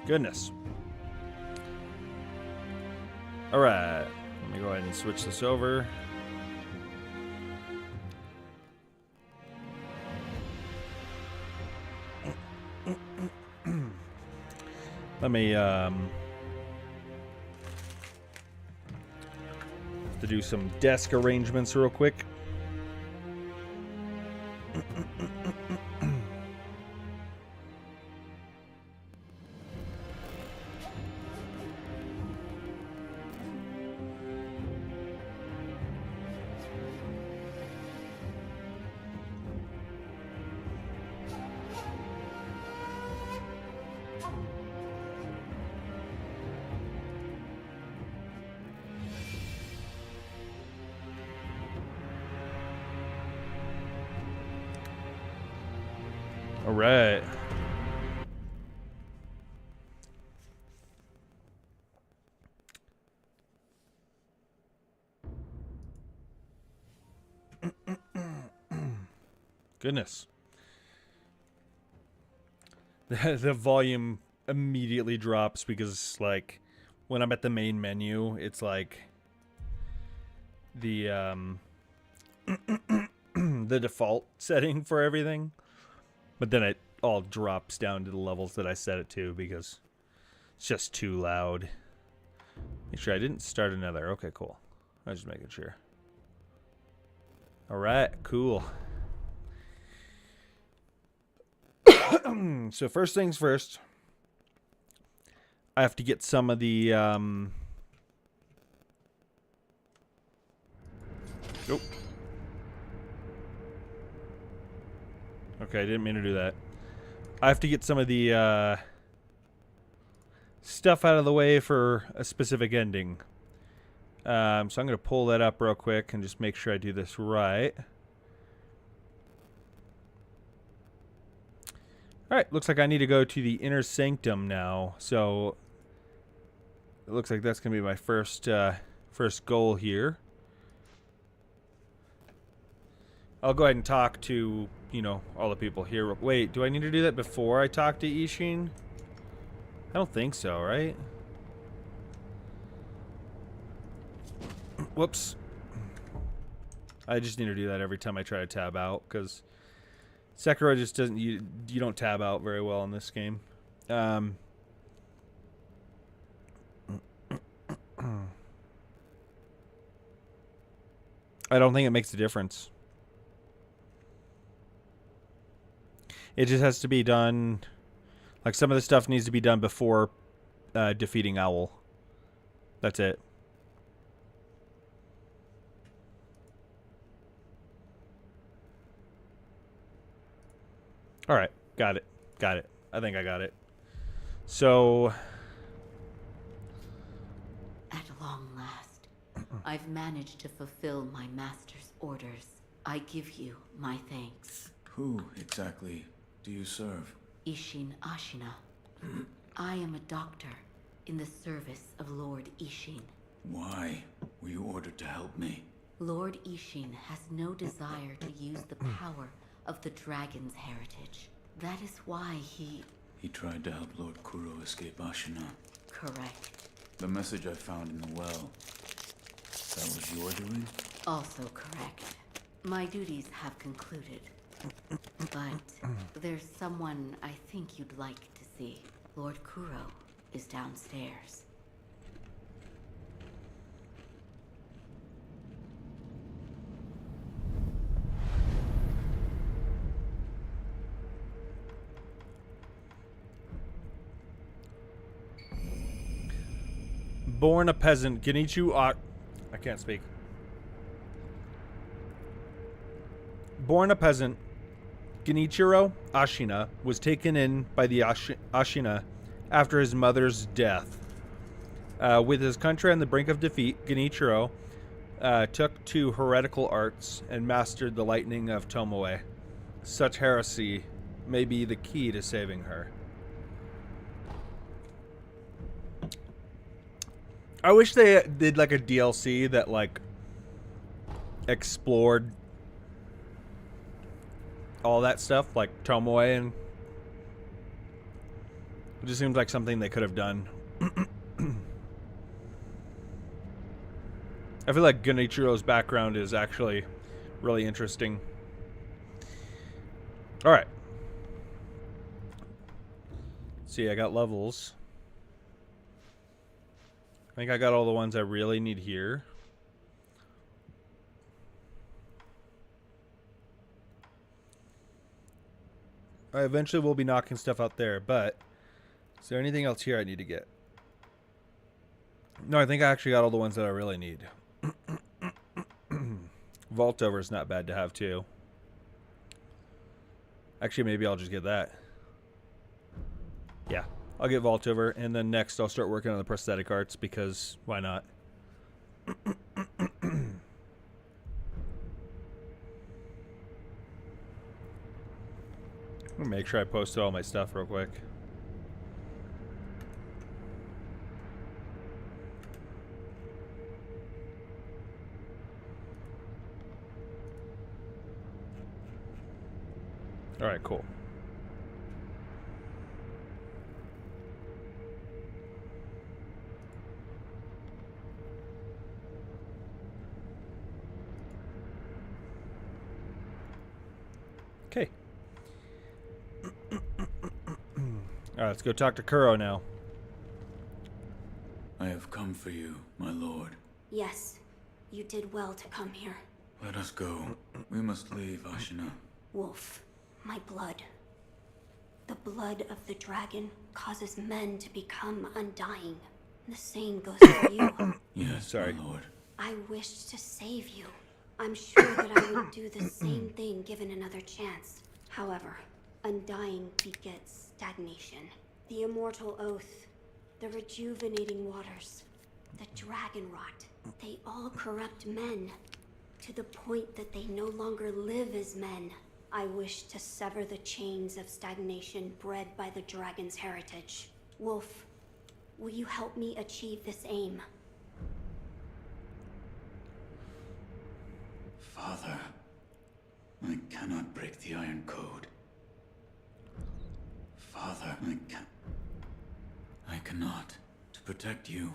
Goodness. Alright. Let me go ahead and switch this over. Let me have to do some desk arrangements real quick. All right. Goodness. The volume immediately drops because, like, when I'm at the main menu, it's like the the default setting for everything. But then it all drops down to the levels that I set it to because it's just too loud. Make sure I didn't start another. Okay, cool. I was just making sure. All right, cool. So first things first, I have to get some of the oh. Okay, I didn't mean to do that. I have to get some of the stuff out of the way for a specific ending. So I'm going to pull that up real quick and just make sure I do this right. Alright, looks like I need to go to the inner sanctum now. So it looks like that's going to be my first goal here. I'll go ahead and talk to, you know, all the people here. Wait, do I need to do that before I talk to Ishin? I don't think so, right? Whoops. I just need to do that every time I try to tab out, because Sekiro just doesn't, you don't tab out very well in this game. I don't think it makes a difference. It just has to be done, like some of the stuff needs to be done before defeating Owl. That's it. All right, got it. Got it. I think I got it. So, at long last, I've managed to fulfill my master's orders. I give you my thanks. Who exactly do you serve? Ishin Ashina. I am a doctor in the service of Lord Ishin. Why were you ordered to help me? Lord Ishin has no desire to use the power of the dragon's heritage. That is why he tried to help Lord Kuro escape Ashina. Correct. The message I found in the well, that was your doing? Also correct. My duties have concluded. But there's someone I think you'd like to see. Lord Kuro is downstairs. born a peasant, Genichu I can't speak. Born a peasant, Genichiro Ashina was taken in by the Ashina after his mother's death. With his country on the brink of defeat, Genichiro took to heretical arts and mastered the lightning of Tomoe. Such heresy may be the key to saving her. I wish they did like a DLC that like explored all that stuff, like Tomoe and It just seems like something they could have done. I feel like Genichiro's background is actually really interesting. Alright. See, I got levels. I think I got all the ones I really need here. I eventually will be knocking stuff out there, but is there anything else here I need to get? No, I think I actually got all the ones that I really need. Vault over is not bad to have too. Actually, maybe I'll just get that. Yeah, I'll get Vault over, and then next I'll start working on the prosthetic arts because why not? I'm gonna make sure I posted all my stuff real quick. All right, cool. Okay. All right, let's go talk to Kuro now. I have come for you, my lord. Yes, you did well to come here. Let us go. We must leave Ashina. Wolf, my blood. The blood of the dragon causes men to become undying. The same goes for you. Yes, Sorry. my lord. I wished to save you. I'm sure that I would do the same thing given another chance. However, undying begets stagnation. The immortal oath, the rejuvenating waters, the dragon rot, they all corrupt men to the point that they no longer live as men. I wish to sever the chains of stagnation bred by the dragon's heritage. Wolf, will you help me achieve this aim? Father, I cannot break the Iron Code. Father, I cannot. To protect you,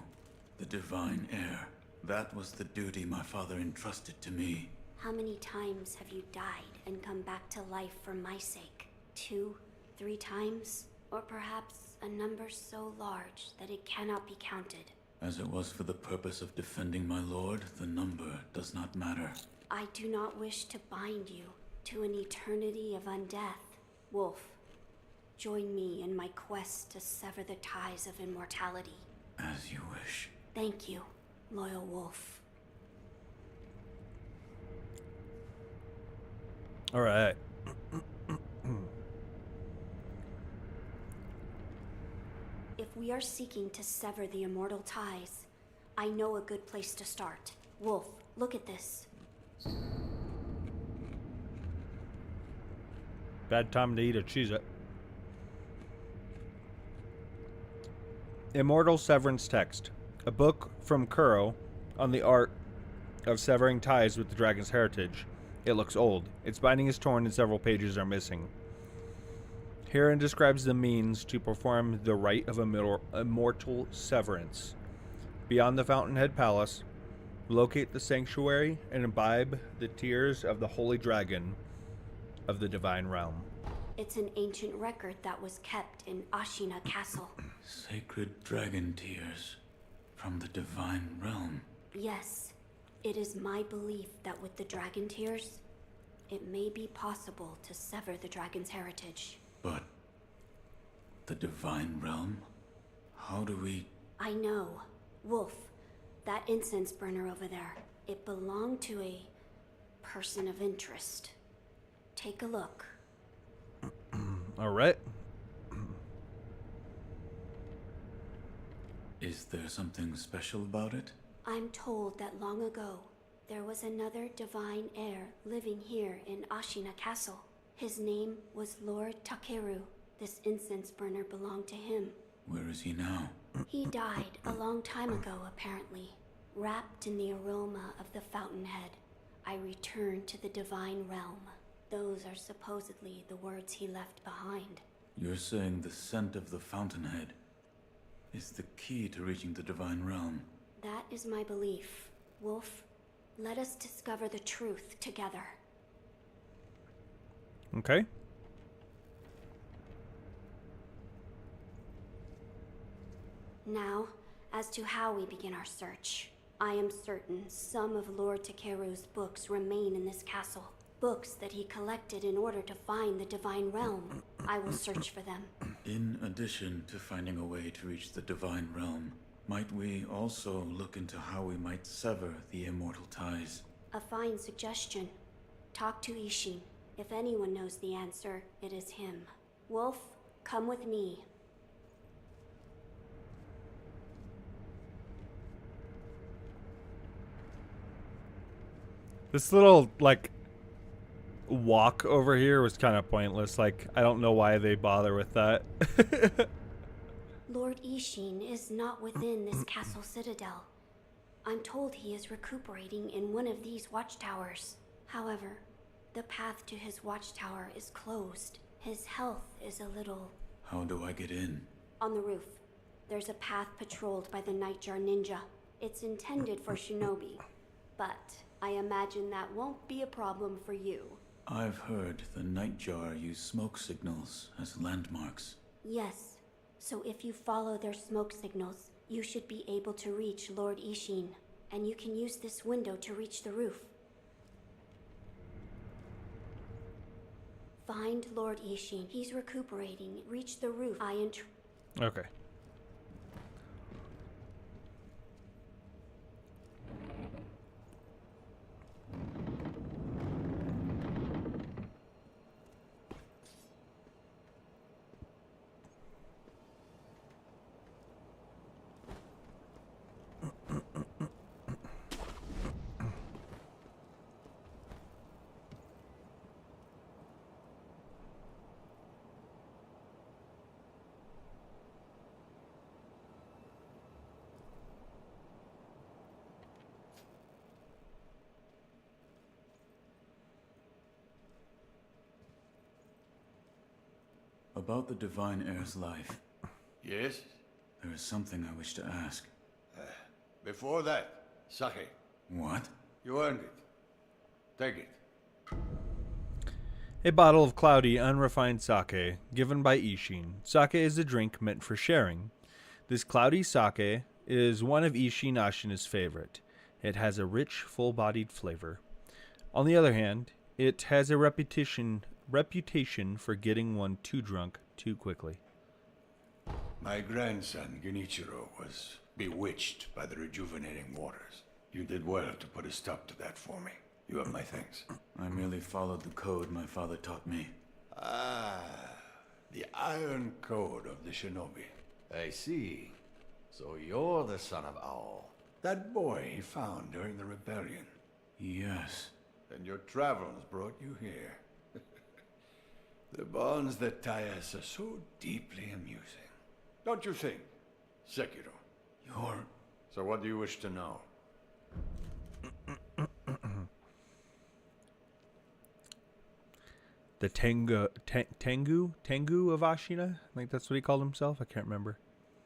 the divine heir. That was the duty my father entrusted to me. How many times have you died and come back to life for my sake? 2, 3 times? Or perhaps a number so large that it cannot be counted? As it was for the purpose of defending my lord, the number does not matter. I do not wish to bind you to an eternity of undeath. Wolf, join me in my quest to sever the ties of immortality. As you wish. Thank you, loyal wolf. All right. If we are seeking to sever the immortal ties, I know a good place to start. Wolf, look at this. Bad time to eat a Cheez-It. Immortal Severance Text. A book from Kuro on the art of severing ties with the dragon's heritage. It looks old. Its binding is torn and several pages are missing. Herein describes the means to perform the rite of immortal severance. Beyond the Fountainhead Palace, locate the sanctuary and imbibe the tears of the holy dragon of the divine realm. It's an ancient record that was kept in Ashina Castle. Sacred dragon tears from the divine realm. Yes, it is my belief that with the dragon tears, it may be possible to sever the dragon's heritage. But the divine realm? How do we... I know. Wolf, that incense burner over there, it belonged to a person of interest. Take a look. All right. Is there something special about it? I'm told that long ago, there was another divine heir living here in Ashina Castle. His name was Lord Takeru. This incense burner belonged to him. Where is he now? He died a long time ago, apparently. Wrapped in the aroma of the fountainhead, I returned to the divine realm. Those are supposedly the words he left behind. You're saying the scent of the fountainhead is the key to reaching the divine realm? That is my belief. Wolf, let us discover the truth together. Okay. Now, as to how we begin our search. I am certain some of Lord Takeru's books remain in this castle. Books that he collected in order to find the divine realm. I will search for them. In addition to finding a way to reach the divine realm, might we also look into how we might sever the immortal ties? A fine suggestion. Talk to Ishin. If anyone knows the answer, it is him. Wolf, come with me. This little, like, walk over here was kind of pointless. Like, I don't know why they bother with that. Lord Ishin is not within this castle citadel. I'm told he is recuperating in one of these watchtowers. However, the path to his watchtower is closed. His health is a little... How do I get in? On the roof. There's a path patrolled by the Nightjar Ninja. It's intended for shinobi, but I imagine that won't be a problem for you. I've heard the Nightjar use smoke signals as landmarks. Yes, so if you follow their smoke signals, you should be able to reach Lord Ishin, and you can use this window to reach the roof. Find Lord Ishin. He's recuperating. Reach the roof. Okay. About the divine heir's life, Yes? there is something I wish to ask. Before that, sake. What? You earned it. Take it. A bottle of cloudy, unrefined sake, given by Ishin. Sake is a drink meant for sharing. This cloudy sake is one of Ishin Ashina's favorite. It has a rich, full-bodied flavor. On the other hand, it has a reputation for getting one too drunk too quickly. My grandson, Genichiro, was bewitched by the rejuvenating waters. You did well to put a stop to that for me. You have my thanks. I merely followed the code my father taught me. Ah, the iron code of the shinobi. I see. So you're the son of Owl. That boy he found during the rebellion. Yes. And your travels brought you here. The bonds that tie us are so deeply amusing. Don't you think, Sekiro? You're... So what do you wish to know? The Tengu of Ashina? I think that's what he called himself. I can't remember.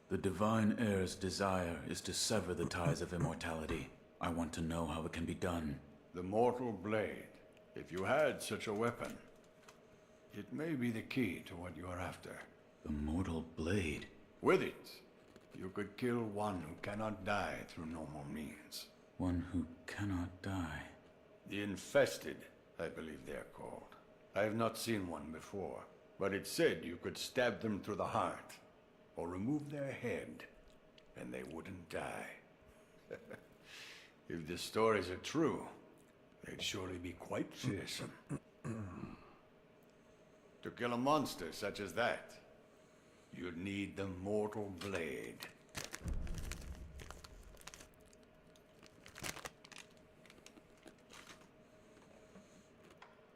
The divine heir's desire is to sever the ties of immortality. I want to know how it can be done. The mortal blade. If you had such a weapon, it may be the key to what you are after. The mortal blade? With it, you could kill one who cannot die through normal means. One who cannot die. The infested, I believe they are called. I have not seen one before, but it said you could stab them through the heart, or remove their head, and they wouldn't die. If the stories are true, they'd surely be quite fearsome. To kill a monster such as that, you'd need the mortal blade.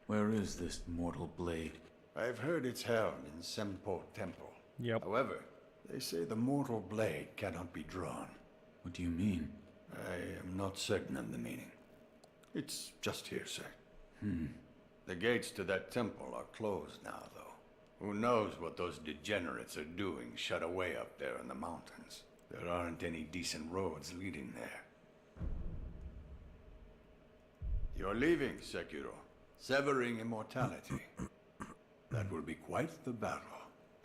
Where is this mortal blade? I've heard it's held in Senpo Temple. Yep. However, they say the mortal blade cannot be drawn. What do you mean? I am not certain of the meaning. It's just hearsay. The gates to that temple are closed now, though. Who knows what those degenerates are doing shut away up there in the mountains? There aren't any decent roads leading there. You're leaving, Sekiro. Severing immortality. That will be quite the battle.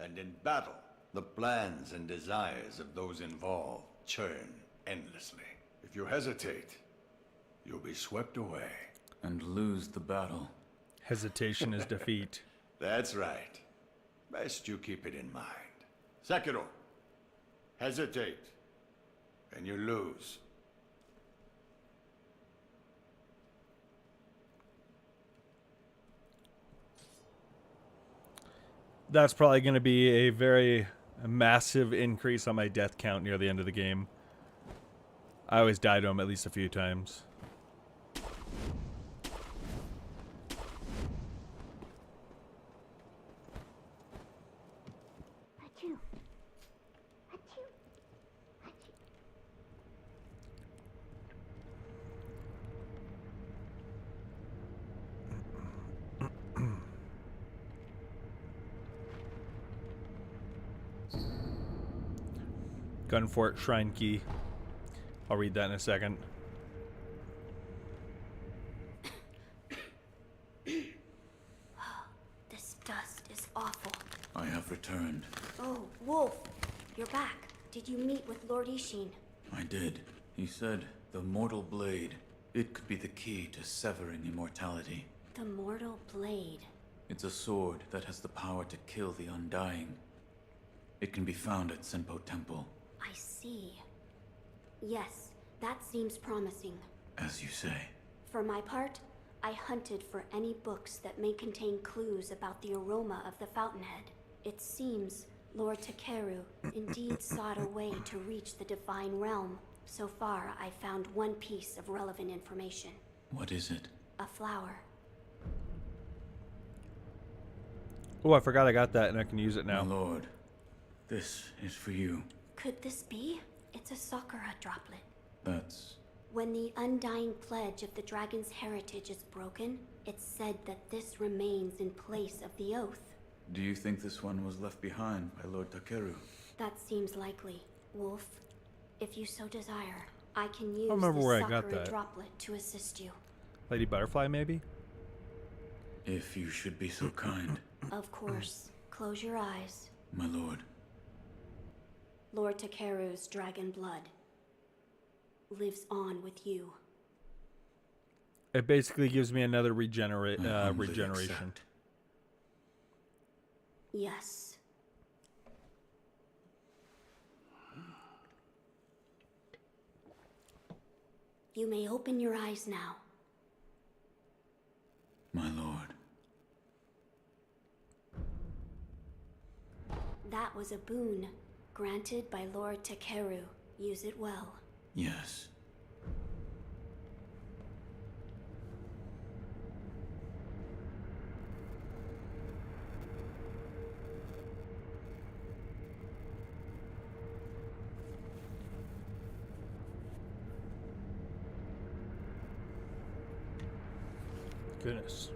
And in battle, the plans and desires of those involved churn endlessly. If you hesitate, you'll be swept away. And lose the battle. Hesitation is defeat. That's right. Best you keep it in mind. Sekiro, hesitate, and you lose. That's probably going to be a very massive increase on my death count near the end of the game. I always die to him at least a few times. Gunfort Shrine Key. I'll read that in a second. This dust is awful. I have returned. Oh, Wolf, you're back. Did you meet with Lord Ishin? I did. He said the mortal blade. It could be the key to severing immortality. The mortal blade. It's a sword that has the power to kill the undying. It can be found at Senpo Temple. I see. Yes, that seems promising. As you say. For my part, I hunted for any books that may contain clues about the aroma of the fountainhead. It seems Lord Takeru indeed sought a way to reach the divine realm. So far, I found one piece of relevant information. What is it? A flower. Oh, I forgot I got that and I can use it now. My lord, this is for you. Could this be? It's a Sakura droplet. That's... When the undying pledge of the dragon's heritage is broken, it's said that this remains in place of the oath. Do you think this one was left behind by Lord Takeru? That seems likely. Wolf, if you so desire, I can use remember the where I got Sakura that. droplet to assist you. Lady Butterfly, maybe? If you should be so kind. Of course. Close your eyes. My lord. Lord Takeru's dragon blood lives on with you. It basically gives me another I humbly regeneration. accept. Yes. You may open your eyes now. My lord. That was a boon granted by Lord Takeru. Use it well. Yes. Goodness.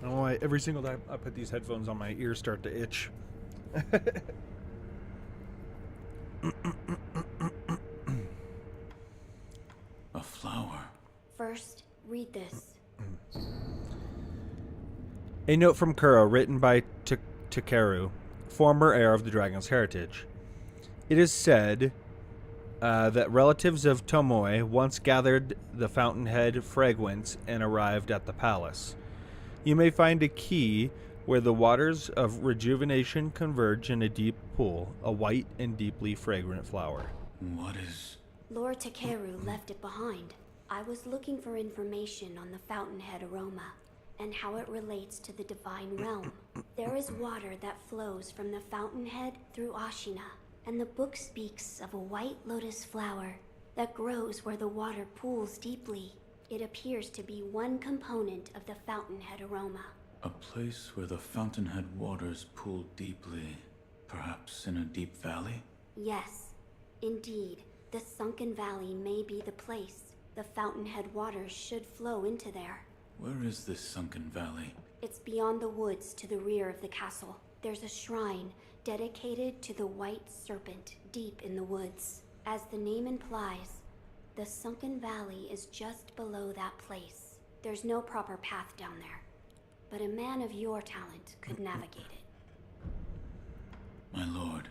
I don't know why every single time I put these headphones on, my ears start to itch. A flower. First, read this. A note from Kuro, written by Takeru, former heir of the dragon's heritage. It is said that relatives of Tomoe once gathered the fountainhead fragrance and arrived at the palace. You may find a key where the waters of rejuvenation converge in a deep pool, a white and deeply fragrant flower. What is... Lord Takeru left it behind. I was looking for information on the fountainhead aroma and how it relates to the divine realm. There is water that flows from the fountainhead through Ashina, and the book speaks of a white lotus flower that grows where the water pools deeply. It appears to be one component of the fountainhead aroma. A place where the fountainhead waters pool deeply. Perhaps in a deep valley? Yes, indeed. The sunken valley may be the place. The fountainhead waters should flow into there. Where is this sunken valley? It's beyond the woods to the rear of the castle. There's a shrine dedicated to the White Serpent deep in the woods. As the name implies, the sunken valley is just below that place. There's no proper path down there, but a man of your talent could navigate it. My lord,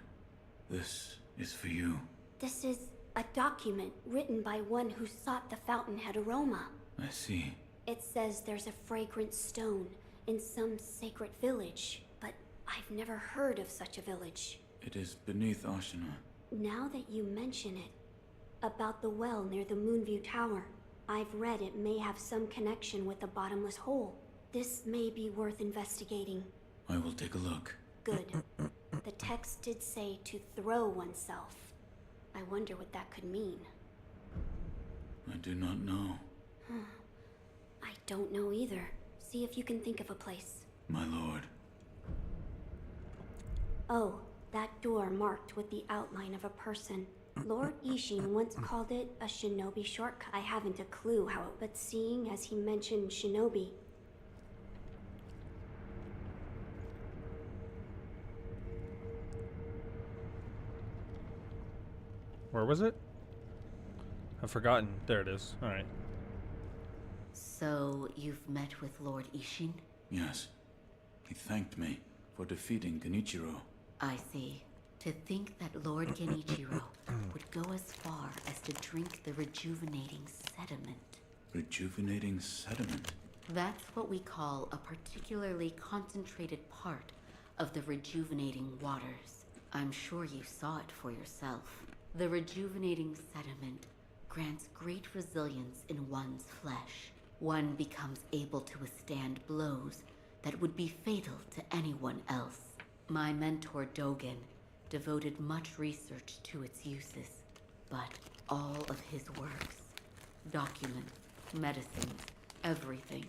this is for you. This is a document written by one who sought the fountainhead aroma. I see. It says there's a fragrant stone in some sacred village, but I've never heard of such a village. It is beneath Ashina. Now that you mention it, about the well near the Moonview Tower, I've read it may have some connection with the bottomless hole. This may be worth investigating. I will take a look. Good. The text did say to throw oneself. I wonder what that could mean. I do not know. I don't know either. See if you can think of a place. My lord. Oh, that door marked with the outline of a person. Lord Ishin once called it a shinobi shortcut. I haven't a clue how, but seeing as he mentioned shinobi. Where was it? I've forgotten. There it is. All right. So, you've met with Lord Ishin? Yes. He thanked me for defeating Genichiro. I see. To think that Lord Genichiro would go as far as to drink the rejuvenating sediment. Rejuvenating sediment? That's what we call a particularly concentrated part of the rejuvenating waters. I'm sure you saw it for yourself. The rejuvenating sediment grants great resilience in one's flesh. One becomes able to withstand blows that would be fatal to anyone else. My mentor Dogen devoted much research to its uses, but all of his works, documents, medicines, everything,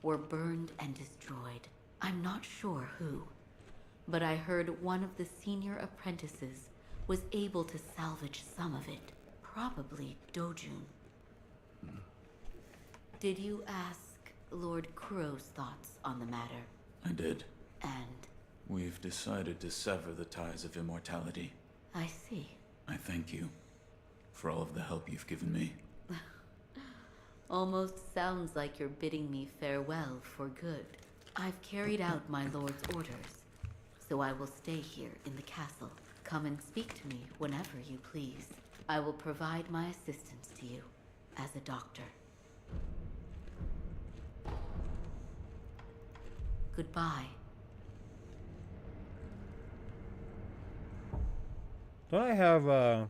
were burned and destroyed. I'm not sure who, but I heard one of the senior apprentices was able to salvage some of it, probably Dojun. Did you ask Lord Kuro's thoughts on the matter? I did. And We've decided to sever the ties of immortality. I see. I thank you for all of the help you've given me. Almost sounds like you're bidding me farewell for good. I've carried out my lord's orders, so I will stay here in the castle. Come and speak to me whenever you please. I will provide my assistance to you as a doctor. Goodbye. Don't I have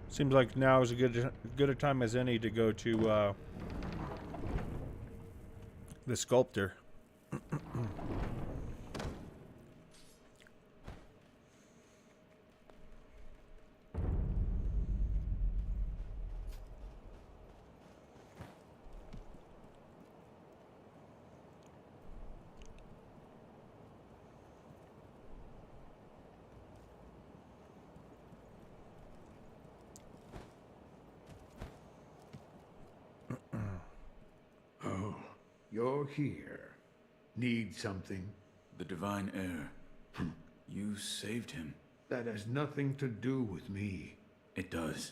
seems like now is a good a time as any to go to the sculptor. Oh, you're here. Need something? The divine heir. You saved him. That has nothing to do with me. It does.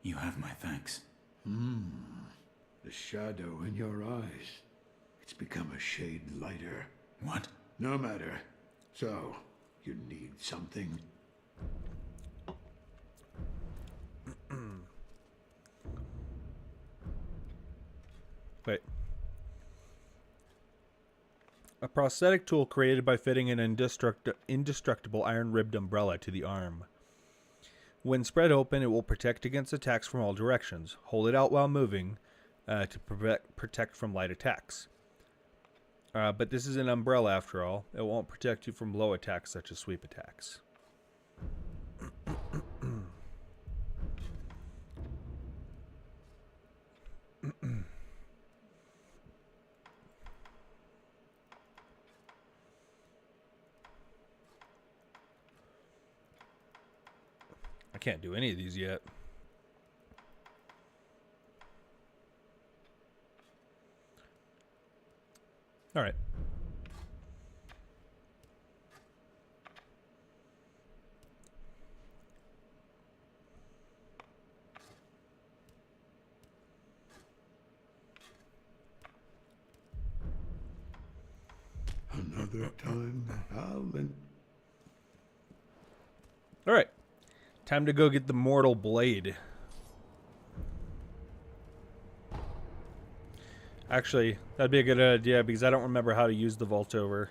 You have my thanks. The shadow in your eyes. It's become a shade lighter. What? No matter. So, you need something? Wait. A prosthetic tool created by fitting an indestructible iron-ribbed umbrella to the arm. When spread open, it will protect against attacks from all directions. Hold it out while moving to protect from light attacks. But this is an umbrella after all. It won't protect you from low attacks such as sweep attacks. I can't do any of these yet. All right. Another time, I'll... All right. Time to go get the mortal blade. Actually, that'd be a good idea because I don't remember how to use the vault over.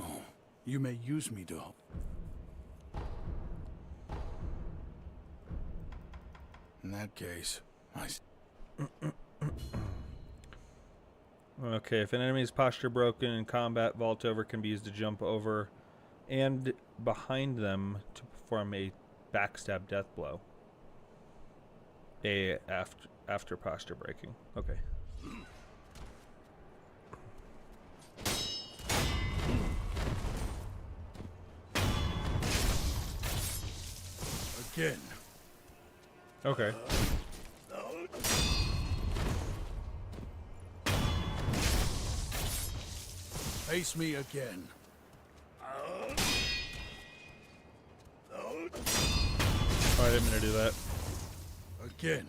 Oh, you may use me to help. In that case, Okay, if an enemy's posture broken in combat, vault over can be used to jump over and behind them to perform a backstab death blow. After posture breaking. Okay. Again. Okay. Face me again. Oh, I didn't mean to do that. Again.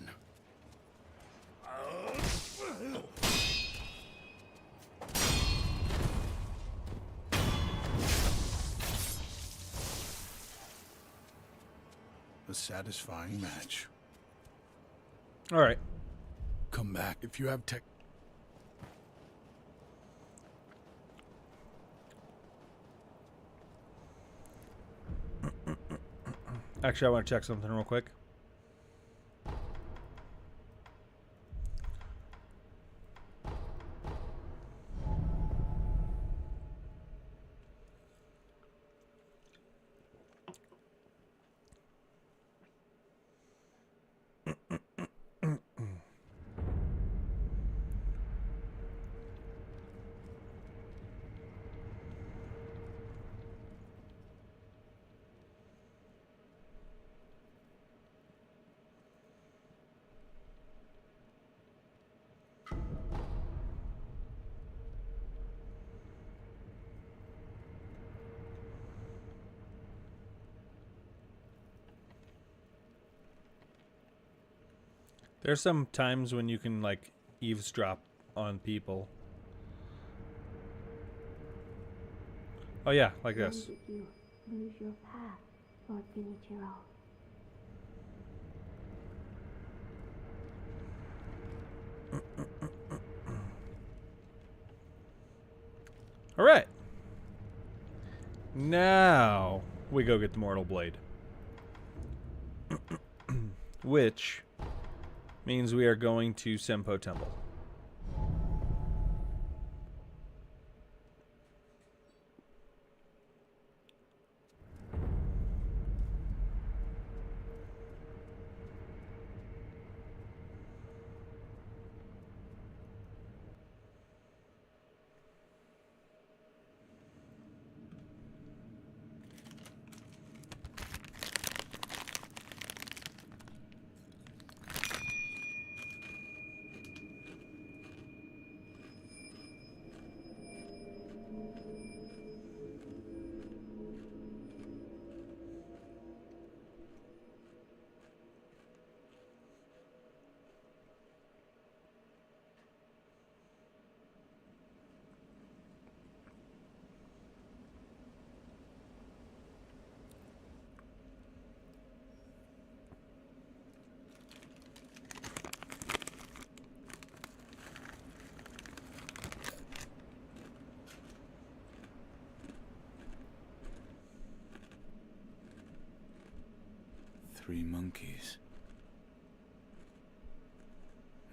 A satisfying match. All right. Come back if you have tech. Actually, I want to check something real quick. There's some times when you can, like, eavesdrop on people. Oh, yeah, like this. When did you lose your path, Lord Genichiro? All right. Now we go get the mortal blade. Which means we are going to Senpo Temple. Three monkeys.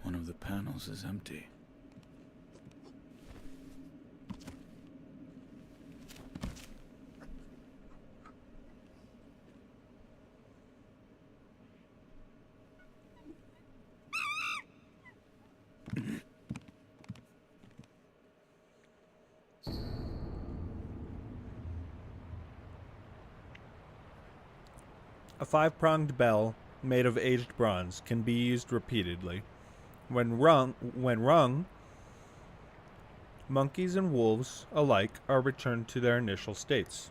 One of the panels is empty. A 5-pronged bell made of aged bronze can be used repeatedly. When rung, monkeys and wolves alike are returned to their initial states.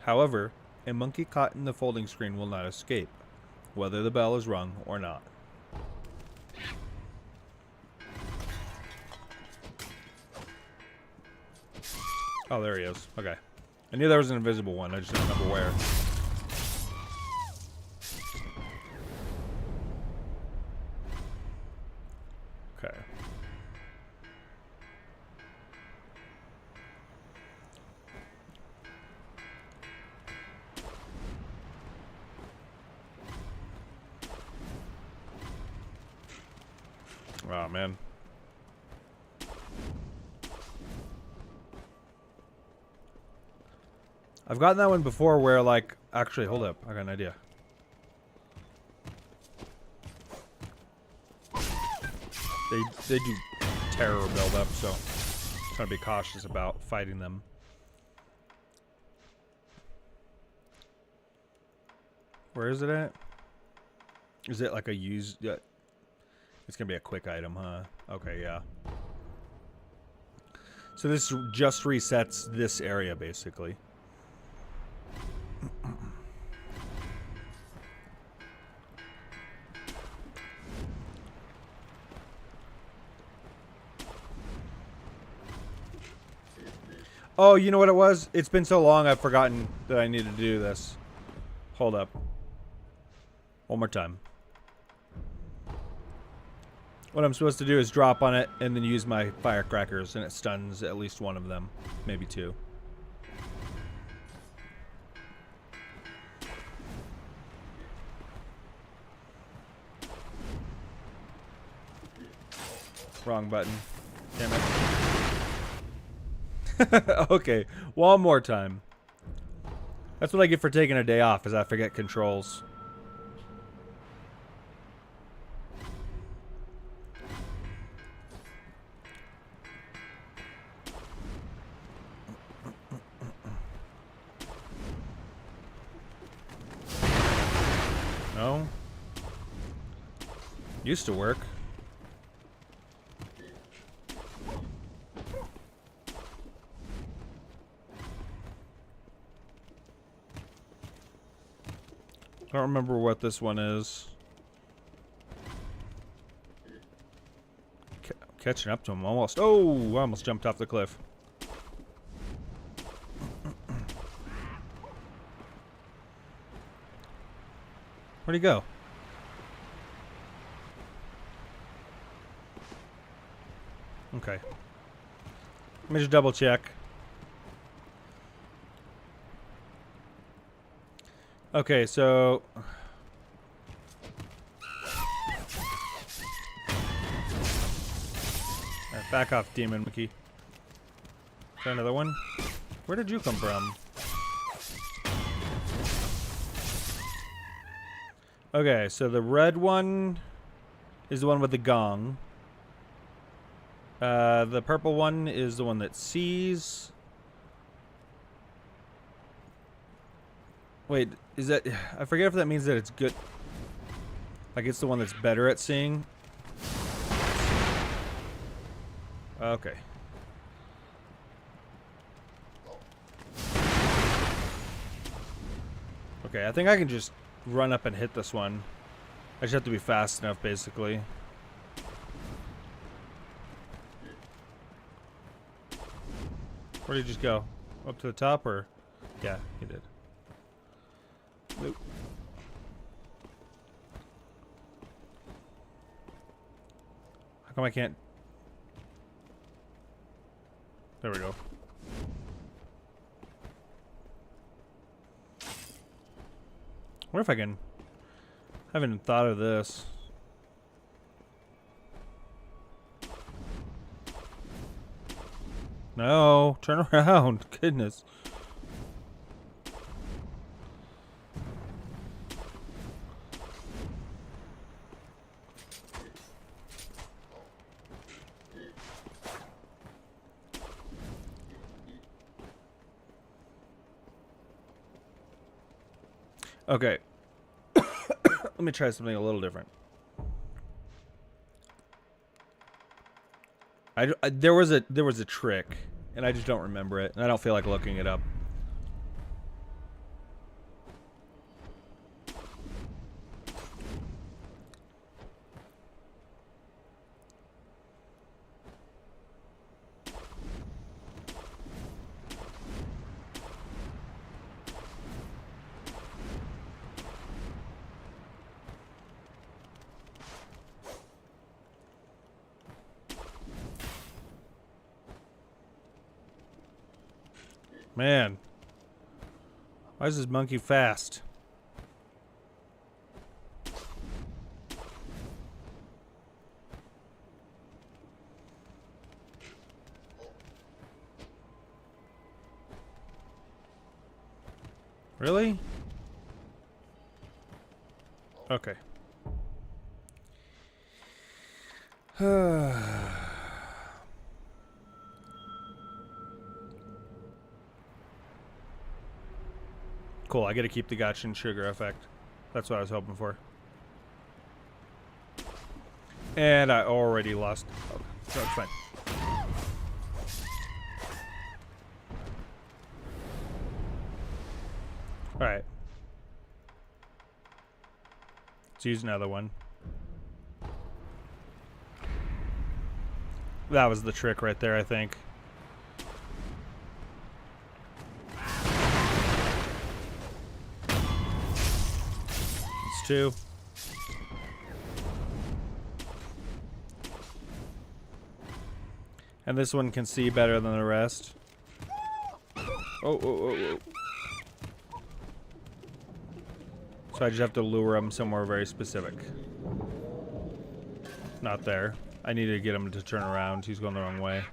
However, a monkey caught in the folding screen will not escape, whether the bell is rung or not. Oh, there he is. Okay. I knew there was an invisible one. I just don't remember where. Okay. Oh, man. I've gotten that one before where, like... Actually, hold up. I got an idea. They do terror build up, so I'm trying to be cautious about fighting them. Where is it at? Is it like a used... It's gonna be a quick item, huh? Okay, yeah. So this just resets this area, basically. Oh, you know what it was? It's been so long I've forgotten that I needed to do this. Hold up. One more time. What I'm supposed to do is drop on it and then use my firecrackers, and it stuns at least one of them. Maybe two. Wrong button. Damn it. Okay, one more time. That's what I get for taking a day off, is I forget controls. No. Used to work. I don't remember what this one is. Catching up to him almost. Oh, I almost jumped off the cliff. Where'd he go? Okay. Let me just double check. Okay, so... Alright, back off, demon monkey. Is there another one? Where did you come from? Okay, so the red one is the one with the gong. The purple one is the one that sees. Wait, is that... I forget if that means that it's good. Like it's the one that's better at seeing. Okay. Okay, I think I can just run up and hit this one. I just have to be fast enough, basically. Where did he just go? Up to the top, or? Yeah, he did. Nope. How come I can't? There we go. What if I can? I haven't even thought of this. No, turn around. Goodness. Okay. Let me try something a little different. There was a trick, and I just don't remember it, and I don't feel like looking it up. Man, why is this monkey fast? Really? Okay. Cool, I get to keep the gotcha and sugar effect. That's what I was hoping for. And I already lost. Oh, so it's fine. Alright. Let's use another one. That was the trick right there, I think. Two. And this one can see better than the rest. Oh. So I just have to lure him somewhere very specific. Not there. I need to get him to turn around. He's going the wrong way.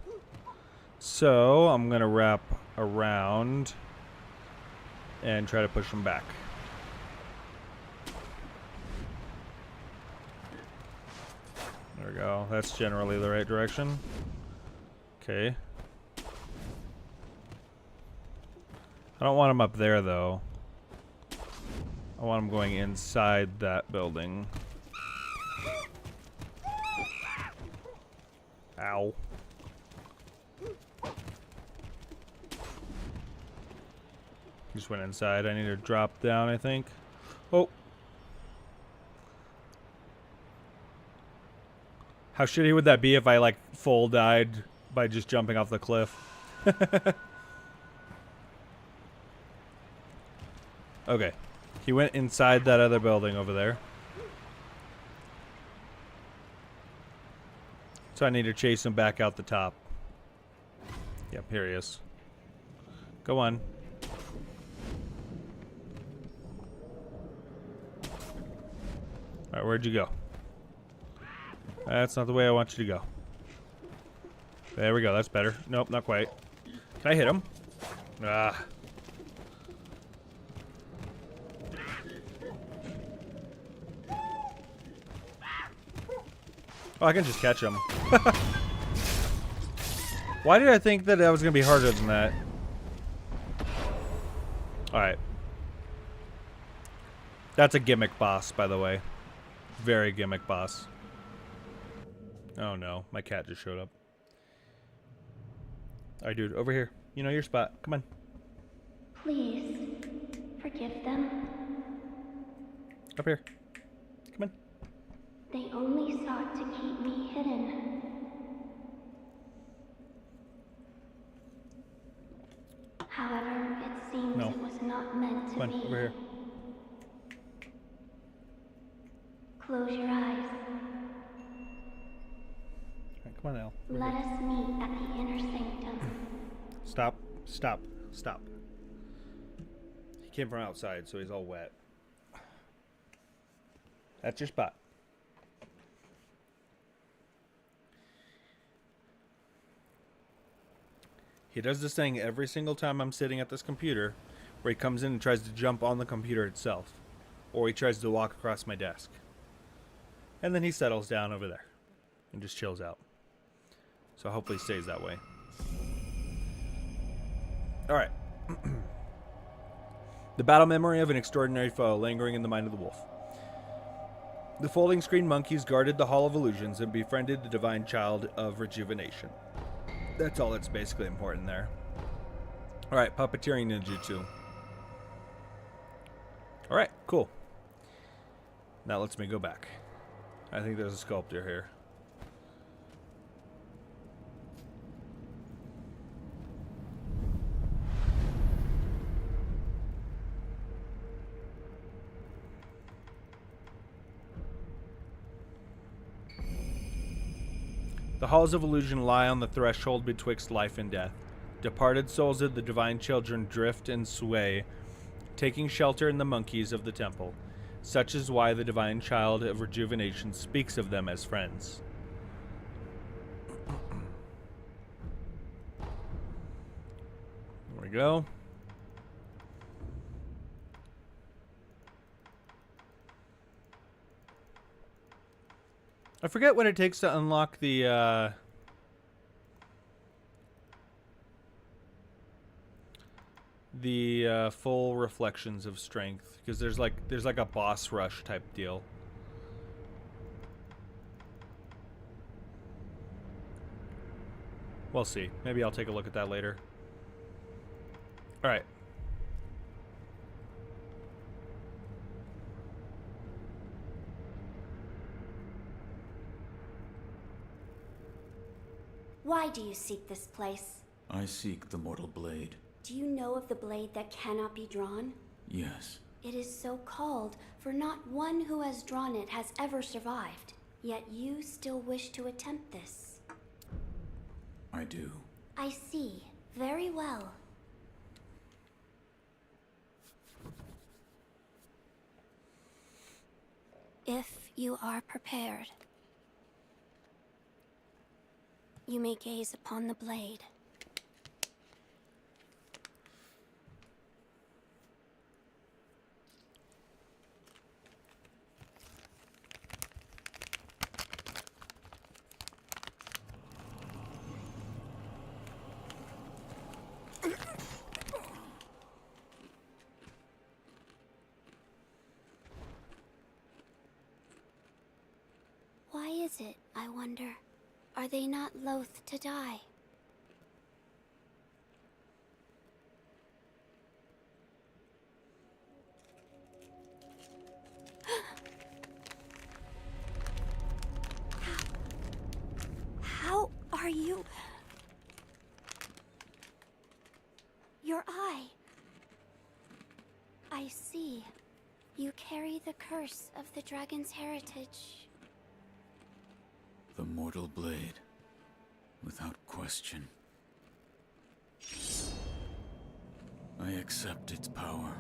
So I'm going to wrap around and try to push him back. There we go. That's generally the right direction. Okay. I don't want him up there, though. I want him going inside that building. Ow. Just went inside. I need to drop down, I think. Oh. How shitty would that be if I, like, full died by just jumping off the cliff? Okay. He went inside that other building over there. So I need to chase him back out the top. Yep, here he is. Go on. Alright, where'd you go? That's not the way I want you to go. There we go, that's better. Nope, not quite. Can I hit him? Ah. Oh, I can just catch him. Why did I think that was going to be harder than that? Alright. That's a gimmick boss, by the way. Very gimmick boss. Oh no, my cat just showed up. Alright, dude, over here. You know your spot. Come on. Please, forgive them. Up here. Come on. They only sought to keep me hidden. However, it seems No. it was not meant to Come on, be. over here. Close your eyes. Alright, come on, Al. Let us meet at the inner sanctum. Stop. Stop. Stop. He came from outside, so he's all wet. That's your spot. He does this thing every single time I'm sitting at this computer, where he comes in and tries to jump on the computer itself, or he tries to walk across my desk. And then he settles down over there and just chills out. So hopefully he stays that way. Alright. The battle memory of an extraordinary foe lingering in the mind of the wolf. The folding screen monkeys guarded the Hall of Illusions and befriended the divine child of rejuvenation. That's all that's basically important there. Alright, puppeteering ninjutsu. Alright, cool. That lets me go back. I think there's a sculptor here. The halls of illusion lie on the threshold betwixt life and death. Departed souls of the divine children drift and sway, taking shelter in the monkeys of the temple. Such is why the divine child of rejuvenation speaks of them as friends. There we go. I forget what it takes to unlock the full reflections of strength, because there's like a boss rush type deal. We'll see. Maybe I'll take a look at that later. All right. Why do you seek this place? I seek the mortal blade. Do you know of the blade that cannot be drawn? Yes. It is so called, for not one who has drawn it has ever survived. Yet you still wish to attempt this. I do. I see. Very well. If you are prepared, you may gaze upon the blade. Why is it, I wonder? Are they not loath to die? How are you? Your eye. I see. You carry the curse of the dragon's heritage. The mortal blade. Without question. I accept its power.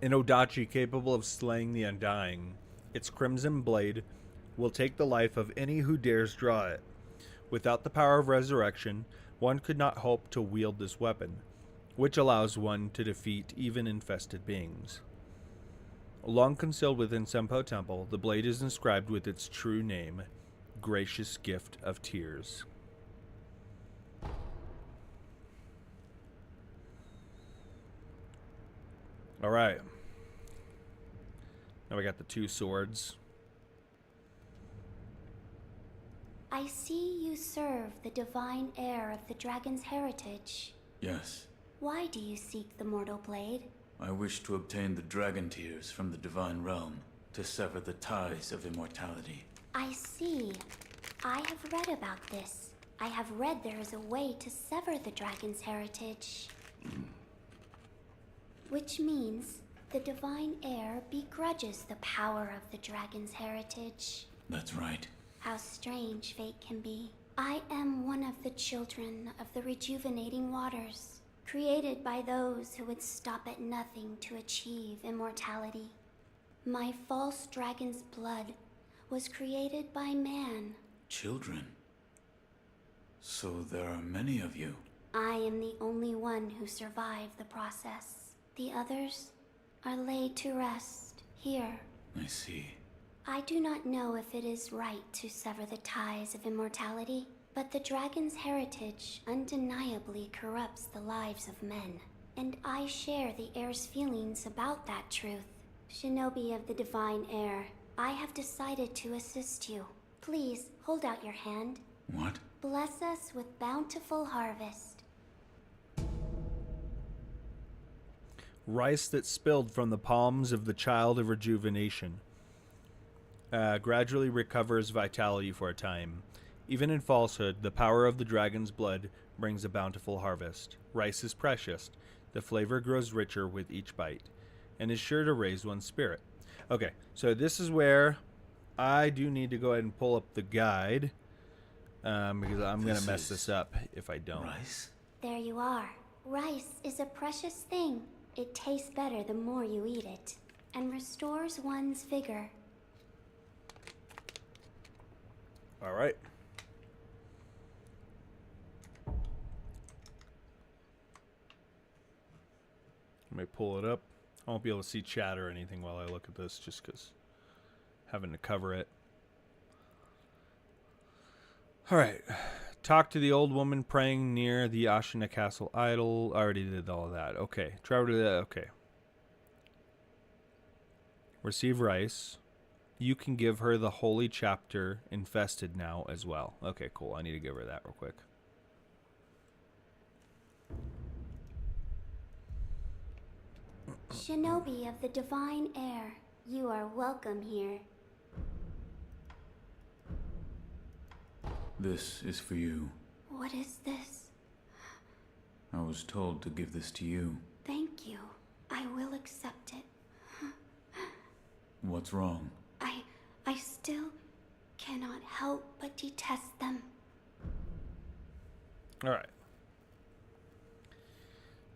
An Odachi capable of slaying the Undying. Its crimson blade will take the life of any who dares draw it. Without the power of resurrection, one could not hope to wield this weapon, which allows one to defeat even infested beings. Long concealed within Senpo Temple, the blade is inscribed with its true name, Gracious Gift of Tears. All right. Now we got the two swords. I see you serve the divine heir of the dragon's heritage. Yes. Why do you seek the mortal blade? I wish to obtain the dragon tears from the divine realm to sever the ties of immortality. I see. I have read about this. I have read there is a way to sever the dragon's heritage. Which means the divine heir begrudges the power of the dragon's heritage. That's right. How strange fate can be. I am one of the children of the rejuvenating waters, created by those who would stop at nothing to achieve immortality. My false dragon's blood was created by man. Children? So there are many of you. I am the only one who survived the process. The others are laid to rest here. I see. I do not know if it is right to sever the ties of immortality, but the dragon's heritage undeniably corrupts the lives of men. And I share the heir's feelings about that truth. Shinobi of the Divine Heir, I have decided to assist you. Please, hold out your hand. What? Bless us with bountiful harvest. Rice that spilled from the palms of the child of rejuvenation. Gradually recovers vitality for a time. Even in falsehood, the power of the dragon's blood brings a bountiful harvest. Rice is precious. The flavor grows richer with each bite, and is sure to raise one's spirit. Okay, so this is where I do need to go ahead and pull up the guide, because I'm going to mess this up if I don't. Rice? There you are. Rice is a precious thing. It tastes better the more you eat it, and restores one's vigor. All right. Let me pull it up. I won't be able to see chat or anything while I look at this, just because having to cover it. All right. Talk to the old woman praying near the Ashina Castle idol. I already did all of that. Okay. Travel to that. Okay. Receive rice. You can give her the holy chapter infested now as well. Okay, cool. I need to give her that real quick. Shinobi of the Divine Heir, you are welcome here. This is for you. What is this? I was told to give this to you. Thank you. I will accept it. What's wrong? I still cannot help but detest them. All right.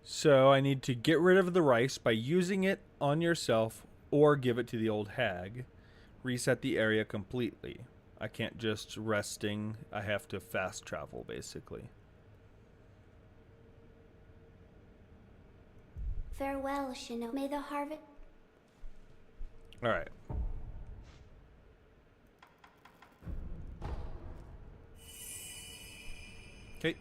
So I need to get rid of the rice by using it on yourself or give it to the old hag. Reset the area completely. I can't just resting. I have to fast travel, basically. Farewell, Shinobi. May the harvest... All right. Okay.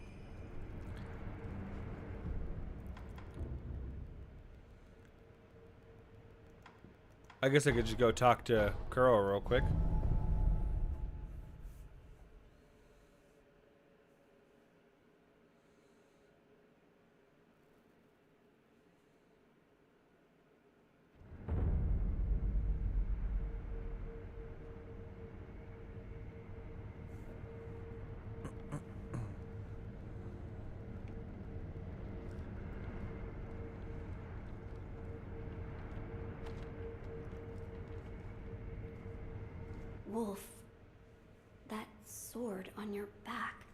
I guess I could just go talk to Kuro real quick. Wolf, that sword on your back,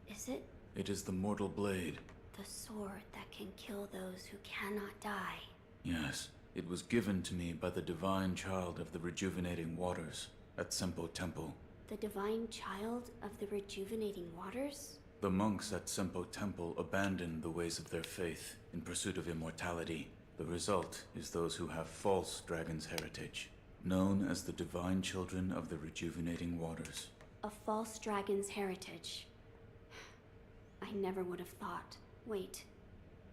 is it It is the mortal blade. the sword that can kill those who cannot die? Yes, it was given to me by the divine child of the rejuvenating waters at Sempo Temple. The divine child of the rejuvenating waters? The monks at Sempo Temple abandoned the ways of their faith in pursuit of immortality. The result is those who have false dragon's heritage, known as the divine children of the rejuvenating waters. A false dragon's heritage. I never would have thought. Wait,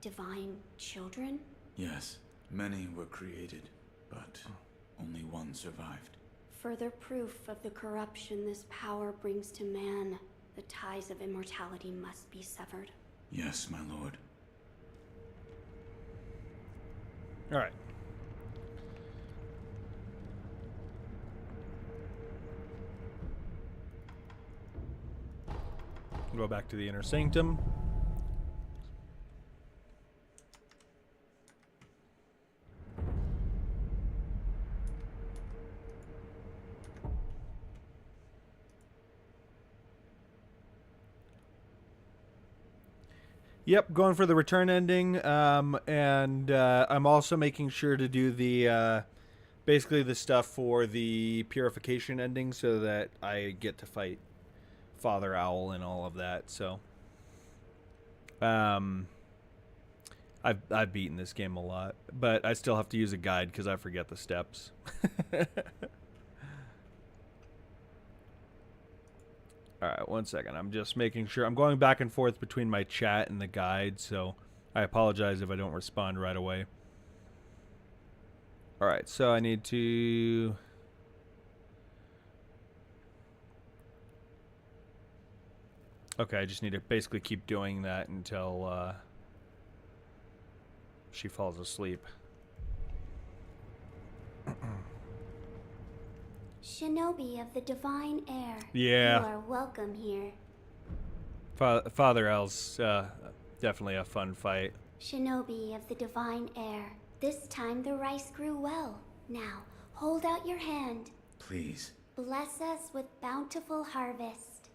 divine children? Yes, many were created, but only one survived. Further proof of the corruption this power brings to man. The ties of immortality must be severed. Yes, my lord. All right. Go back to the inner sanctum. Yep, going for the return ending, and I'm also making sure to do the basically the stuff for the purification ending so that I get to fight Father Owl and all of that. So I've beaten this game a lot, but I still have to use a guide because I forget the steps. All right, 1 second. I'm just making sure. I'm going back and forth between my chat and the guide, so I apologize if I don't respond right away. All right, so I need to... Okay, I just need to basically keep doing that until she falls asleep. Shinobi of the Divine Air. Yeah. You are welcome here. Father L's definitely a fun fight. Shinobi of the Divine Air. This time the rice grew well. Now, hold out your hand. Please. Bless us with bountiful harvest.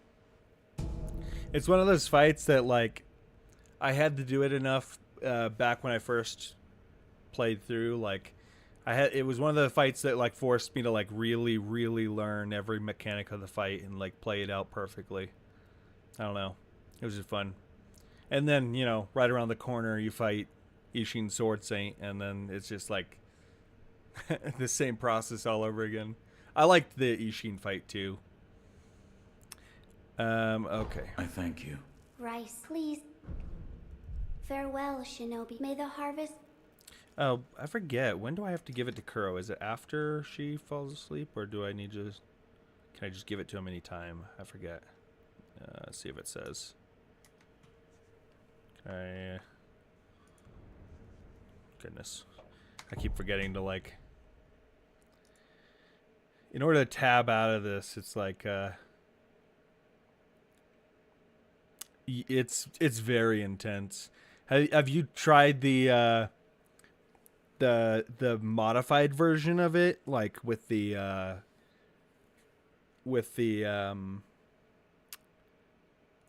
It's one of those fights that, like, I had to do it enough back when I first played through. Like, it was one of the fights that, like, forced me to, like, really, really learn every mechanic of the fight and, like, play it out perfectly. I don't know. It was just fun. And then, you know, right around the corner, you fight Ishin Sword Saint, and then it's just, like, the same process all over again. I liked the Ishin fight, too. Okay. I thank you. Rice, please. Farewell, Shinobi. May the harvest... Oh, I forget. When do I have to give it to Kuro? Is it after she falls asleep, or do I need to... Can I just give it to him anytime? I forget. Let's see if it says. Goodness. I keep forgetting to, like... In order to tab out of this, it's like... It's very intense. Have you tried the modified version of it, like with the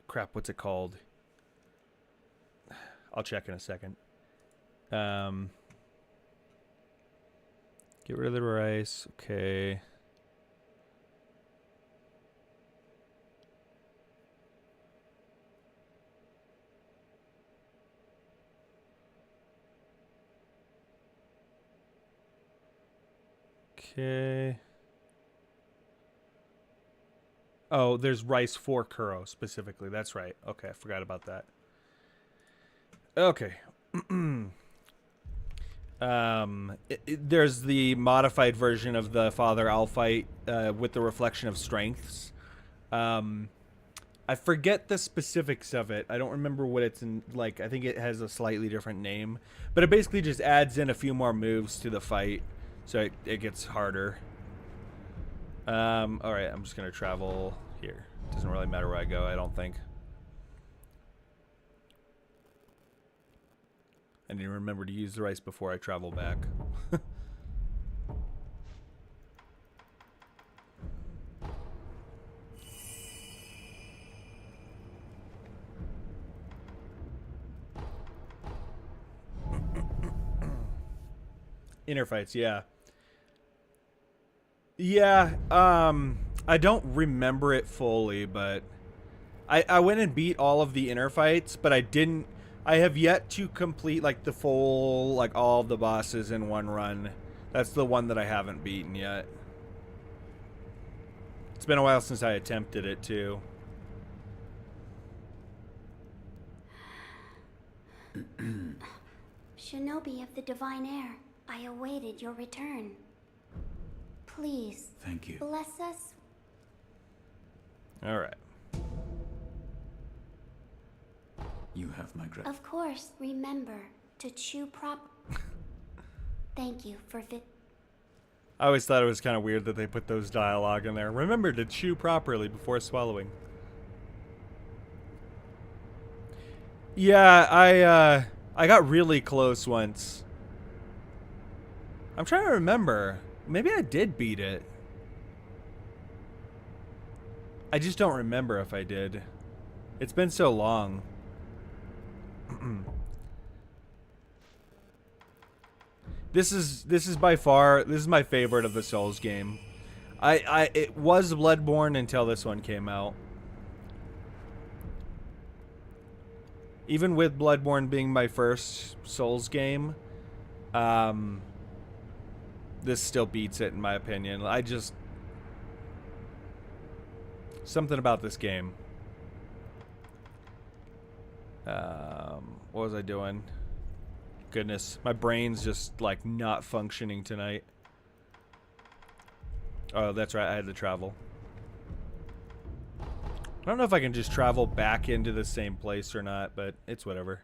crap, what's it called? I'll check in a second. Get rid of the rice. Okay. Okay. Oh, there's rice for Kuro specifically. That's right. Okay, I forgot about that. Okay. There's the modified version of the Father Owl fight with the reflection of strengths. I forget the specifics of it. I don't remember what it's in. Like, I think it has a slightly different name, but it basically just adds in a few more moves to the fight. So it gets harder. Alright, I'm just going to travel here. Doesn't really matter where I go, I don't think. I need to remember to use the rice before I travel back. Inner fights, yeah. Yeah, I don't remember it fully, but I went and beat all of the inner fights, but I have yet to complete, like, the full, like, all of the bosses in one run. That's the one that I haven't beaten yet. It's been a while since I attempted it, too. Shinobi of the Divine Air, I awaited your return. Please. Thank you. Bless us. All right. You have my gratitude. Of course, remember to chew Thank you for I always thought it was kind of weird that they put those dialogue in there. Remember to chew properly before swallowing. Yeah, I got really close once. I'm trying to remember. Maybe I did beat it. I just don't remember if I did. It's been so long. This is by far, this is my favorite of the Souls game. It was Bloodborne until this one came out. even with Bloodborne being my first Souls game, this still beats it in my opinion. Something about this game. What was I doing? Goodness, my brain's just like not functioning tonight. Oh, that's right, I had to travel. I don't know if I can just travel back into the same place or not, but it's whatever.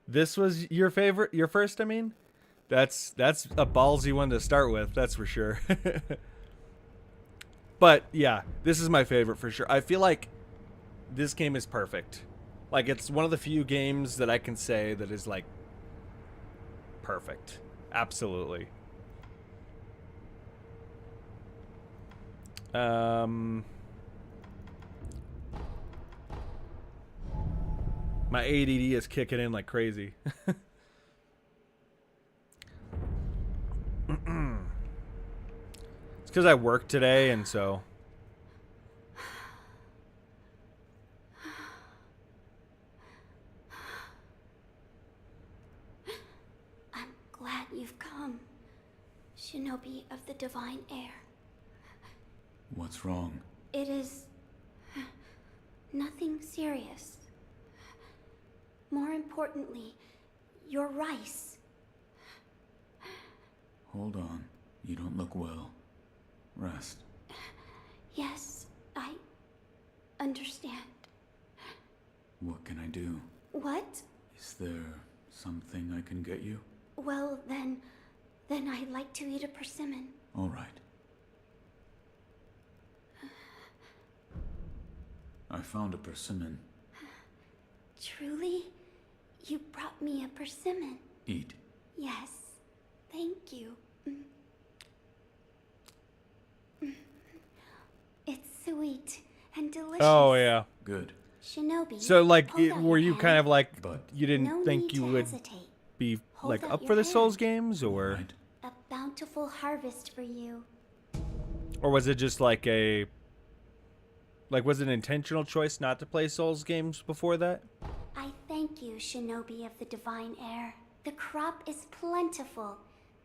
This was your favorite, your first, I mean? That's a ballsy one to start with, that's for sure. But yeah, this is my favorite for sure. I feel like this game is perfect. Like, it's one of the few games that I can say that is like perfect. Absolutely. My ADD is kicking in like crazy. It's because I worked today, and so. I'm glad you've come, Shinobi of the Divine Air. What's wrong? It is nothing serious. More importantly, your rice. Hold on. You don't look well. Rest. Yes, I understand. What can I do? What? Is there something I can get you? Well, then I'd like to eat a persimmon. All right. I found a persimmon. Truly? You brought me a persimmon. Eat. Yes, thank you. It's sweet and delicious. Oh yeah. Good. Shinobi. So like, hold out were your you hand. kind of like, But you didn't No think need you to would hesitate. be Hold like out up your for the Souls hand. games, or Right. A bountiful harvest for you. was it just like a, like, was it an intentional choice not to play Souls games before that? I thank you, Shinobi of the Divine Air. The crop is plentiful,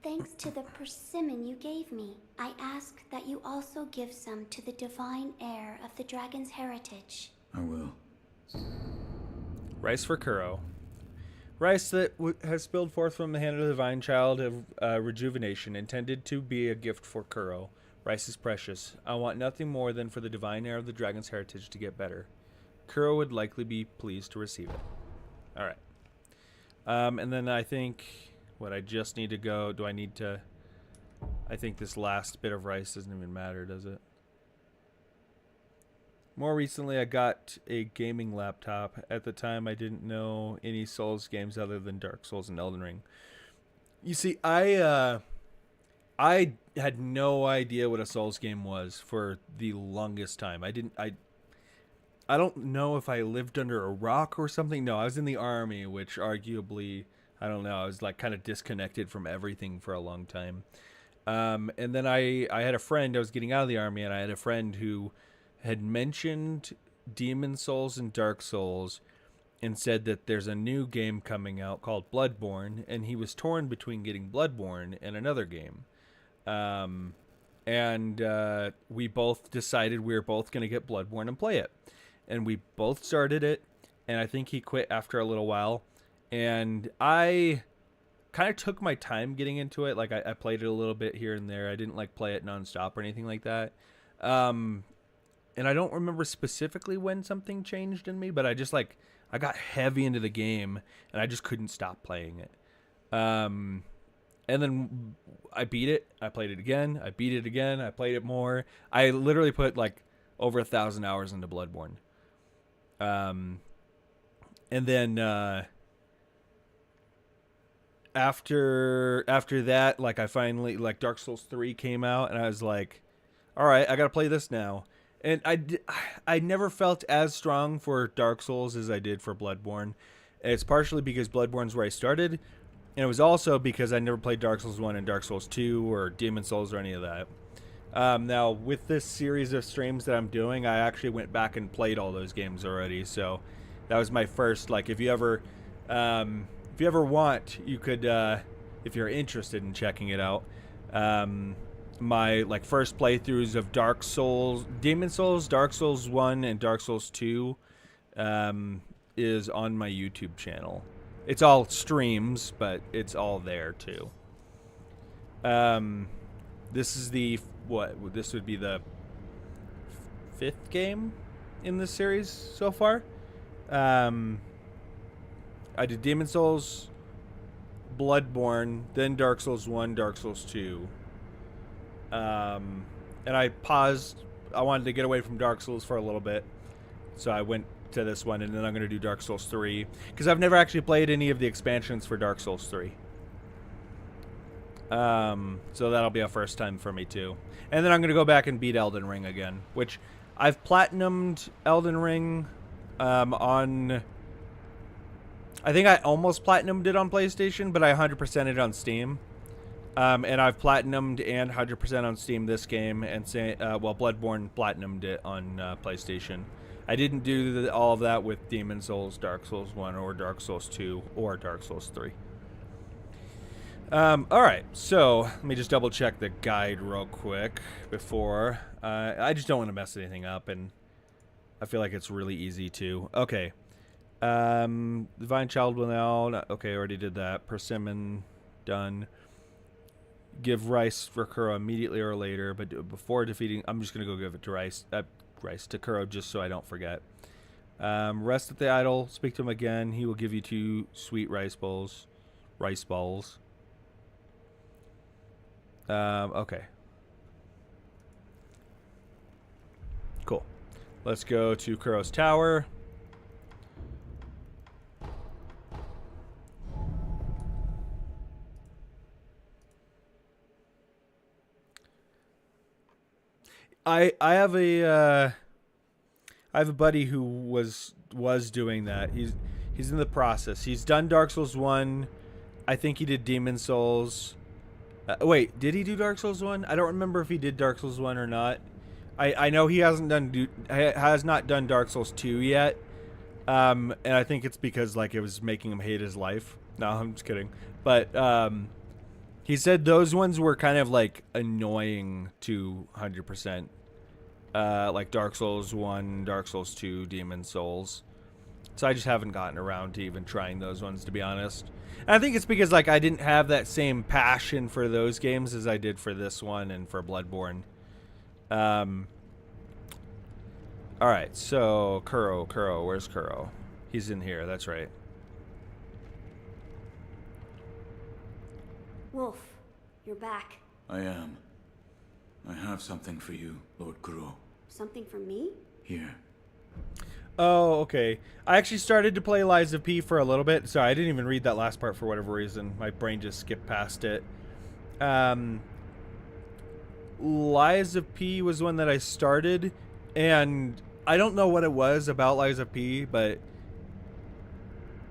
thanks to the persimmon you gave me. I ask that you also give some to the Divine Heir of the Dragon's Heritage. I will. Rice for Kuro. Rice that has spilled forth from the hand of the divine child of rejuvenation, intended to be a gift for Kuro. Rice is precious. I want nothing more than for the divine heir of the dragon's heritage to get better. Kuro would likely be pleased to receive it. Alright. And then I think, what, I just need to go, do I need to, I think this last bit of rice doesn't even matter, does it? More recently, I got a gaming laptop. At the time, I didn't know any Souls games other than Dark Souls and Elden Ring. You see, I had no idea what a Souls game was for the longest time. I don't know if I lived under a rock or something. No, I was in the army, which arguably, I don't know, I was like kind of disconnected from everything for a long time. And then I had a friend, I was getting out of the army, and I had a friend who had mentioned Demon Souls and Dark Souls and said that there's a new game coming out called Bloodborne, and he was torn between getting Bloodborne and another game. We both decided we were both going to get Bloodborne and play it. And we both started it, and I think he quit after a little while. And I kind of took my time getting into it. Like, I played it a little bit here and there. I didn't, like, play it nonstop or anything like that. And I don't remember specifically when something changed in me, but I just, like, I got heavy into the game, and I just couldn't stop playing it. And then I beat it. I played it again. I beat it again. I played it more. I literally put, like, over 1,000 hours into Bloodborne. And then after that, like, I finally, like, Dark Souls 3 came out, and I was like, all right, I got to play this now. And I never felt as strong for Dark Souls as I did for Bloodborne. It's partially because Bloodborne's where I started, and it was also because I never played Dark Souls 1 and Dark Souls 2 or Demon Souls or any of that. Now, with this series of streams that I'm doing, I actually went back and played all those games already, so That was my first, like, if you ever want, you could, if you're interested in checking it out, my, like, first playthroughs of Dark Souls, Demon Souls, Dark Souls 1, and Dark Souls 2, is on my YouTube channel. It's all streams, but it's all there, too. This is the, this would be the 5th game in this series so far. I did Demon Souls, Bloodborne, then Dark Souls 1, Dark Souls 2. And I paused. I wanted to get away from Dark Souls for a little bit, so I went to this one, and then I'm going to do Dark Souls 3, because I've never actually played any of the expansions for Dark Souls 3. So that'll be a first time for me too. And then I'm going to go back and beat Elden Ring again, which I've platinumed Elden Ring on... I think I almost platinumed it on PlayStation, but I 100%ed it on Steam. And I've platinumed and 100% on Steam this game, and Bloodborne platinumed it on PlayStation. I didn't do all of that with Demon Souls, Dark Souls 1, or Dark Souls 2, or Dark Souls 3. Alright, so let me just double check the guide real quick before. I just don't want to mess anything up, and I feel like it's really easy to. Okay. Divine Child will now. Okay, already did that. Persimmon, done. Give rice for Kuro immediately or later, but before defeating. I'm just going to go give it to rice to Kuro just so I don't forget. Rest at the idol. Speak to him again. He will give you 2 sweet rice balls. Okay. Cool. Let's go to Kuro's tower. I have a buddy who was doing that. He's in the process. He's done Dark Souls 1. I think he did Demon Souls. Wait, did he do Dark Souls 1? I don't remember if he did Dark Souls 1 or not. I know he has not done Dark Souls 2 yet. And I think it's because like it was making him hate his life. No, I'm just kidding. But he said those ones were kind of like annoying to 100%. Like Dark Souls 1, Dark Souls 2, Demon Souls. So I just haven't gotten around to even trying those ones, to be honest. And I think it's because like I didn't have that same passion for those games as I did for this one and for Bloodborne. Alright, so Kuro, where's Kuro? He's in here, that's right. Wolf, you're back. I am. I have something for you, Lord Kuro. Something for me? Here. Oh, okay. I actually started to play Lies of P for a little bit. Sorry, I didn't even read that last part for whatever reason. My brain just skipped past it. Lies of P was one that I started, and I don't know what it was about Lies of P, but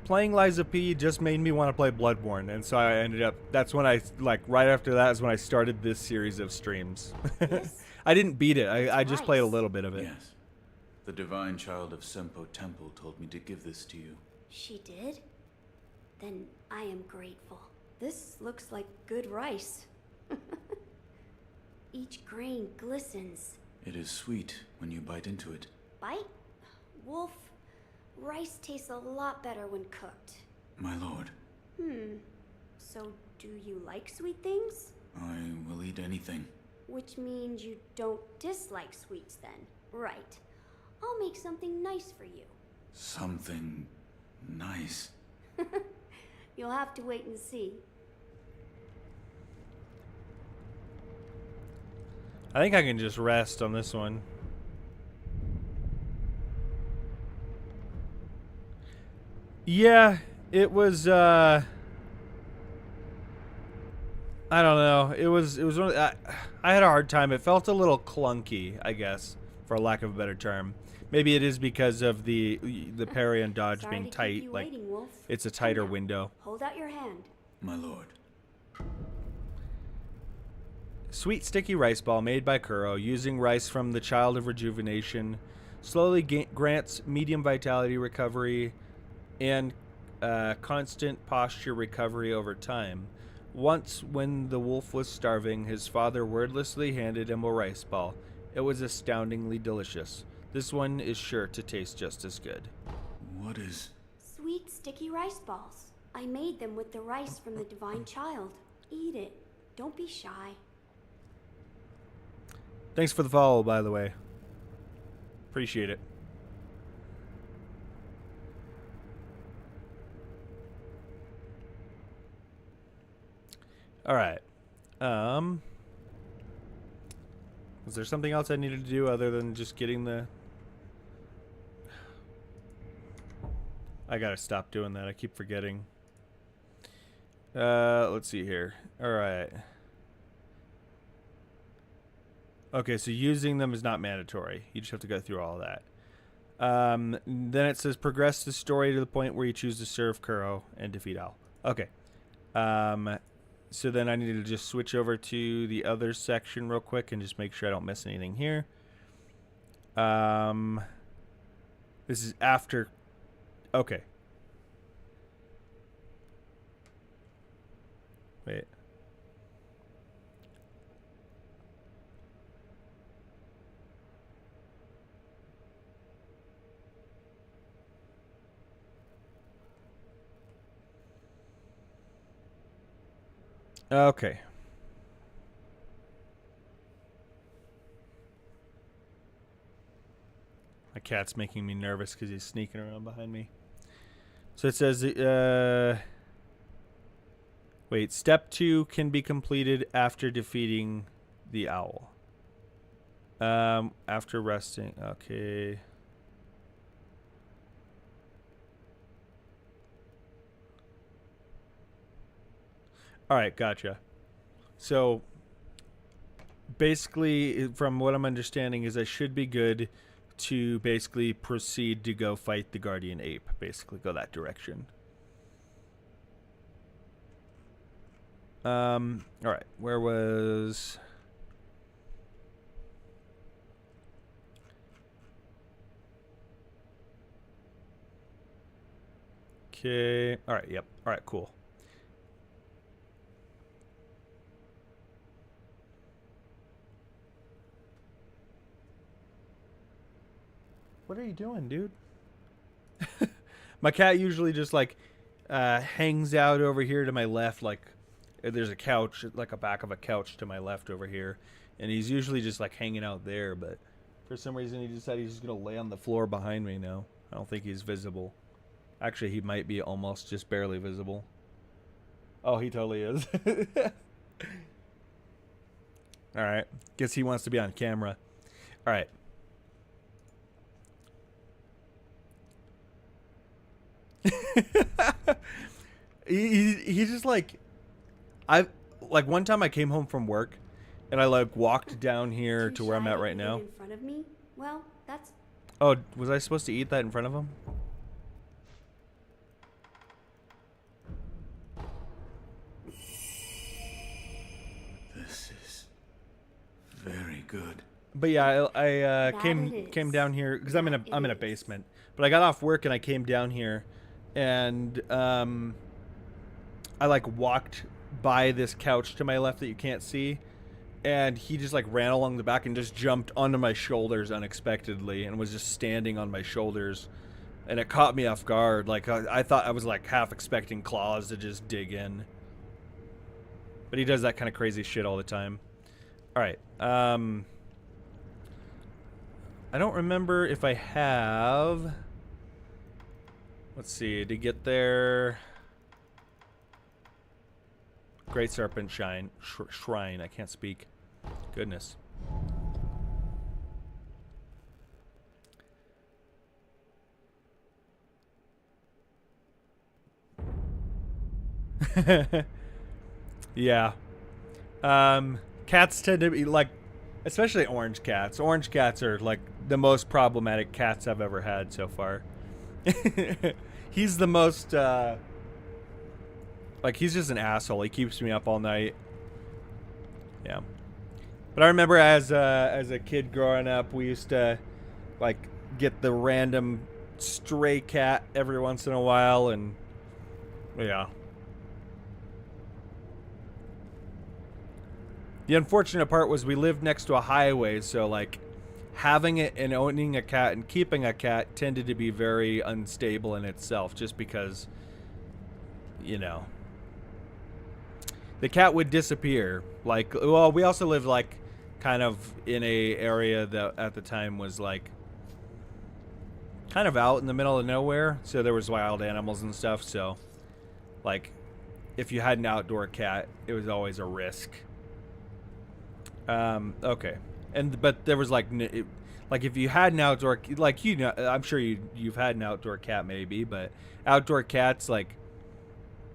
playing Lies of P just made me want to play Bloodborne, and so I ended up, that's when I, like, right after that is when I started this series of streams. I didn't beat it. I just played a little bit of it. Yes. The Divine Child of Senpo Temple told me to give this to you. She did? Then I am grateful. This looks like good rice. Each grain glistens. It is sweet when you bite into it. Bite? Wolf, rice tastes a lot better when cooked. My lord. So do you like sweet things? I will eat anything. Which means you don't dislike sweets then, right? I'll make something nice for you. Something nice. You'll have to wait and see. I think I can just rest on this one. Yeah, it was I don't know. It was one of I had a hard time. It felt a little clunky, I guess, for lack of a better term. Maybe it is because of the parry and dodge Sorry being to keep tight. you Like waiting, Wolf. it's a tighter Come now. window. Hold out your hand. My lord. Sweet sticky rice ball made by Kuro using rice from the Child of Rejuvenation. slowly grants medium vitality recovery and constant posture recovery over time. Once, when the wolf was starving, his father wordlessly handed him a rice ball. It was astoundingly delicious. This one is sure to taste just as good. What is... Sweet, sticky rice balls. I made them with the rice from the divine child. Eat it. Don't be shy. Thanks for the follow, by the way. Appreciate it. All right. Was there something else I needed to do other than just getting the... I gotta stop doing that. I keep forgetting. Let's see here. All right. Okay, so using them is not mandatory. You just have to go through all that. Then it says progress the story to the point where you choose to serve Kuro and defeat Al. Okay. So then I need to just switch over to the other section real quick and just make sure I don't miss anything here. This is after... Okay. Wait. Okay. My cat's making me nervous because he's sneaking around behind me. So it says, wait, step 2 can be completed after defeating the owl. After resting. Okay. All right, gotcha. So basically, from what I'm understanding, is I should be good to basically proceed to go fight the guardian ape. Basically, go that direction. All right, where was... Okay. All right, yep. All right, cool. What are you doing, dude? My cat usually just like hangs out over here to my left, like there's a couch, like a back of a couch to my left over here, and he's usually just like hanging out there, but for some reason he decided he's just gonna lay on the floor behind me now. I don't think he's visible. Actually, he might be almost just barely visible. Oh, he totally is. All right, guess he wants to be on camera. All right. he just like one time I came home from work and I like walked down here to where I'm at right now. In front of me? Well, that's... Oh, was I supposed to eat that in front of him? This is very good. But yeah, I came down here because I'm in a basement. But I got off work and I came down here, and I like walked by this couch to my left that you can't see, and he just like ran along the back and just jumped onto my shoulders unexpectedly and was just standing on my shoulders, and it caught me off guard. Like I thought I was like half expecting claws to just dig in, but he does that kind of crazy shit all the time. All right. I don't remember if I have... Let's see, to get there... Great Serpent Shrine. I can't speak. Goodness. Yeah. Cats tend to be like... Especially orange cats. Orange cats are like the most problematic cats I've ever had so far. He's the most, like, he's just an asshole. He keeps me up all night. Yeah. But I remember as a kid growing up, we used to, like, get the random stray cat every once in a while, and yeah. The unfortunate part was we lived next to a highway, so like having it and owning a cat and keeping a cat tended to be very unstable in itself, just because, you know, the cat would disappear. Like, well, we also lived like kind of in a area that at the time was like kind of out in the middle of nowhere, so there was wild animals and stuff. So like if you had an outdoor cat, it was always a risk. Okay. But there was like if you had an outdoor, like, you know, I'm sure you've had an outdoor cat maybe, but outdoor cats, like,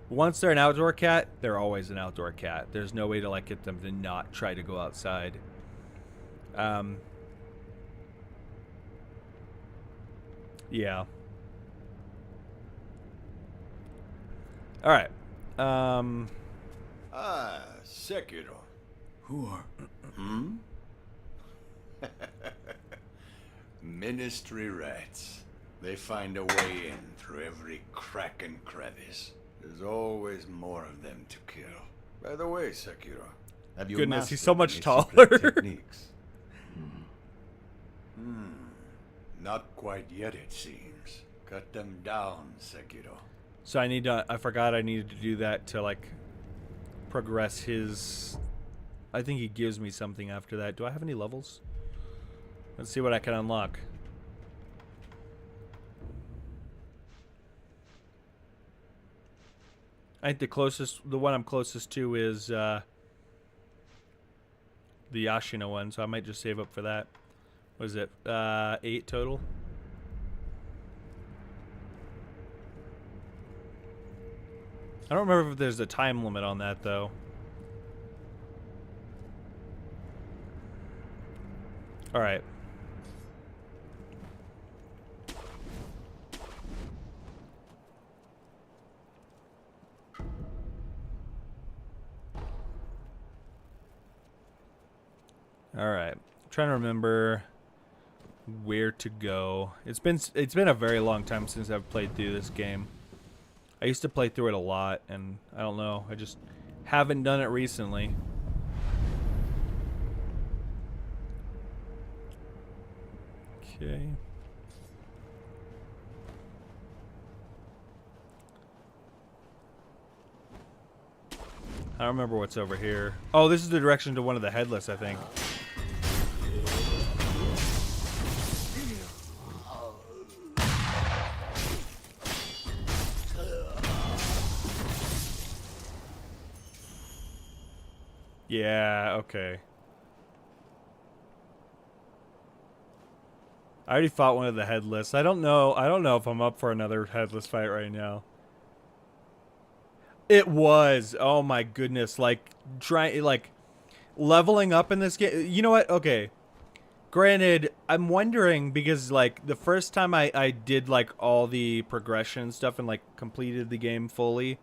once they're an outdoor cat, they're always an outdoor cat. There's no way to like get them to not try to go outside. Yeah. All right. Sekiro. Who are... Ministry rats. They find a way in through every crack and crevice. There's always more of them to kill. By the way, Sekiro, have you Goodness, he's mastered so much any taller. secret techniques? Not quite yet, it seems. Cut them down, Sekiro. So I forgot I needed to do that to like progress his. I think he gives me something after that. Do I have any levels? Let's see what I can unlock. I think the one I'm closest to is the Ashina one, so I might just save up for that. What is it? 8 total? I don't remember if there's a time limit on that, though. All right. All right. Trying to remember where to go. It's been a very long time since I've played through this game. I used to play through it a lot, and I don't know. I just haven't done it recently. Okay. I don't remember what's over here. Oh, this is the direction to one of the headless, I think. Yeah, okay. I already fought one of the headless. I don't know if I'm up for another headless fight right now. It was. Oh my goodness. Like leveling up in this game. You know what? Okay. Granted, I'm wondering because like the first time I did like all the progression stuff and like completed the game fully,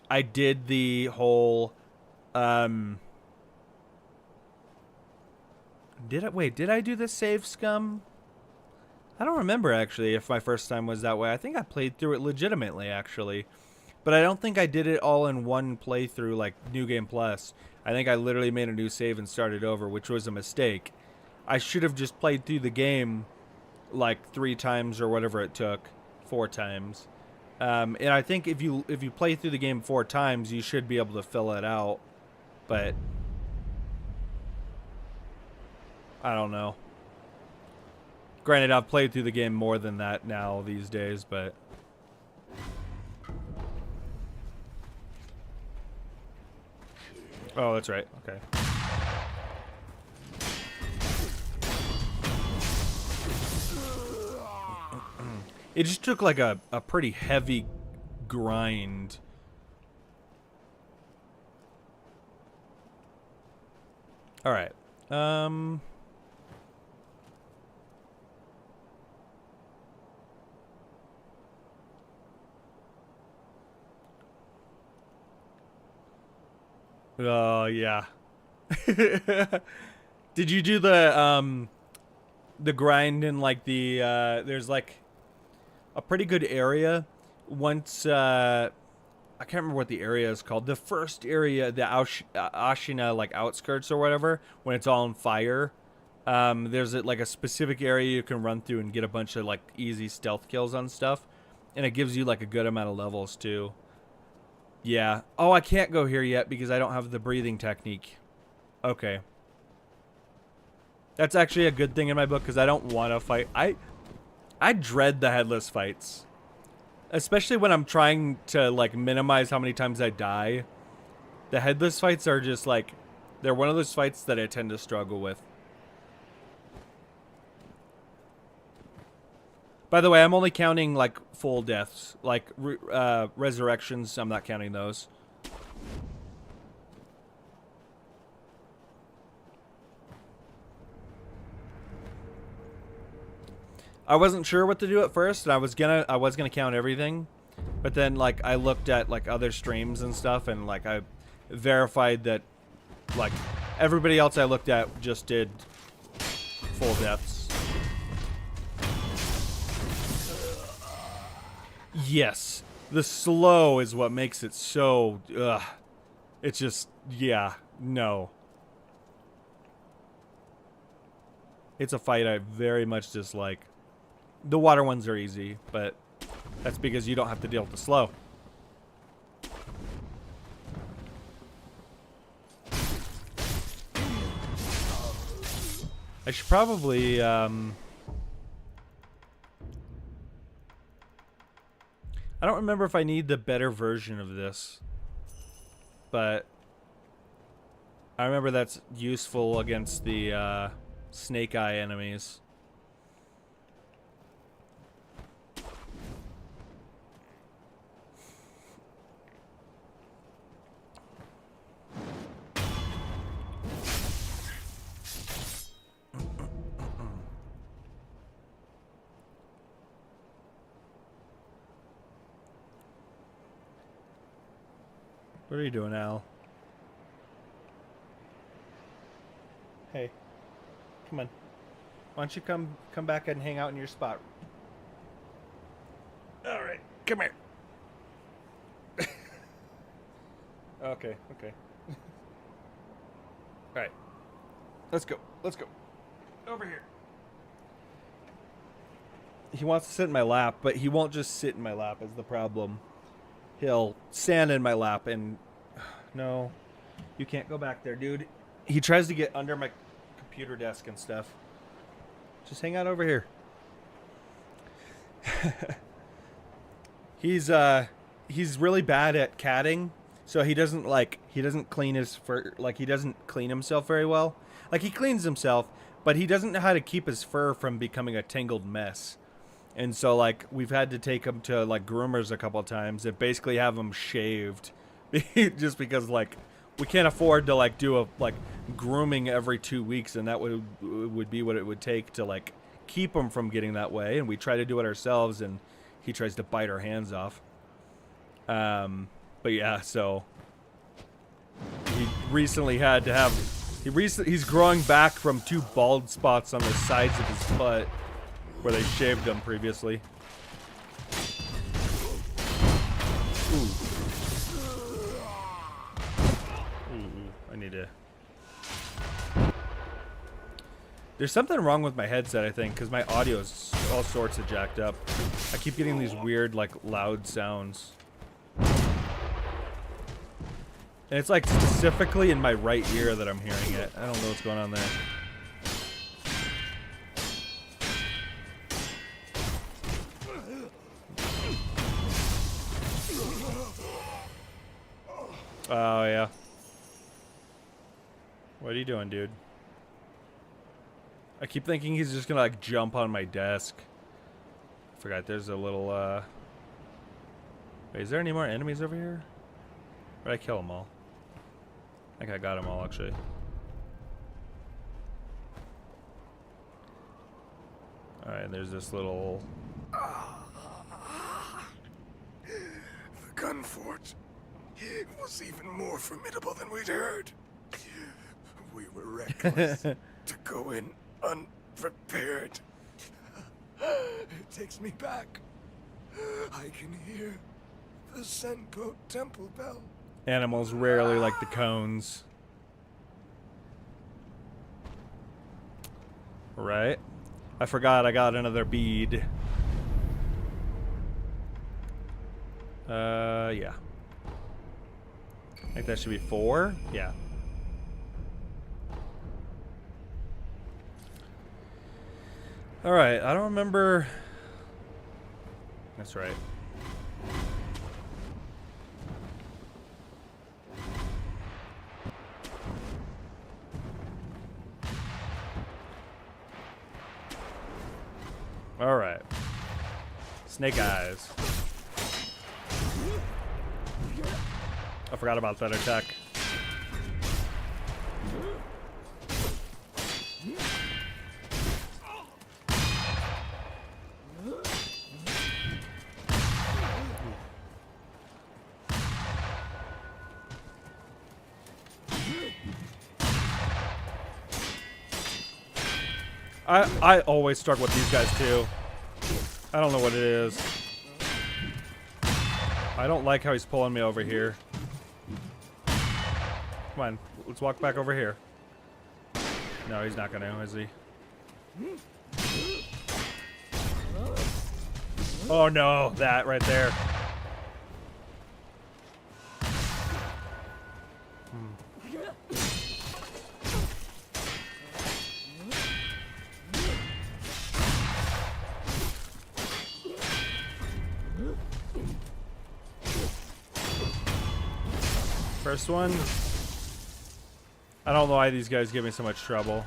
I did the whole did I do the save scum? I don't remember actually if my first time was that way. I think I played through it legitimately actually. But I don't think I did it all in one playthrough like New Game Plus. I think I literally made a new save and started over, which was a mistake. I should have just played through the game like 3 times or whatever it took. 4 times. And I think if you play through the game 4 times, you should be able to fill it out. But I don't know. Granted, I've played through the game more than that now these days, but oh, that's right. Okay. It just took like a pretty heavy grind. All right. Oh, yeah. Did you do the the grind in like the there's like a pretty good area once I can't remember what the area is called. The first area, the Ashina like outskirts or whatever, when it's all on fire. There's like a specific area you can run through and get a bunch of like easy stealth kills on stuff, and it gives you like a good amount of levels too. Yeah. Oh, I can't go here yet because I don't have the breathing technique. Okay. That's actually a good thing in my book because I don't want to fight. I dread the headless fights. Especially when I'm trying to like minimize how many times I die. The headless fights are just like, they're one of those fights that I tend to struggle with. By the way, I'm only counting like full deaths, like resurrections. I'm not counting those. I wasn't sure what to do at first, and I was gonna count everything, but then like I looked at like other streams and stuff, and like I verified that like everybody else I looked at just did full deaths. Yes, the slow is what makes it so. It's just, yeah, no. It's a fight I very much dislike. The water ones are easy, but that's because you don't have to deal with the slow. I should probably, I don't remember if I need the better version of this, but I remember that's useful against the snake eye enemies. What are you doing, Al? Hey, come on. Why don't you come back and hang out in your spot? All right, come here. Okay. All right, let's go. Over here. He wants to sit in my lap, but he won't just sit in my lap is the problem. He'll stand in my lap and... No, you can't go back there, dude. He tries to get under my computer desk and stuff. Just hang out over here. He's really bad at catting, so he doesn't clean his fur, like he doesn't clean himself very well. Like he cleans himself, but he doesn't know how to keep his fur from becoming a tangled mess. And so, like, we've had to take him to, like, groomers a couple of times and basically have him shaved. Just because, like, we can't afford to, like, do a, like, grooming every 2 weeks. And that would be what it would take to, like, keep him from getting that way. And we try to do it ourselves, and he tries to bite our hands off. But, yeah, so... He recently had to have... He's growing back from 2 bald spots on the sides of his butt. Where they shaved them previously. Ooh. I need to... There's something wrong with my headset, I think, because my audio is all sorts of jacked up. I keep getting these weird, like, loud sounds. And it's, like, specifically in my right ear that I'm hearing it. I don't know what's going on there. Oh, yeah. What are you doing, dude? I keep thinking he's just gonna, like, jump on my desk. I forgot there's a little, Wait, is there any more enemies over here? Or did I kill them all? I think I got them all, actually. Alright, there's this little... The gun fort. It was even more formidable than we'd heard. We were reckless to go in prepared. It takes me back. I can hear the Senpo temple bell. Animals rarely like the cones. Right. I forgot I got another bead. Yeah. I think that should be 4. Yeah. Alright, I don't remember. That's right. Alright. Snake eyes. I forgot about that attack. I always struggle with these guys too. I don't know what it is. I don't like how he's pulling me over here. Come on, let's walk back over here. No, he's not gonna, is he? Oh no, that right there. First one. I don't know why these guys give me so much trouble.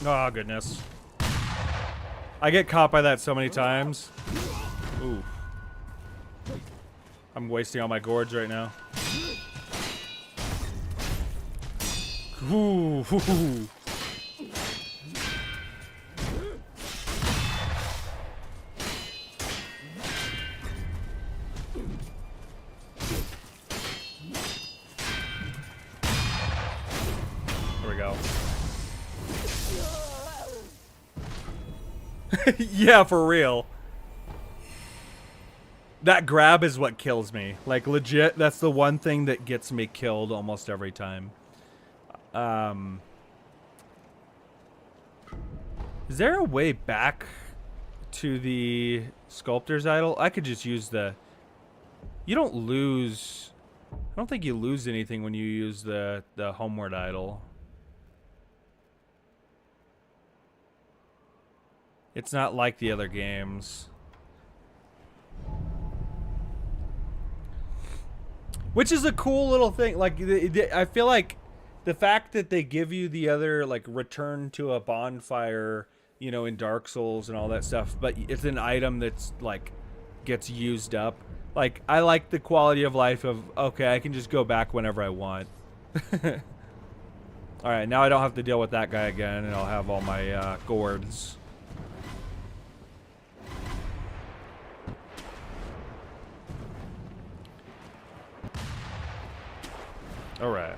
Oh, goodness. I get caught by that so many times. Ooh. I'm wasting all my gourds right now. Ooh. There we go. Yeah, for real. That grab is what kills me. Like, legit, that's the one thing that gets me killed almost every time. Is there a way back to the sculptor's idol? I could just use the... You don't lose... I don't think you lose anything when you use the homeward idol. It's not like the other games. Which is a cool little thing. Like, I feel like the fact that they give you the other, like, return to a bonfire, you know, in Dark Souls and all that stuff, but it's an item that's, like, gets used up. Like, I like the quality of life of, okay, I can just go back whenever I want. Alright, now I don't have to deal with that guy again, and I'll have all my gourds. Alright.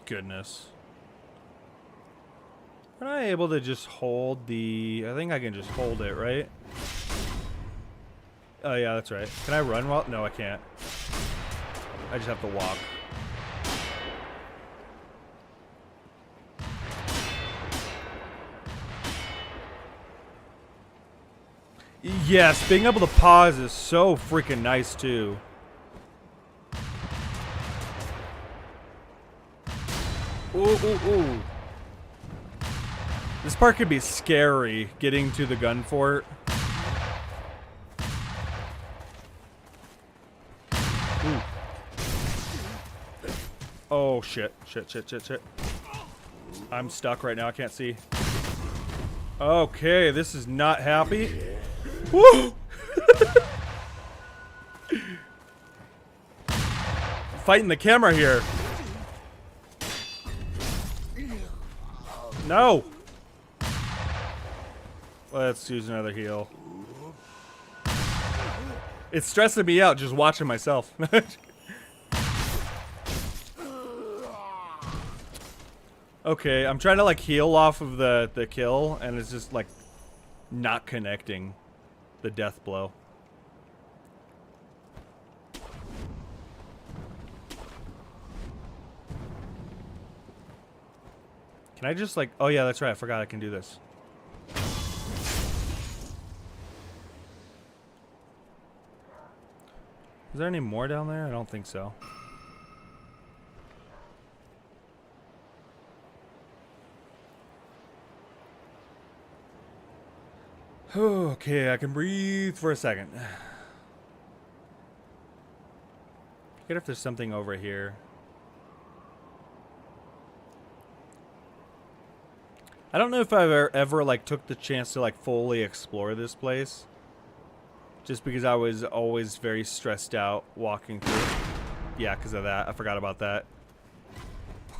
Goodness. Am I able to just hold the... I think I can just hold it, right? Oh yeah, that's right. Can I run well? No, I can't. I just have to walk. Yes, being able to pause is so freaking nice too. Ooh, ooh, ooh. This part could be scary, getting to the gun fort. Ooh. Oh, shit. Shit, shit, shit, shit. I'm stuck right now. I can't see. Okay, this is not happy. Woo! Fighting the camera here. No. Let's use another heal. It's stressing me out just watching myself. Okay, I'm trying to like heal off of the kill, and it's just like not connecting the death blow. Can I just like, oh yeah, that's right, I forgot I can do this. Is there any more down there? I don't think so. Okay, I can breathe for a second. Forget if there's something over here. I don't know if I've ever like took the chance to like fully explore this place. Just because I was always very stressed out walking through. Yeah, because of that. I forgot about that.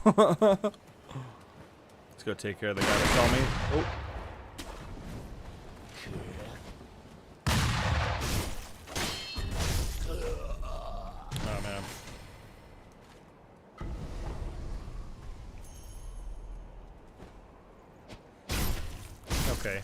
Let's go take care of the guy that saw me. Oh. Oh, man. Okay.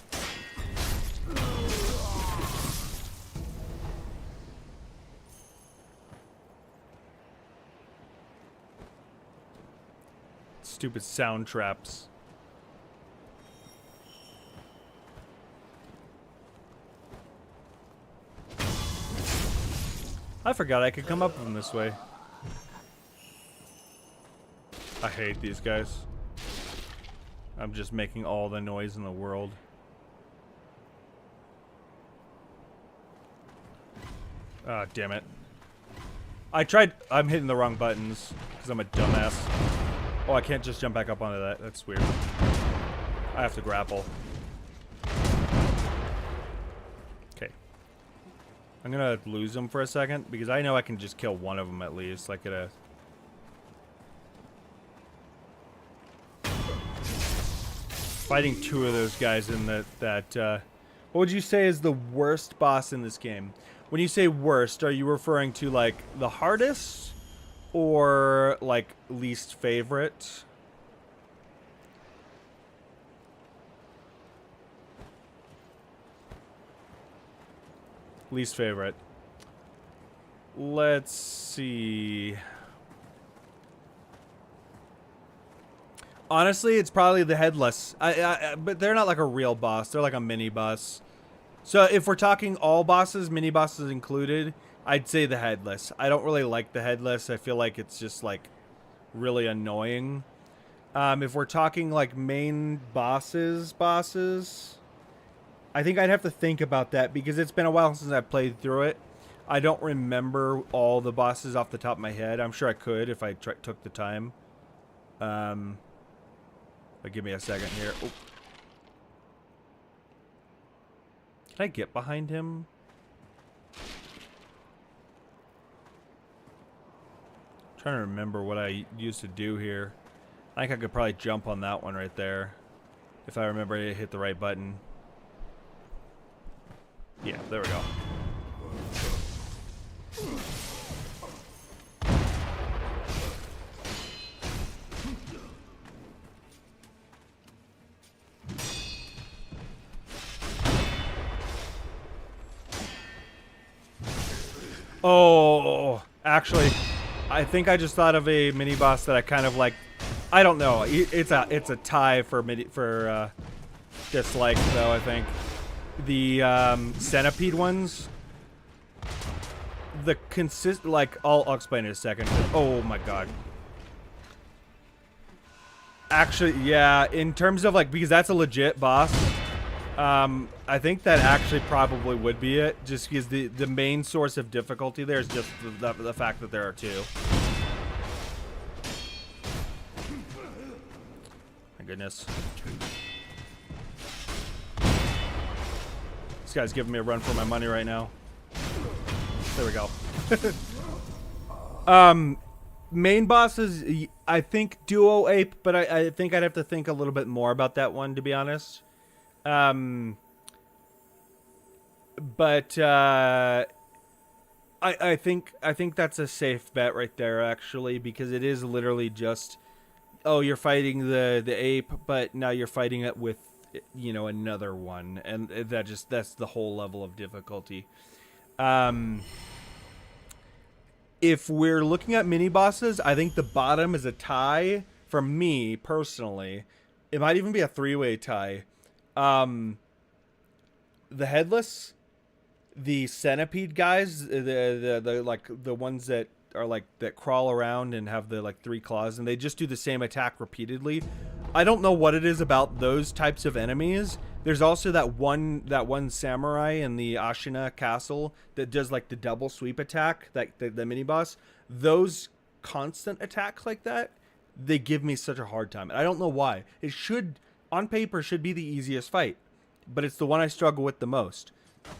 Stupid sound traps. I forgot I could come up from this way. I hate these guys. I'm just making all the noise in the world. Ah, damn it. I'm hitting the wrong buttons because I'm a dumbass. Oh, I can't just jump back up onto that. That's weird. I have to grapple. Okay. I'm gonna lose them for a second because I know I can just kill one of them at least. Like at a... Fighting two of those guys in that what would you say is the worst boss in this game? When you say worst, are you referring to like the hardest or like least favorite? Least favorite. Let's see. Honestly, it's probably the headless. But they're not like a real boss. They're like a mini boss. So if we're talking all bosses, mini bosses included, I'd say the headless. I don't really like the headless. I feel like it's just like really annoying. If we're talking like main bosses, I think I'd have to think about that because it's been a while since I played through it. I don't remember all the bosses off the top of my head. I'm sure I could if I took the time. But give me a second here. Oh. Can I get behind him? I'm trying to remember what I used to do here. I think I could probably jump on that one right there. If I remember to hit the right button. Yeah, there we go. Oh, actually, I think I just thought of a mini boss that I kind of like. I don't know. It's a tie for dislike though. I think the centipede ones. The I'll explain in a second. Oh my god. Actually, yeah. In terms of like, because that's a legit boss. I think that actually probably would be it, just because the main source of difficulty there is just the fact that there are two. goodness. This guy's giving me a run for my money right now. There we go. Main bosses, I think Duo Ape, but I think I'd have to think a little bit more about that one, to be honest. I think that's a safe bet right there, actually, because it is literally just, oh, you're fighting the ape, but now you're fighting it with, you know, another one, and that's the whole level of difficulty. If we're looking at mini bosses, I think the bottom is a tie for me personally. It might even be a three-way tie. The headless, the centipede guys, the like the ones that are like that crawl around and have the like 3 claws, and they just do the same attack repeatedly. I don't know what it is about those types of enemies. There's also that one samurai in the Ashina castle that does like the double sweep attack, like the mini boss. Those constant attacks like that, they give me such a hard time. And I don't know why. It should, on paper, should be the easiest fight, but it's the one I struggle with the most.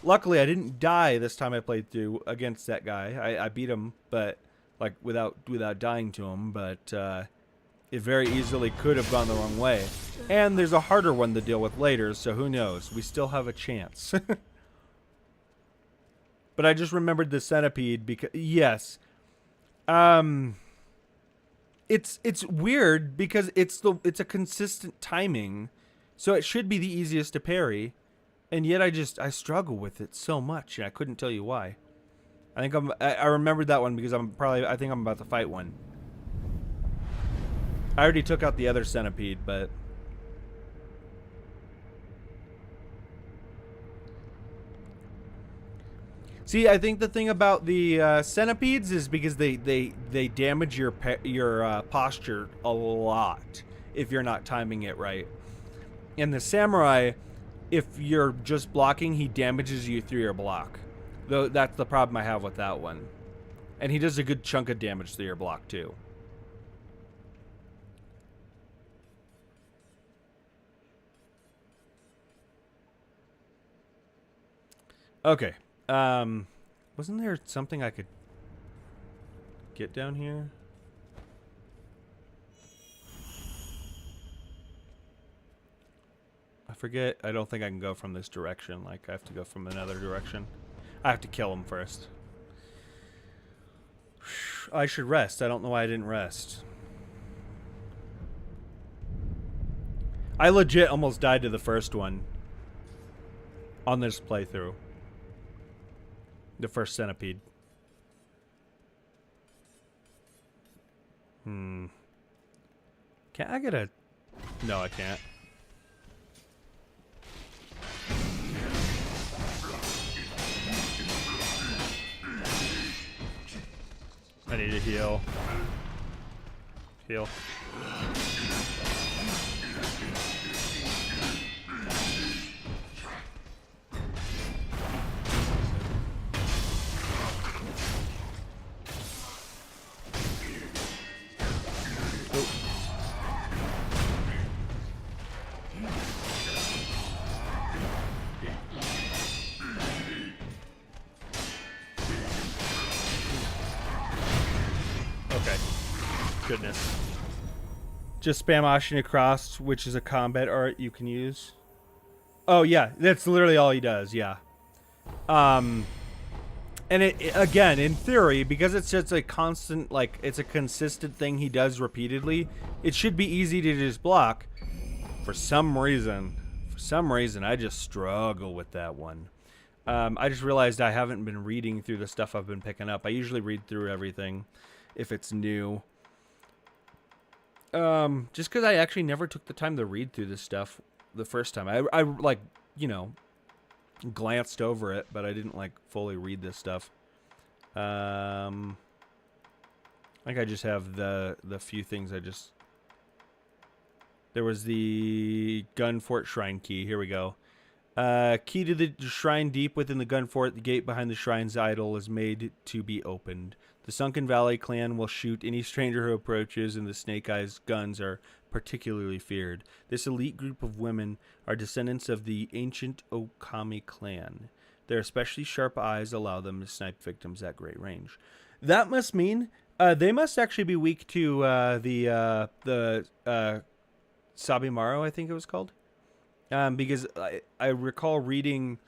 Luckily, I didn't die this time I played through against that guy. I beat him, but like without dying to him, but it very easily could have gone the wrong way. And there's a harder one to deal with later, so who knows? We still have a chance. But I just remembered the centipede because, yes. It's weird because it's a consistent timing, so it should be the easiest to parry, and yet I struggle with it so much, and I couldn't tell you why. I remembered that one because I think I'm about to fight one. I already took out the other centipede, but see, I think the thing about the centipedes is because they damage your posture a lot if you're not timing it right. And the samurai, if you're just blocking, he damages you through your block. Though that's the problem I have with that one. And he does a good chunk of damage through your block too. Okay. Wasn't there something I could get down here? I forget. I don't think I can go from this direction. Like, I have to go from another direction. I have to kill him first. I should rest. I don't know why I didn't rest. I legit almost died to the first one on this playthrough. The first centipede. Can't I get a... No, I can't. I need to heal. Heal. Goodness. Just spam Ashina Cross, which is a combat art you can use. Oh yeah, that's literally all he does, yeah. And it again, in theory, because it's just a constant, like, it's a consistent thing he does repeatedly, it should be easy to just block. For some reason, I just struggle with that one. I just realized I haven't been reading through the stuff I've been picking up. I usually read through everything if it's new. Just because I actually never took the time to read through this stuff the first time. I like, you know, glanced over it, but I didn't, like, fully read this stuff. I think I just have the few things I just... There was the Gunfort Shrine key. Here we go. Key to the shrine deep within the Gunfort. The gate behind the shrine's idol is made to be opened. The Sunken Valley clan will shoot any stranger who approaches, and the Snake Eyes guns are particularly feared. This elite group of women are descendants of the ancient Okami clan. Their especially sharp eyes allow them to snipe victims at great range. That must mean they must actually be weak to the Sabimaru, I think it was called. Because I recall reading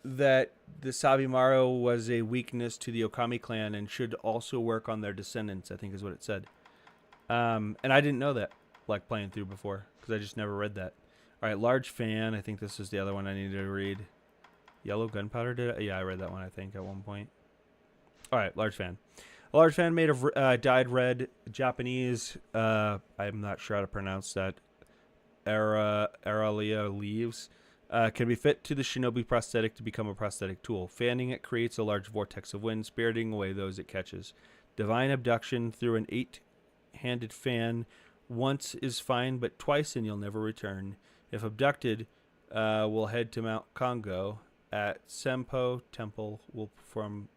that the Sabimaru was a weakness to the Okami clan and should also work on their descendants, I think is what it said. And I didn't know that, like, playing through before, because I just never read that. All right, large fan. I think this is the other one I needed to read. Yellow gunpowder, did I? Yeah, I read that one, I think, at one point. All right, large fan. A large fan made of dyed red Japanese, I'm not sure how to pronounce that, Aralia leaves, can be fit to the shinobi prosthetic to become a prosthetic tool. Fanning it creates a large vortex of wind, spiriting away those it catches. Divine abduction through an 8-handed fan once is fine, but twice and you'll never return. If abducted, we'll head to Mount Kongo. At Sempo Temple, will perform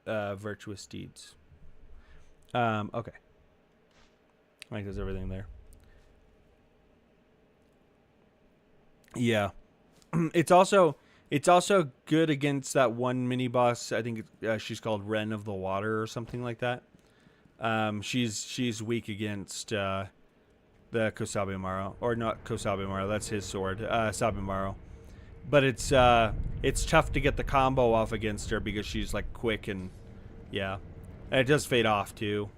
virtuous deeds. Okay. I think there's everything there. Yeah. It's also good against that one mini boss. I think she's called Wren of the Water or something like that. She's weak against the Kosabimaru, or not Kosabimaru. That's his sword, Sabimaru. But it's tough to get the combo off against her because she's like quick and yeah, and it does fade off too.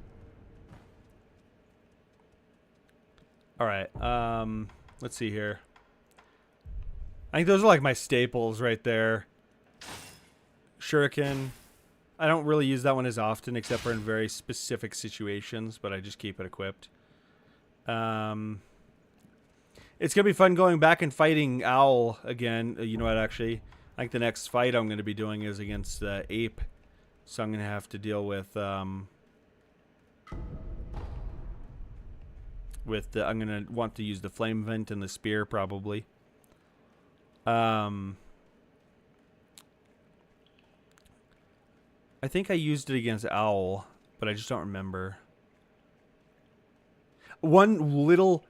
All right, let's see here. I think those are like my staples right there. Shuriken. I don't really use that one as often except for in very specific situations, but I just keep it equipped. It's going to be fun going back and fighting Owl again. You know what, actually? I think the next fight I'm going to be doing is against Ape. So I'm going to have to deal with... I'm going to want to use the Flame Vent and the Spear, probably. I think I used it against Owl, but I just don't remember. One little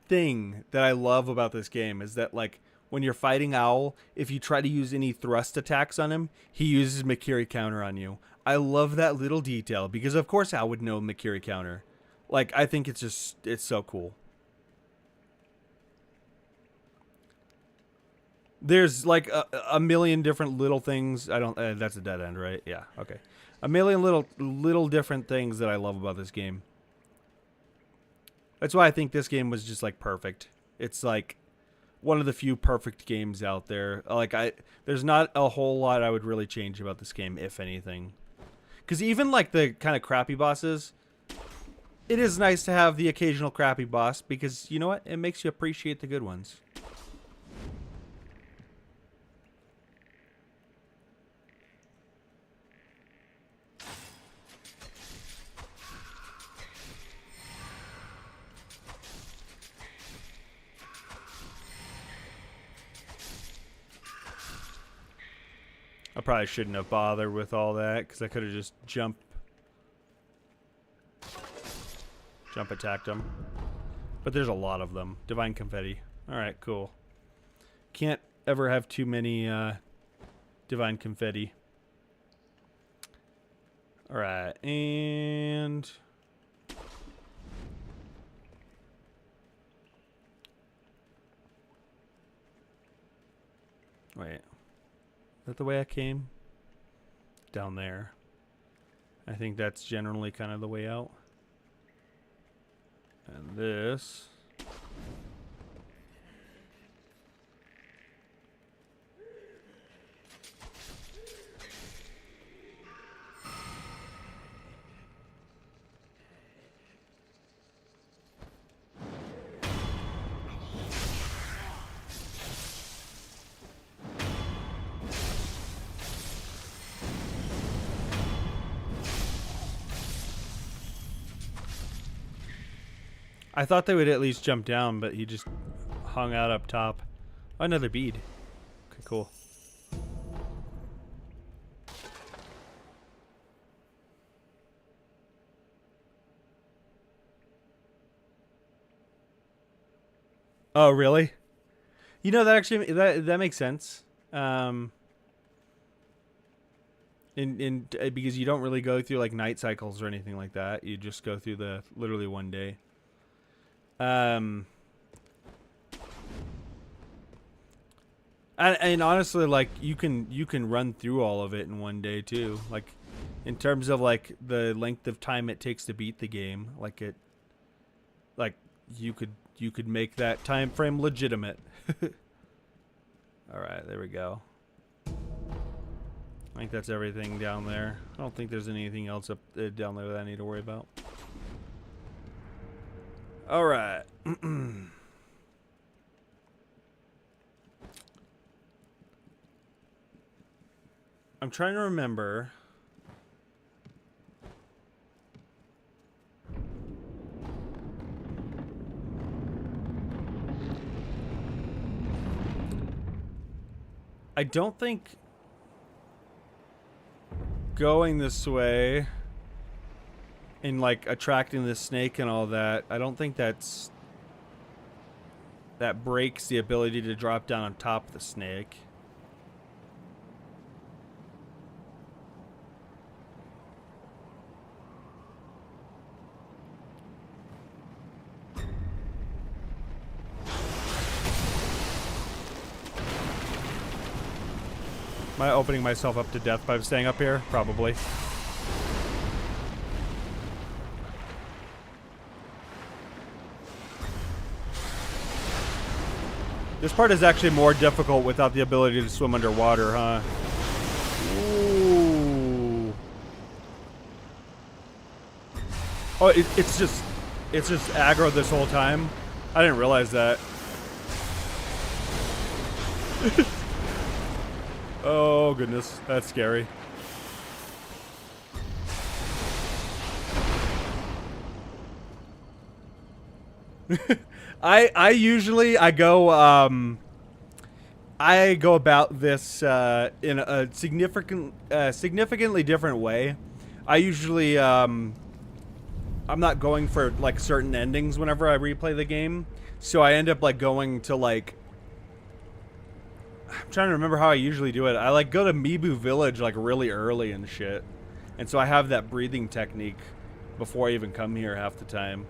thing that I love about this game is that, like, when you're fighting Owl, if you try to use any thrust attacks on him, he uses Makiri counter on you. I love that little detail because of course Owl would know Makiri counter. Like, I think it's so cool. There's like a million different little things. I don't. That's a dead end, right? Yeah. Okay. A million little different things that I love about this game. That's why I think this game was just like perfect. It's like one of the few perfect games out there. Like there's not a whole lot I would really change about this game, if anything. Because even like the kind of crappy bosses, it is nice to have the occasional crappy boss because you know what? It makes you appreciate the good ones. I probably shouldn't have bothered with all that because I could have just jump attacked them. But there's a lot of them. Divine Confetti. Alright, cool. Can't ever have too many Divine Confetti. Alright, and... wait. Is that the way I came? Down there. I think that's generally kind of the way out. And this... I thought they would at least jump down, but he just hung out up top. Oh, another bead. Okay, cool. Oh, really? You know, that actually that makes sense. Because you don't really go through like night cycles or anything like that. You just go through the literally one day. And honestly, like you can run through all of it in one day too. Like in terms of like the length of time it takes to beat the game, like you could make that time frame legitimate. All right, there we go. I think that's everything down there. I don't think there's anything else up down there that I need to worry about. All right. I'm trying to remember. I don't think going this way and like attracting the snake and all that, I don't think that breaks the ability to drop down on top of the snake. Am I opening myself up to death by staying up here? Probably. This part is actually more difficult without the ability to swim underwater, huh? Ooh. Oh, it's just aggro this whole time. I didn't realize that. Oh goodness, that's scary. I usually go about this in a significantly different way. I usually I'm not going for like certain endings whenever I replay the game, so I end up like going to like, I'm trying to remember how I usually do it. I like go to Mibu Village like really early and shit, and so I have that breathing technique before I even come here half the time.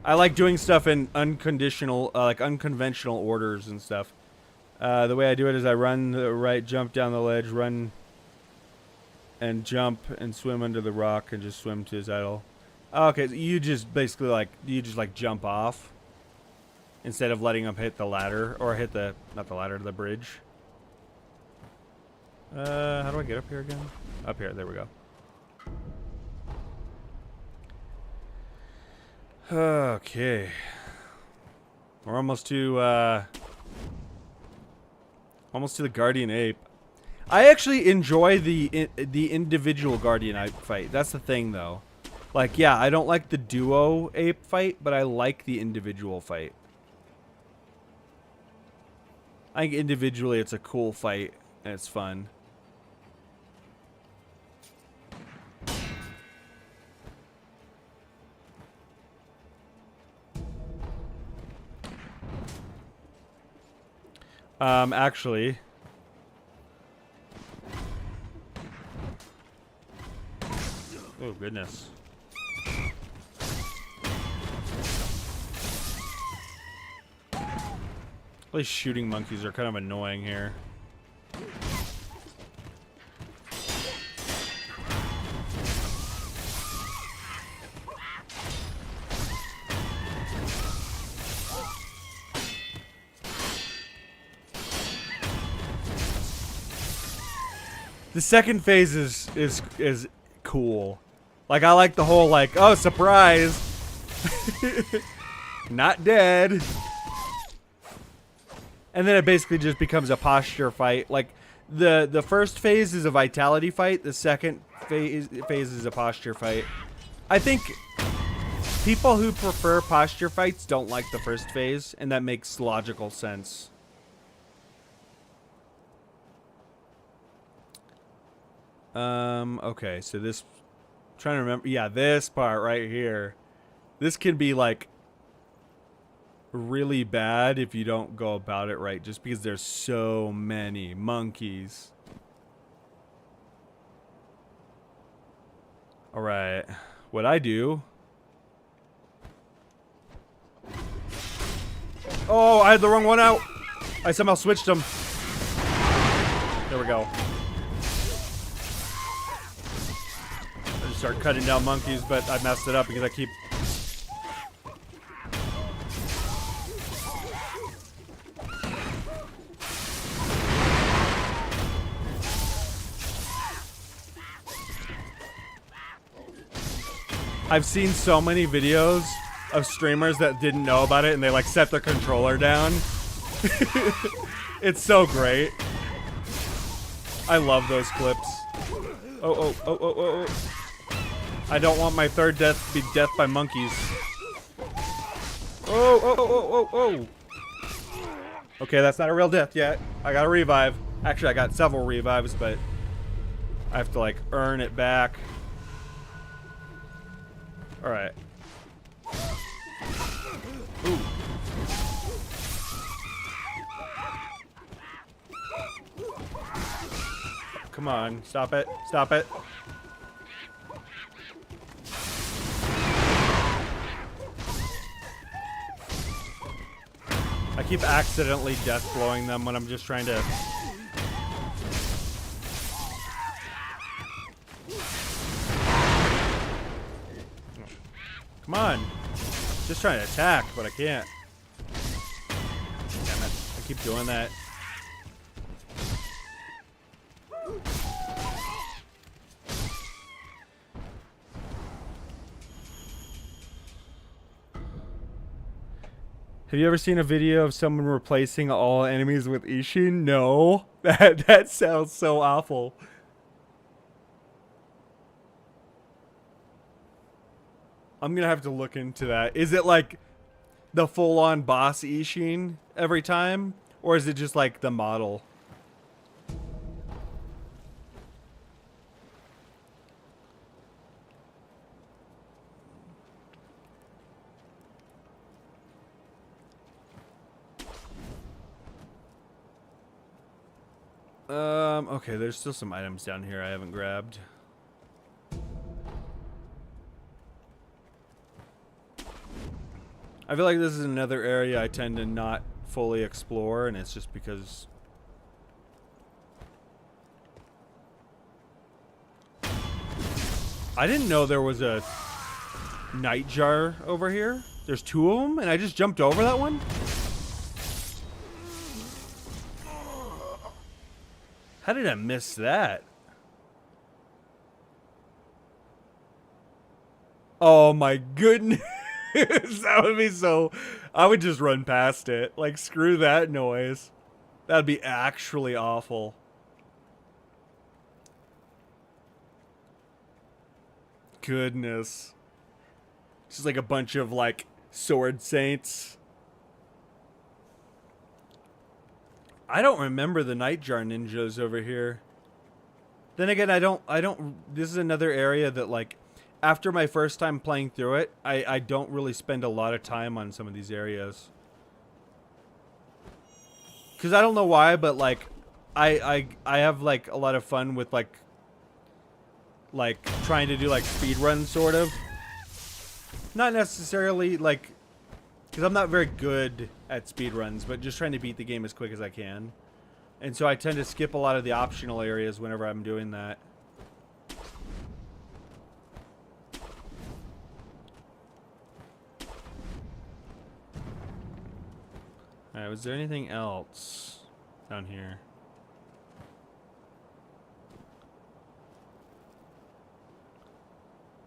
I like doing stuff in unconditional, like unconventional orders and stuff. The way I do it is I run the right, jump down the ledge, run and jump and swim under the rock and just swim to his idol. Okay, so you just basically like, jump off instead of letting him hit the ladder or hit the, not the ladder, the bridge. How do I get up here again? Up here, there we go. Okay. We're almost to the Guardian Ape. I actually enjoy the individual Guardian Ape fight. That's the thing though. Like, yeah, I don't like the duo ape fight, but I like the individual fight. I think individually it's a cool fight and it's fun. Actually, oh goodness. These shooting monkeys are kind of annoying here. The second phase is cool. Like, I like the whole like, oh, surprise. Not dead. And then it basically just becomes a posture fight. Like, the first phase is a vitality fight. The second phase is a posture fight. I think people who prefer posture fights don't like the first phase, and that makes logical sense. Okay, so this Trying to remember. Yeah, this part right here. This can be like really bad if you don't go about it right, just because there's so many monkeys. All right, what I do? Oh, I had the wrong one out. I somehow switched them. There we go. I just start cutting down monkeys, but I messed it up because I keep. I've seen so many videos of streamers that didn't know about it and they like set their controller down. It's so great. I love those clips. Oh. I don't want my third death to be death by monkeys. Oh. Okay, that's not a real death yet. I got a revive. Actually, I got several revives, but I have to like earn it back. All right. Ooh. Come on, stop it. Stop it. I keep accidentally death blowing them when I'm just trying to. Come on. Just trying to attack, but I can't. Damn it. I keep doing that. Have you ever seen a video of someone replacing all enemies with Ishin? No. That sounds so awful. I'm gonna have to look into that. Is it like the full-on boss Ishin every time? Or is it just like the model? Okay, there's still some items down here I haven't grabbed. I feel like this is another area I tend to not fully explore, and it's just because I didn't know there was a nightjar over here. There's two of them, and I just jumped over that one? How did I miss that? Oh my goodness. That would be so... I would just run past it. Like, screw that noise. That'd be actually awful. Goodness. Just like a bunch of, like, sword saints. I don't remember the Nightjar ninjas over here. Then again, I don't... This is another area that, like... After my first time playing through it, I don't really spend a lot of time on some of these areas. Because I don't know why, but like, I have like a lot of fun with like trying to do like speed runs, sort of. Not necessarily like, because I'm not very good at speed runs, but just trying to beat the game as quick as I can. And so I tend to skip a lot of the optional areas whenever I'm doing that. Alright, was there anything else down here?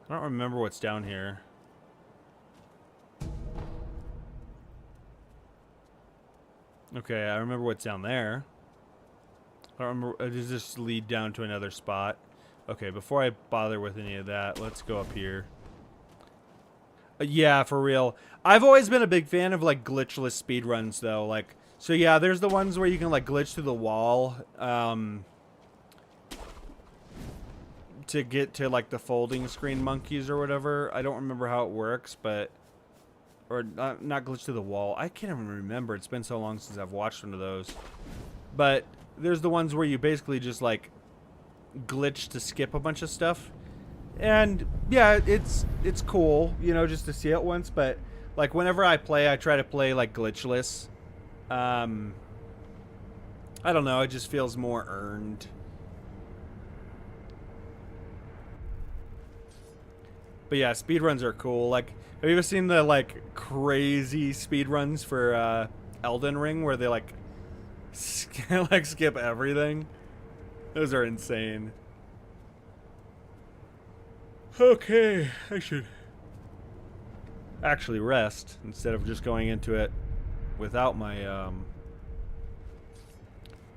I don't remember what's down here. Okay, I remember what's down there. I don't remember. Does this lead down to another spot? Okay, before I bother with any of that, let's go up here. Yeah, for real. I've always been a big fan of like glitchless speedruns though. Like, so yeah, there's the ones where you can like glitch through the wall to get to like the folding screen monkeys or whatever. I don't remember how it works, but or not glitch to the wall. I can't even remember. It's been so long since I've watched one of those. But there's the ones where you basically just like glitch to skip a bunch of stuff. And yeah, it's cool, you know, just to see it once, but like whenever I play, I try to play like glitchless. I don't know, it just feels more earned. But yeah, speedruns are cool. Like, have you ever seen the like crazy speedruns for Elden Ring where they like skip everything? Those are insane. Okay, I should actually rest instead of just going into it without my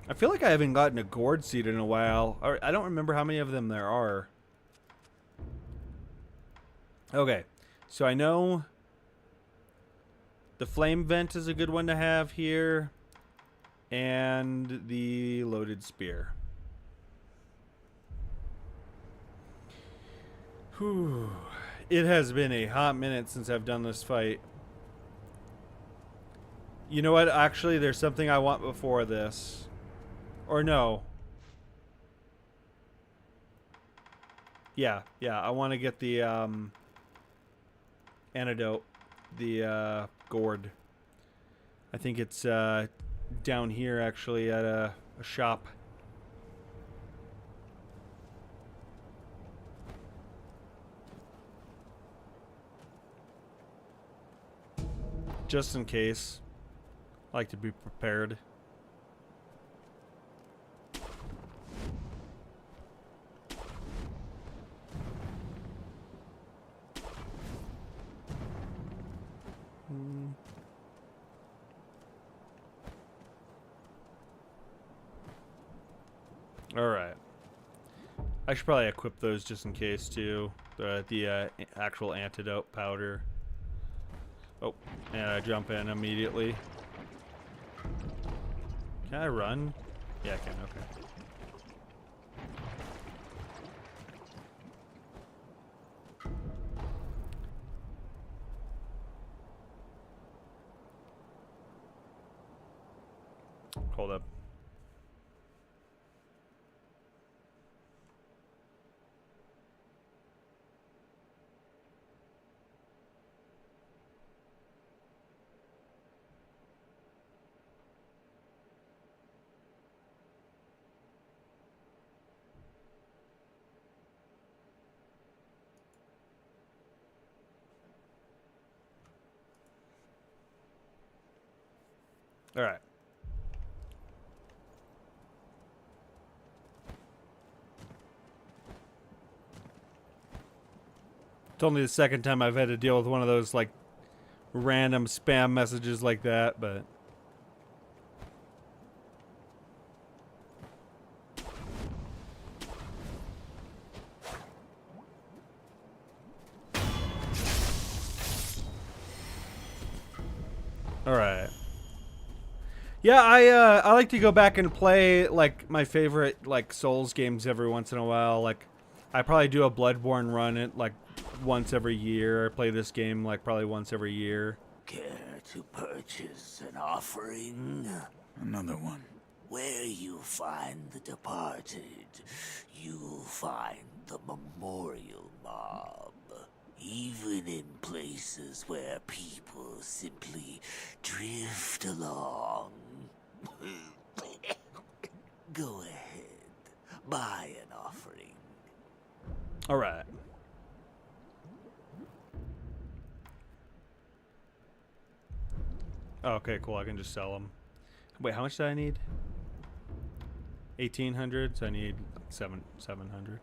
I feel like I haven't gotten a gourd seed in a while. I don't remember how many of them there are. Okay, so I know the flame vent is a good one to have here, and the loaded spear. Whew. It has been a hot minute since I've done this fight. You know what? Actually, there's something I want before this. Or no. Yeah, I want to get the antidote, the gourd. I think it's down here actually at a shop. Just in case. I like to be prepared. Alright. I should probably equip those just in case too. The actual antidote powder. Oh, and I jump in immediately. Can I run? Yeah, I can, okay. Hold up. All right. It's only the second time I've had to deal with one of those like random spam messages like that, but all right. Yeah, I like to go back and play like my favorite like Souls games every once in a while. Like I probably do a Bloodborne run it like once every year. I play this game like probably once every year. Care to purchase an offering? Another one. Where you find the departed, you'll find the memorial mob. Even in places where people simply drift along. Go ahead, buy an offering. All right. Oh, okay, cool. I can just sell them. Wait, how much do I need? 1,800. So I need 700.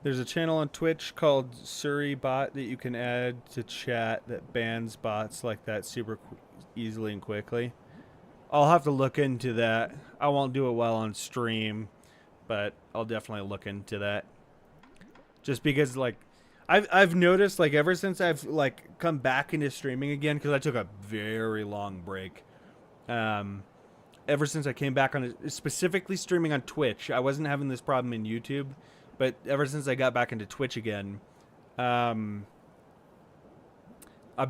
There's a channel on Twitch called SuriBot that you can add to chat that bans bots like that super easily and quickly. I'll have to look into that. I won't do it while on stream, but I'll definitely look into that. Just because, like, I've noticed, like, ever since I've, like, come back into streaming again, because I took a very long break, ever since I came back on it, specifically streaming on Twitch. I wasn't having this problem in YouTube, but ever since I got back into Twitch again, I've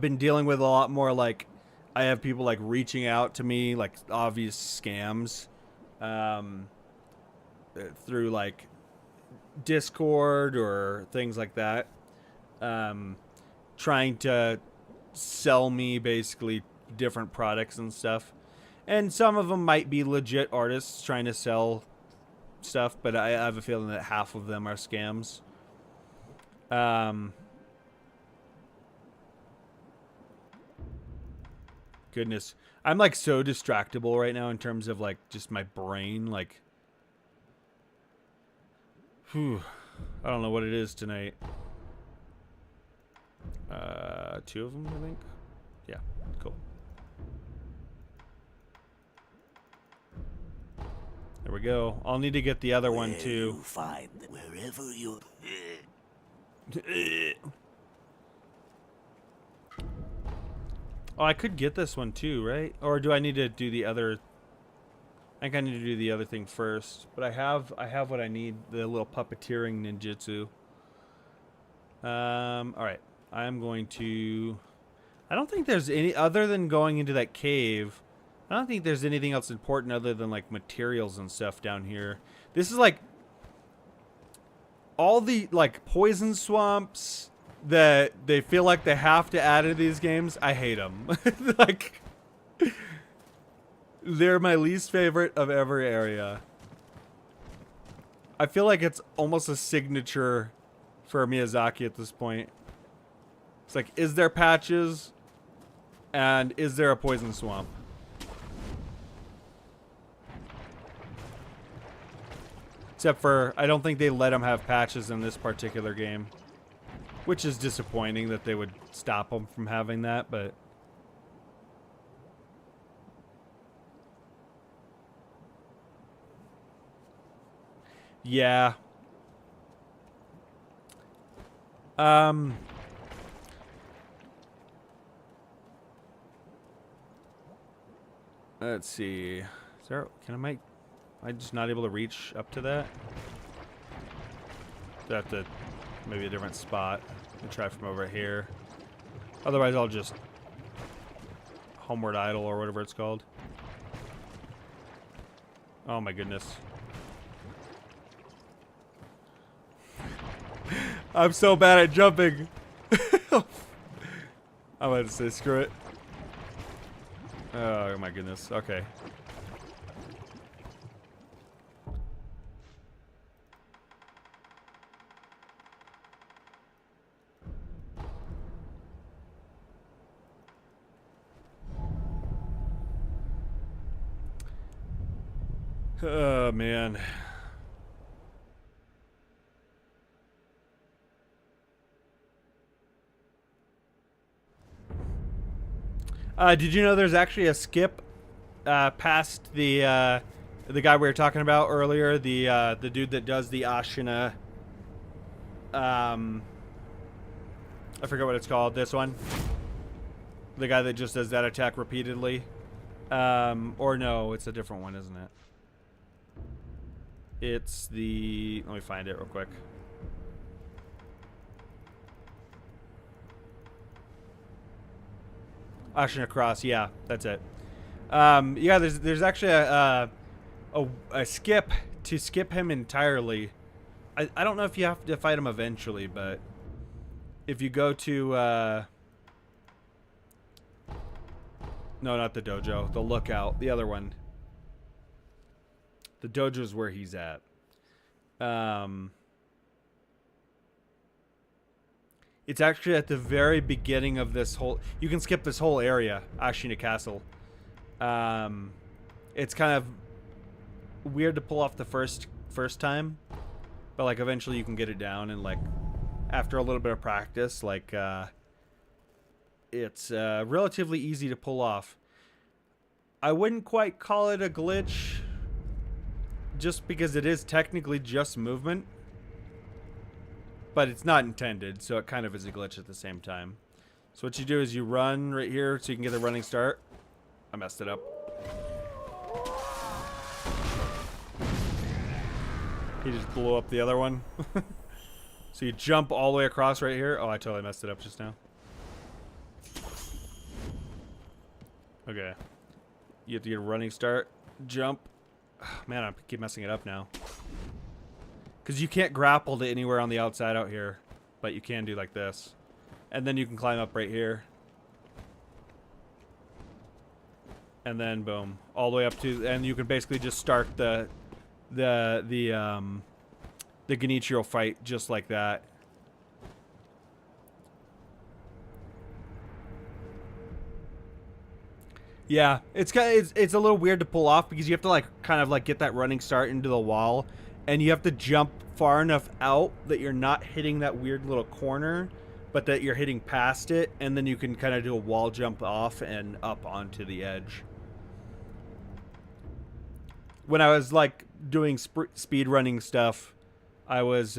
been dealing with a lot more, like, I have people, like, reaching out to me, like, obvious scams, through, like, Discord or things like that, trying to sell me, basically, different products and stuff. And some of them might be legit artists trying to sell stuff, but I have a feeling that half of them are scams. Goodness. I'm, like, so distractible right now in terms of, like, just my brain. Like, whew. I don't know what it is tonight. 2 of them, I think. Yeah, cool. There we go. I'll need to get the other one, too. You find wherever you... Oh, I could get this one too, right? Or do I need to do the other? I think I need to do the other thing first. But I have what I need, the little puppeteering ninjutsu. All right. I'm going to... I don't think there's any other than going into that cave. I don't think there's anything else important other than, like, materials and stuff down here. This is like all the, like, poison swamps that they feel like they have to add into these games. I hate them. Like, they're my least favorite of every area. I feel like it's almost a signature for Miyazaki at this point. It's like, is there patches? And is there a poison swamp? Except for, I don't think they let them have patches in this particular game. Which is disappointing that they would stop them from having that, but... Yeah. Let's see. Is there... Am I just not able to reach up to that? Do I have to... Maybe a different spot and try from over here. Otherwise, I'll just homeward idle or whatever it's called. Oh my goodness. I'm so bad at jumping. I'm about to say screw it. Oh my goodness. Okay. Oh, man. Did you know there's actually a skip past the guy we were talking about earlier, the dude that does the Ashina, I forget what it's called, this one? The guy that just does that attack repeatedly. Or no, it's a different one, isn't it? It's the... Let me find it real quick. Ashina Cross, yeah, that's it. Yeah, there's actually a skip to skip him entirely. I don't know if you have to fight him eventually, but if you go to... No, not the dojo. The lookout. The other one. The dojo is where he's at. It's actually at the very beginning of this whole... You can skip this whole area, Ashina Castle. It's kind of weird to pull off the first time, but like eventually you can get it down, and like after a little bit of practice, like it's relatively easy to pull off. I wouldn't quite call it a glitch, just because it is technically just movement, but it's not intended, so it kind of is a glitch at the same time. So what you do is you run right here so you can get the running start. I messed it up. He just blew up the other one. So you jump all the way across right here. Oh, I totally messed it up just now. Okay. You have to get a running start. Jump. Man, I keep messing it up now. Because you can't grapple to anywhere on the outside out here. But you can do like this. And then you can climb up right here. And then boom. All the way up to... And you can basically just start the Genichiro fight just like that. Yeah, it's a little weird to pull off because you have to like kind of like get that running start into the wall, and you have to jump far enough out that you're not hitting that weird little corner, but that you're hitting past it, and then you can kind of do a wall jump off and up onto the edge. When I was like doing speed running stuff, I was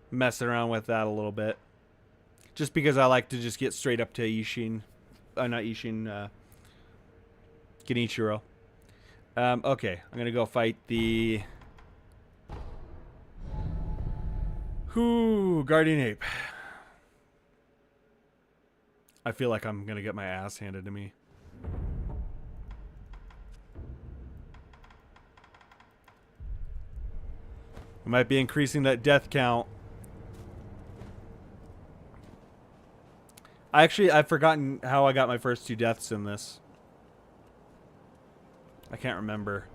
messing around with that a little bit, just because I like to just get straight up to Ishin. Not Ishin, Genichiro. Okay, I'm gonna go fight the Guardian Ape. I feel like I'm gonna get my ass handed to me. I might be increasing that death count. I've forgotten how I got my first 2 deaths in this. I can't remember.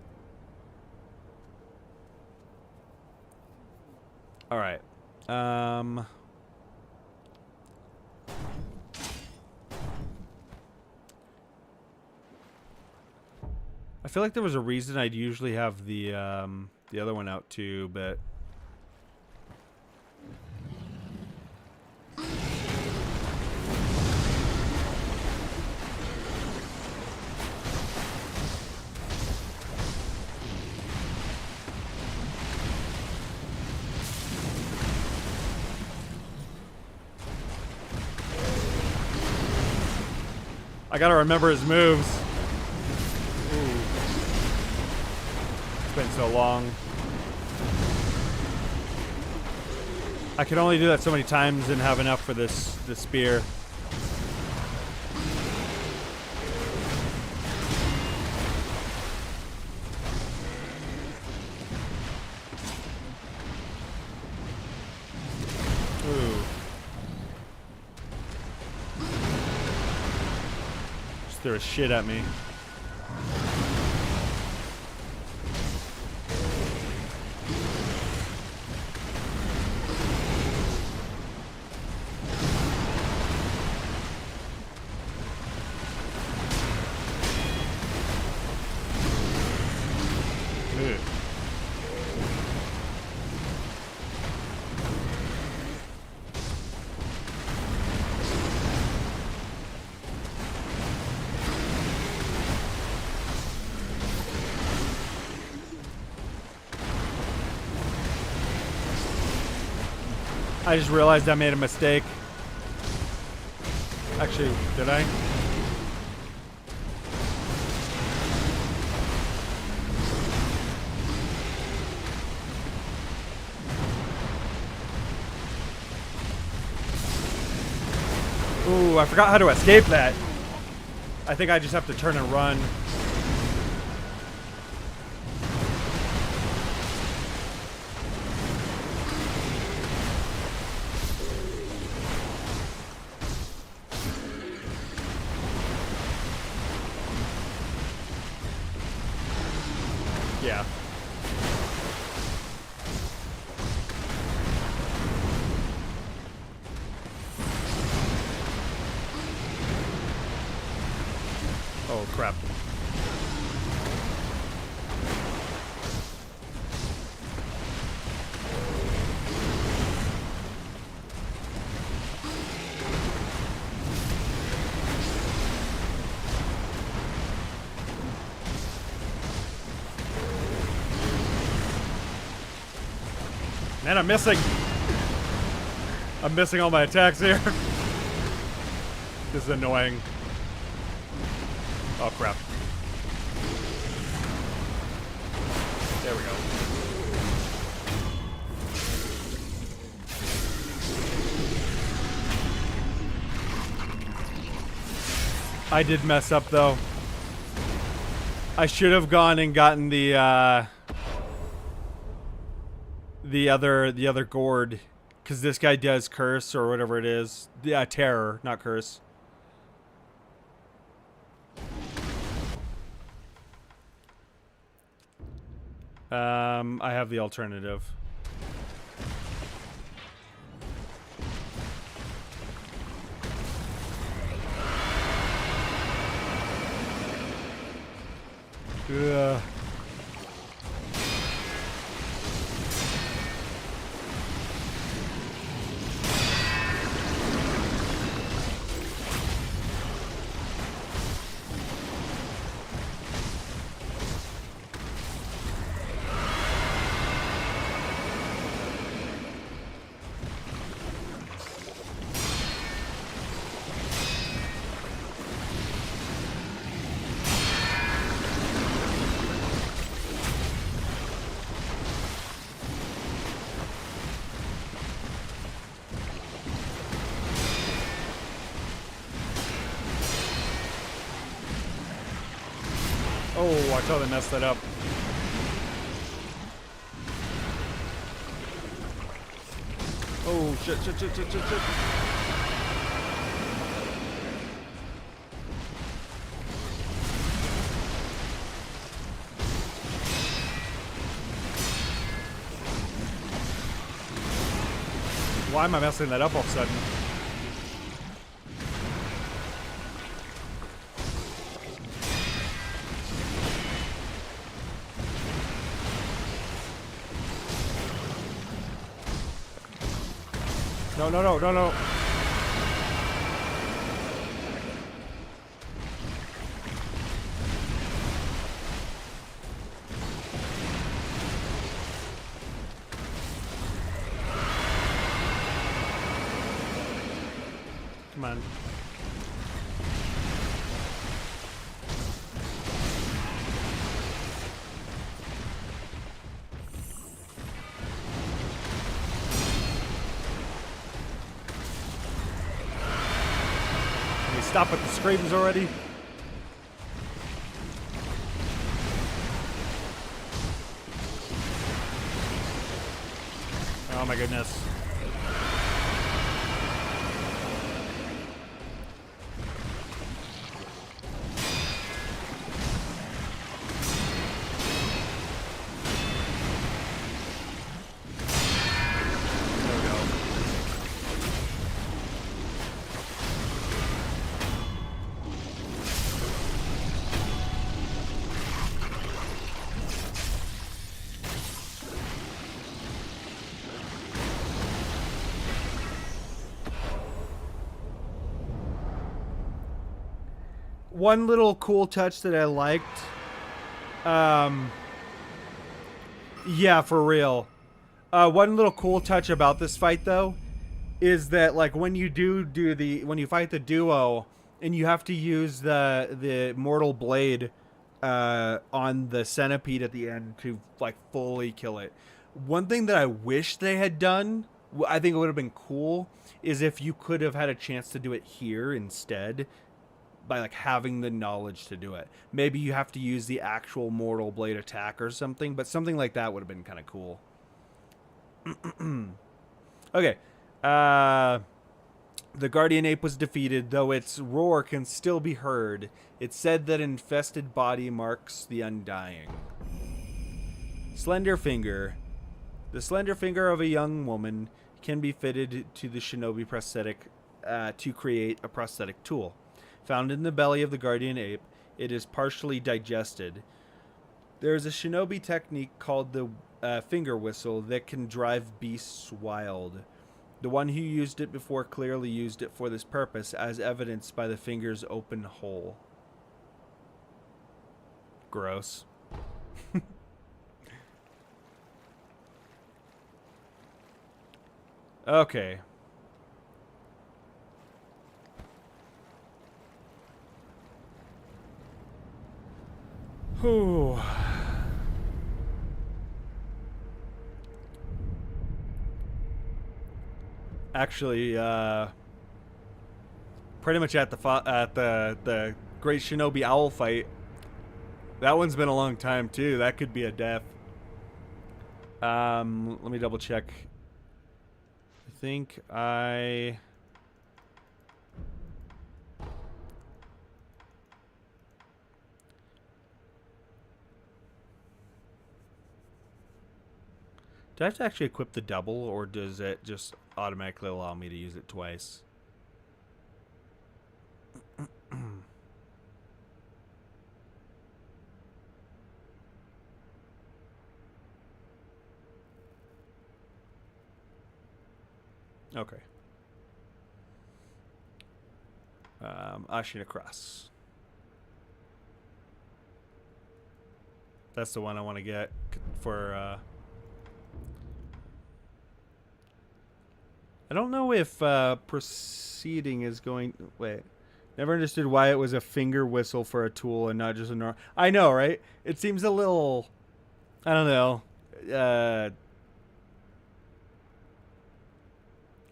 Alright. I feel like there was a reason I'd usually have the other one out too, but... I gotta remember his moves. Ooh. It's been so long. I can only do that so many times and have enough for this spear. Ooh. Just threw a shit at me. I just realized I made a mistake. Actually, did I? Ooh, I forgot how to escape that. I think I just have to turn and run. Yeah. Oh, crap. Man, I'm missing all my attacks here. This is annoying. Oh, crap. There we go. I did mess up though. I should have gone and gotten the other gourd, because this guy does curse or whatever it is. Yeah, terror, not curse. I have the alternative. Ugh. Oh, watch how they messed that up. Oh, shit. Why am I messing that up all of a sudden? No. Come on. Can we stop at the screams already? Oh my goodness. One little cool touch that I liked, yeah, for real. One little cool touch about this fight, though, is that like when you when you fight the duo and you have to use the mortal blade on the centipede at the end to like fully kill it. One thing that I wish they had done, I think it would have been cool, is if you could have had a chance to do it here instead. By like having the knowledge to do it. Maybe you have to use the actual mortal blade attack or something, but something like that would have been kind of cool. Okay. The guardian ape was defeated, though its roar can still be heard. It's said that infested body marks the undying. Slender finger. The slender finger of a young woman can be fitted to the shinobi prosthetic to create a prosthetic tool. Found in the belly of the guardian ape, it is partially digested. There is a shinobi technique called the finger whistle that can drive beasts wild. The one who used it before clearly used it for this purpose, as evidenced by the finger's open hole. Gross. Okay. Whew. Actually, pretty much at the Great Shinobi Owl fight. That one's been a long time too. That could be a death. Let me double check. I think I. Do I have to actually equip the double, or does it just automatically allow me to use it twice? Okay. Ashina Cross. That's the one I want to get for... I don't know if proceeding is going... Wait. Never understood why it was a finger whistle for a tool and not just a normal... I know, right? It seems a little... I don't know.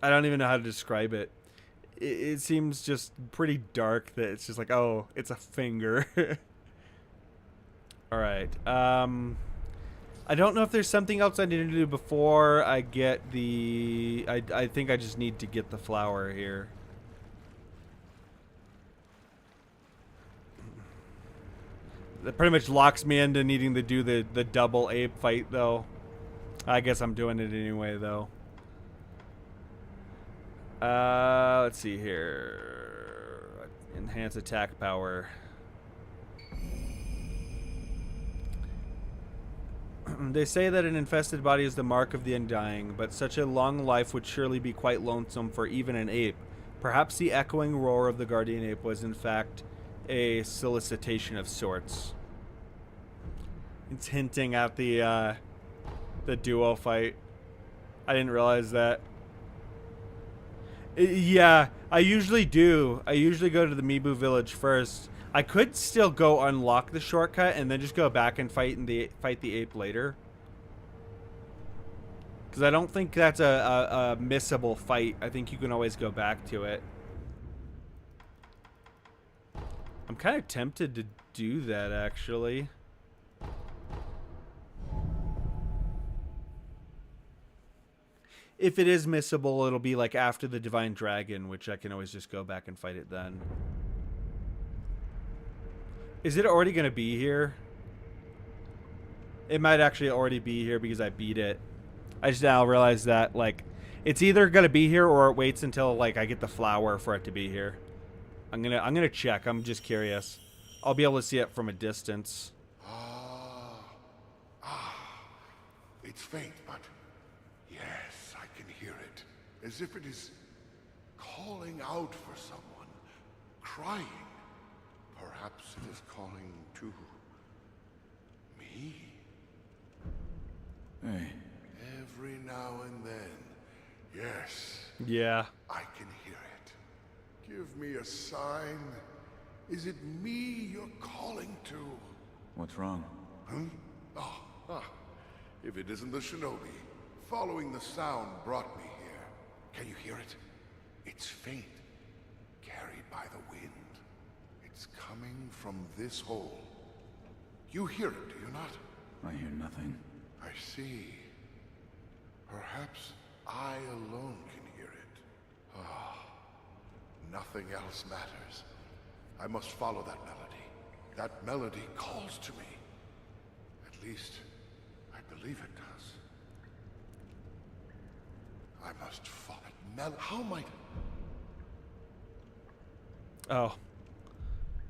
I don't even know how to describe it. It seems just pretty dark that it's just like, oh, it's a finger. All right. I don't know if there's something else I need to do before I get the... I think I just need to get the flower here. That pretty much locks me into needing to do the double ape fight, though. I guess I'm doing it anyway, though. Let's see here. Enhance attack power. They say that an infested body is the mark of the undying, but such a long life would surely be quite lonesome for even an ape. Perhaps the echoing roar of the guardian ape was in fact a solicitation of sorts. It's hinting at the duo fight. I didn't realize that. Yeah, I usually do. I usually go to the Mibu village first. I could still go unlock the shortcut and then just go back and fight the ape later. Because I don't think that's a missable fight. I think you can always go back to it. I'm kind of tempted to do that, actually. If it is missable, it'll be like after the Divine Dragon, which I can always just go back and fight it then. Is it already going to be here? It might actually already be here because I beat it. I just now realized that, like, it's either going to be here or it waits until, like, I get the flower for it to be here. I'm gonna check. I'm just curious. I'll be able to see it from a distance. It's faint, but yes, I can hear it. As if it is calling out for someone, crying. Perhaps it is calling to me. Hey. Every now and then, yes. Yeah. I can hear it. Give me a sign. Is it me you're calling to? What's wrong? Huh? If it isn't the shinobi, following the sound brought me here. Can you hear it? It's faint, carried by the wind. It's coming from this hole. You hear it, do you not? I hear nothing. I see. Perhaps I alone can hear it. Nothing else matters. I must follow that melody. That melody calls to me. At least, I believe it does. I must follow it. How might... Oh.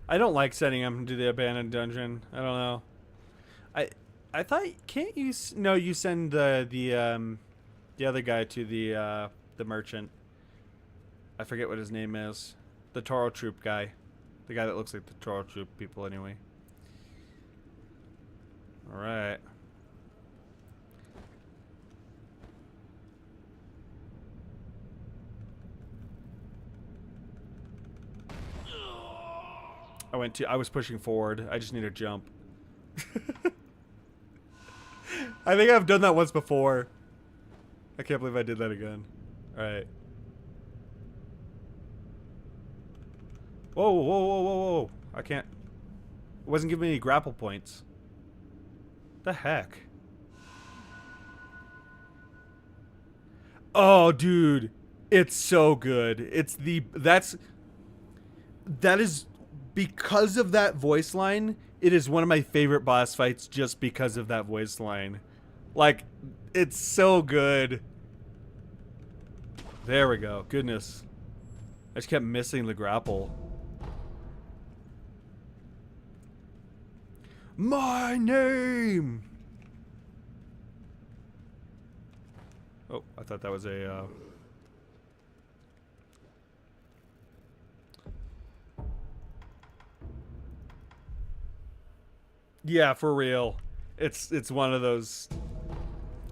I don't like sending him to the abandoned dungeon. I don't know. I thought, can't you... No, you send the other guy to the merchant. I forget what his name is. The Toro Troop guy. The guy that looks like the Toro Troop people anyway. Alright. I was pushing forward. I just need to jump. I think I've done that once before. I can't believe I did that again. Alright. Whoa, whoa, whoa, whoa, whoa. I can't. It wasn't giving me any grapple points. The heck? Oh, dude. It's so good. That is because of that voice line. It is one of my favorite boss fights just because of that voice line. Like, it's so good. There we go. Goodness. I just kept missing the grapple. My name! Oh, I thought that was a, Yeah, for real. It's one of those...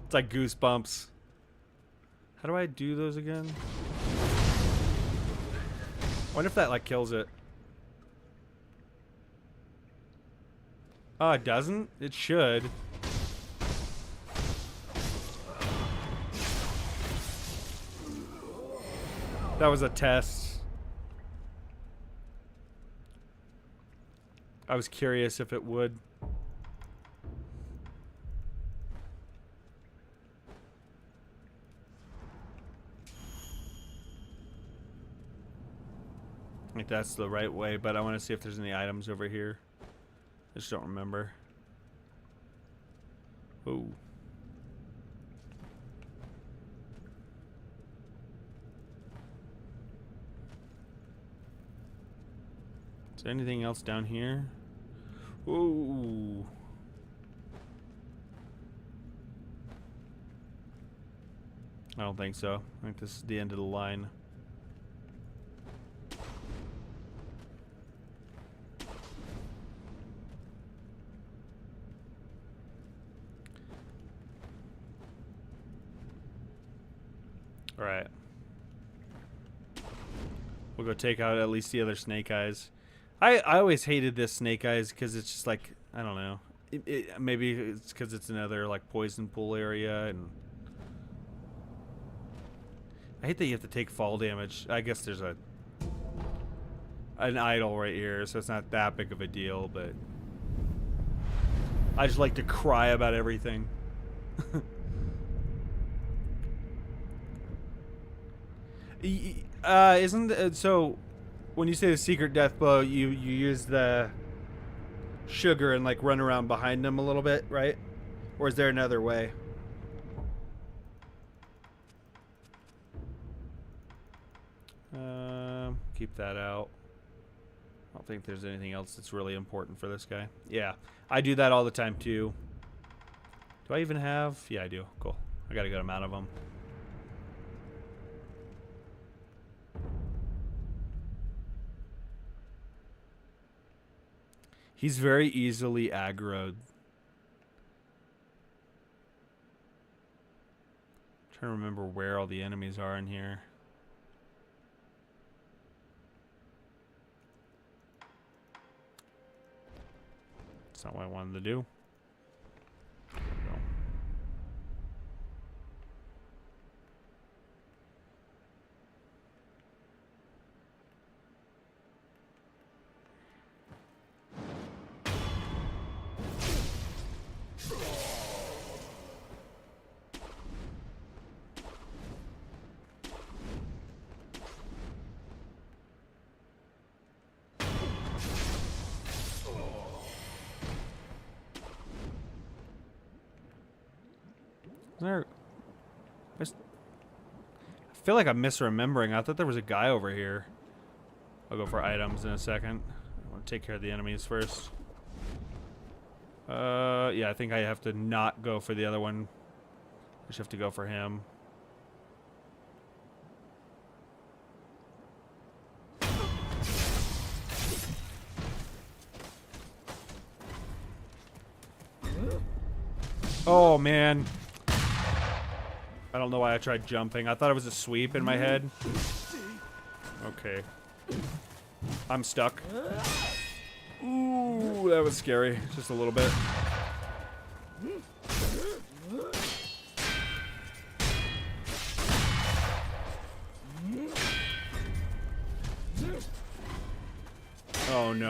It's like Goosebumps. How do I do those again? I wonder if that, like, kills it. Oh, it doesn't? It should. That was a test. I was curious if it would. I think that's the right way, but I want to see if there's any items over here. I just don't remember. Ooh. Is there anything else down here? Ooh. I don't think so. I think this is the end of the line. Alright. We'll go take out at least the other snake eyes. I always hated this snake eyes because it's just like, I don't know. Maybe it's because it's another like poison pool area, and I hate that you have to take fall damage. I guess there's an idol right here, so it's not that big of a deal, but I just like to cry about everything. Isn't so when you say the secret death blow, you use the sugar and like run around behind them a little bit, right? Or is there another way? Keep that out. I don't think there's anything else that's really important for this guy. Yeah, I do that all the time too. Do I even have? Yeah, I do. Cool. I got a good amount of them. He's very easily aggroed. Trying to remember where all the enemies are in here. That's not what I wanted to do. There we go. I feel like I'm misremembering. I thought there was a guy over here. I'll go for items in a second. I want to take care of the enemies first. Yeah, I think I have to not go for the other one. I just have to go for him. Oh, man. I don't know why I tried jumping. I thought it was a sweep in my head. Okay. I'm stuck. Ooh, that was scary. Just a little bit.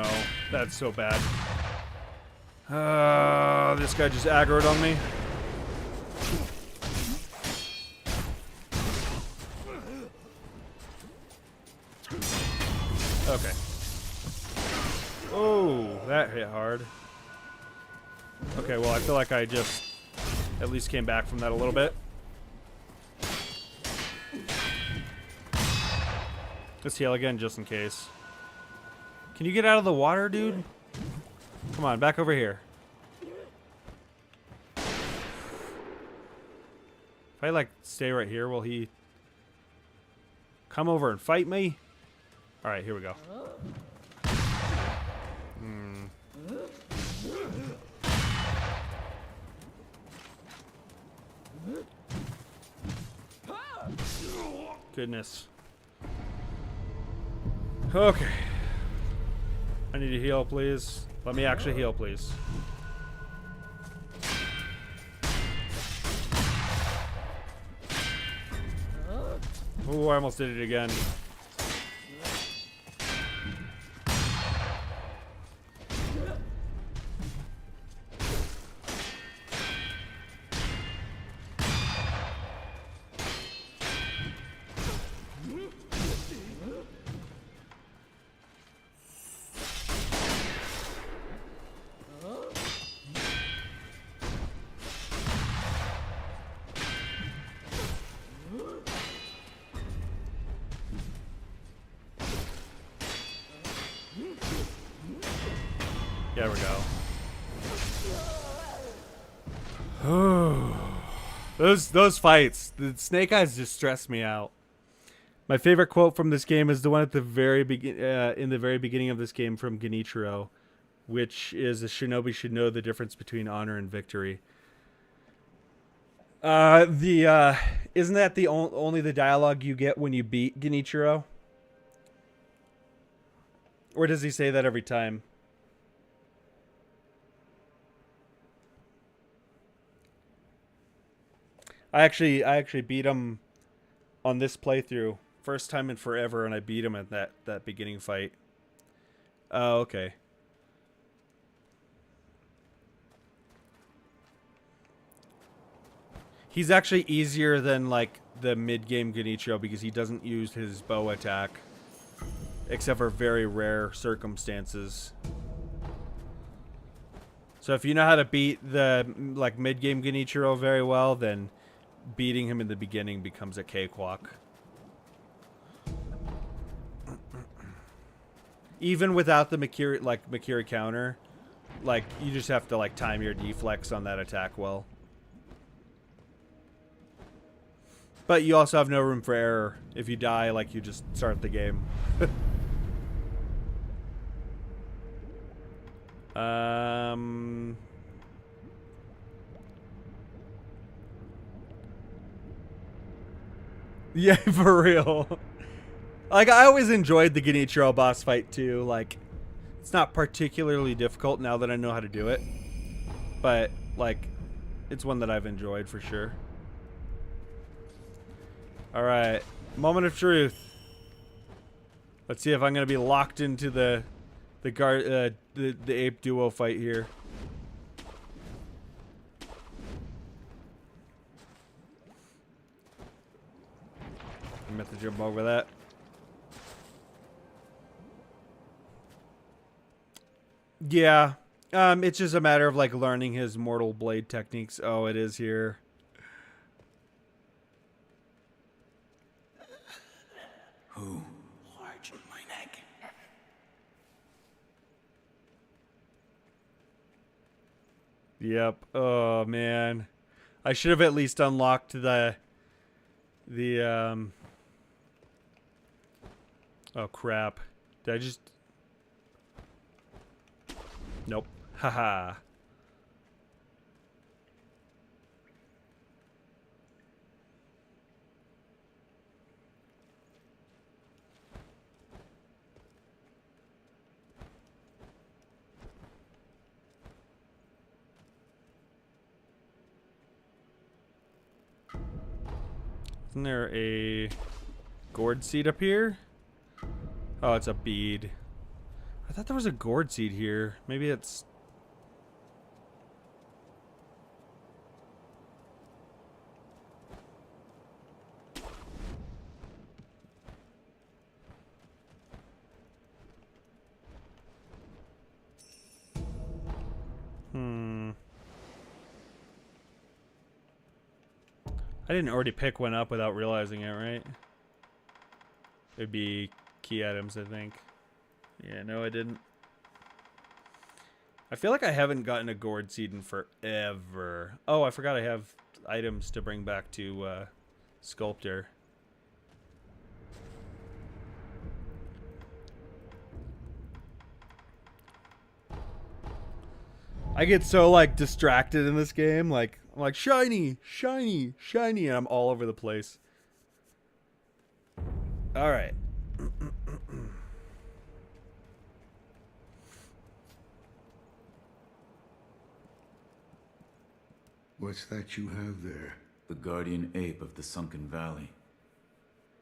no. That's so bad. This guy just aggroed on me. Okay. Oh, that hit hard. Okay, well, I feel like I just at least came back from that a little bit. Let's heal again just in case. Can you get out of the water, dude? Come on, back over here. If I, like, stay right here, will he come over and fight me? Alright, here we go. Goodness. Okay. I need to heal, please. Let me actually heal, please. Oh, I almost did it again. There we go. Those fights, the snake eyes just stress me out. My favorite quote from this game is the one at the very in the very beginning of this game from Genichiro, which is a shinobi should know the difference between honor and victory. Isn't that the only the dialogue you get when you beat Genichiro? Or does he say that every time? I actually beat him on this playthrough. First time in forever, and I beat him at that beginning fight. Oh, okay. He's actually easier than, like, the mid-game Genichiro because he doesn't use his bow attack. Except for very rare circumstances. So if you know how to beat the, like, mid-game Genichiro very well, then beating him in the beginning becomes a cakewalk. Even without the Makiri counter, like, you just have to, like, time your deflex on that attack well. But you also have no room for error. If you die, like, you just start the game. Yeah, for real. Like, I always enjoyed the Genichiro boss fight too. Like, it's not particularly difficult now that I know how to do it. But, like, it's one that I've enjoyed for sure. Alright. Moment of truth. Let's see if I'm gonna be locked into the ape duo fight here. I meant to jump over that. Yeah. It's just a matter of, like, learning his mortal blade techniques. Oh, it is here. Who? Large in my neck. Yep. Oh, man. I should have at least unlocked oh, crap. Did I just... Nope. Haha. Isn't there a gourd seed up here? Oh, it's a bead. I thought there was a gourd seed here. Maybe it's... I didn't already pick one up without realizing it, right? It'd be key items, I think. Yeah, no, I didn't. I feel like I haven't gotten a gourd seed in forever. Oh, I forgot I have items to bring back to Sculptor. I get so like distracted in this game, like I'm like shiny, shiny, shiny, and I'm all over the place. All right. What's that you have there? The guardian ape of the sunken valley.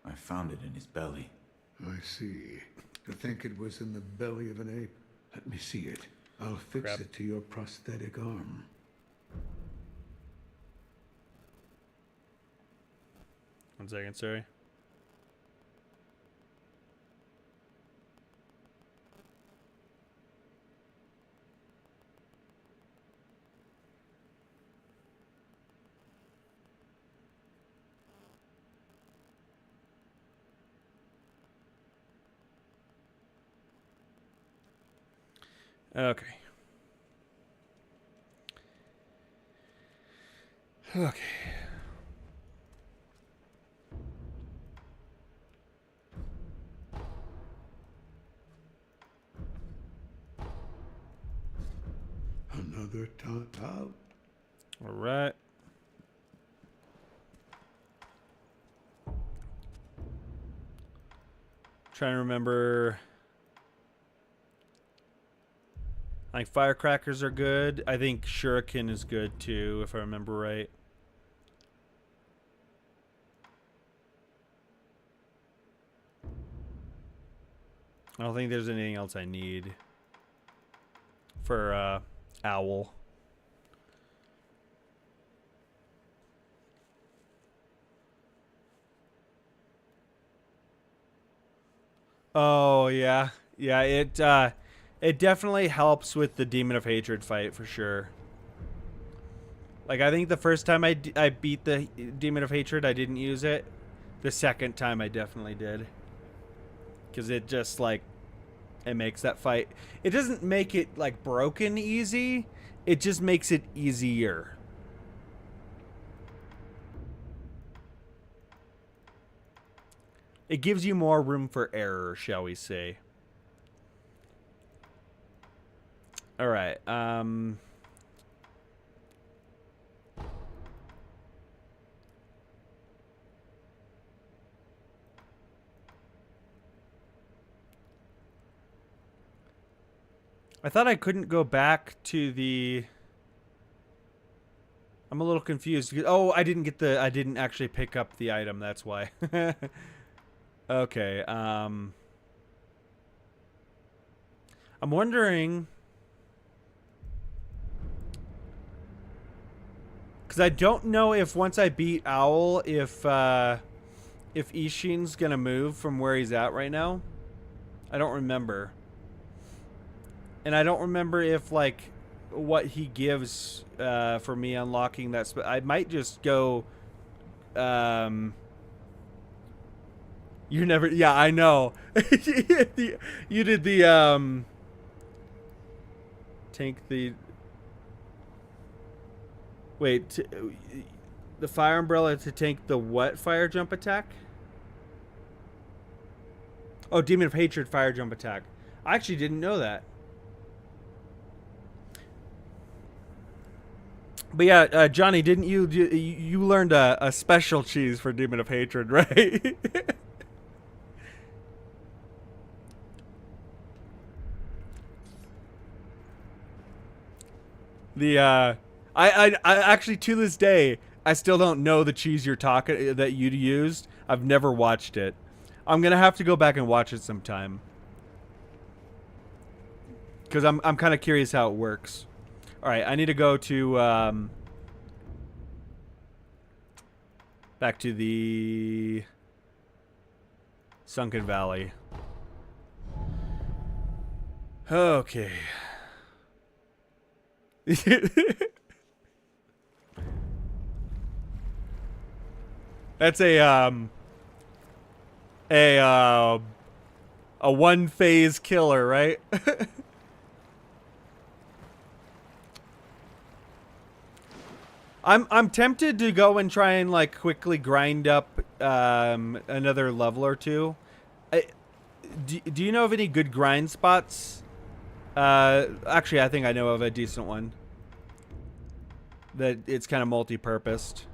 I found it in his belly. I see. I think it was in the belly of an ape. Let me see it. I'll fix Crap. it to your prosthetic arm. One second, sorry. Okay. Okay. Another taunt out. All right. Trying to remember. I think firecrackers are good. I think shuriken is good too, if I remember right. I don't think there's anything else I need for owl. Oh yeah, yeah. It definitely helps with the Demon of Hatred fight for sure. Like I think the first time I beat the Demon of Hatred, I didn't use it. The second time I definitely did. Because it just like, it makes that fight. It doesn't make it like broken easy. It just makes it easier. It gives you more room for error, shall we say. All right. I thought I couldn't go back to the... I'm a little confused. Oh, I didn't actually pick up the item. That's why. Okay. I'm wondering... Because I don't know if once I beat Owl, if Ishin's gonna move from where he's at right now. I don't remember. And I don't remember if, like, what he gives for me unlocking that. I might just go... You never... Yeah, I know. You did the... Tank the... Wait, the fire umbrella to tank the what fire jump attack? Oh, Demon of Hatred fire jump attack. I actually didn't know that. But yeah, Johnny, didn't you learned a special cheese for Demon of Hatred, right? The I actually to this day I still don't know the cheese you're talking that you used. I've never watched it. I'm gonna have to go back and watch it sometime. Because I'm kind of curious how it works. All right, I need to go to back to the Sunken Valley. Okay. That's a one phase killer, right? I'm tempted to go and try and like quickly grind up another level or two. Do you know of any good grind spots? Actually, I think I know of a decent one. That it's kind of multi-purposed.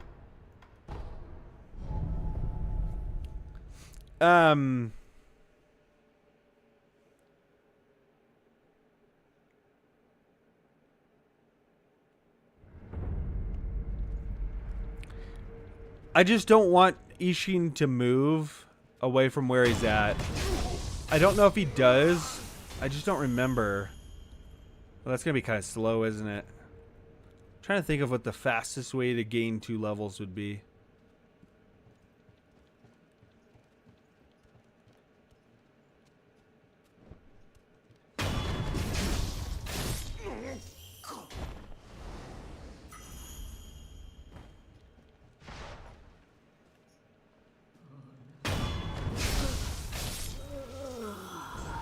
I just don't want Ishin to move away from where he's at. I don't know if he does. I just don't remember. Well, that's gonna be kind of slow, isn't it? I'm trying to think of what the fastest way to gain 2 levels would be.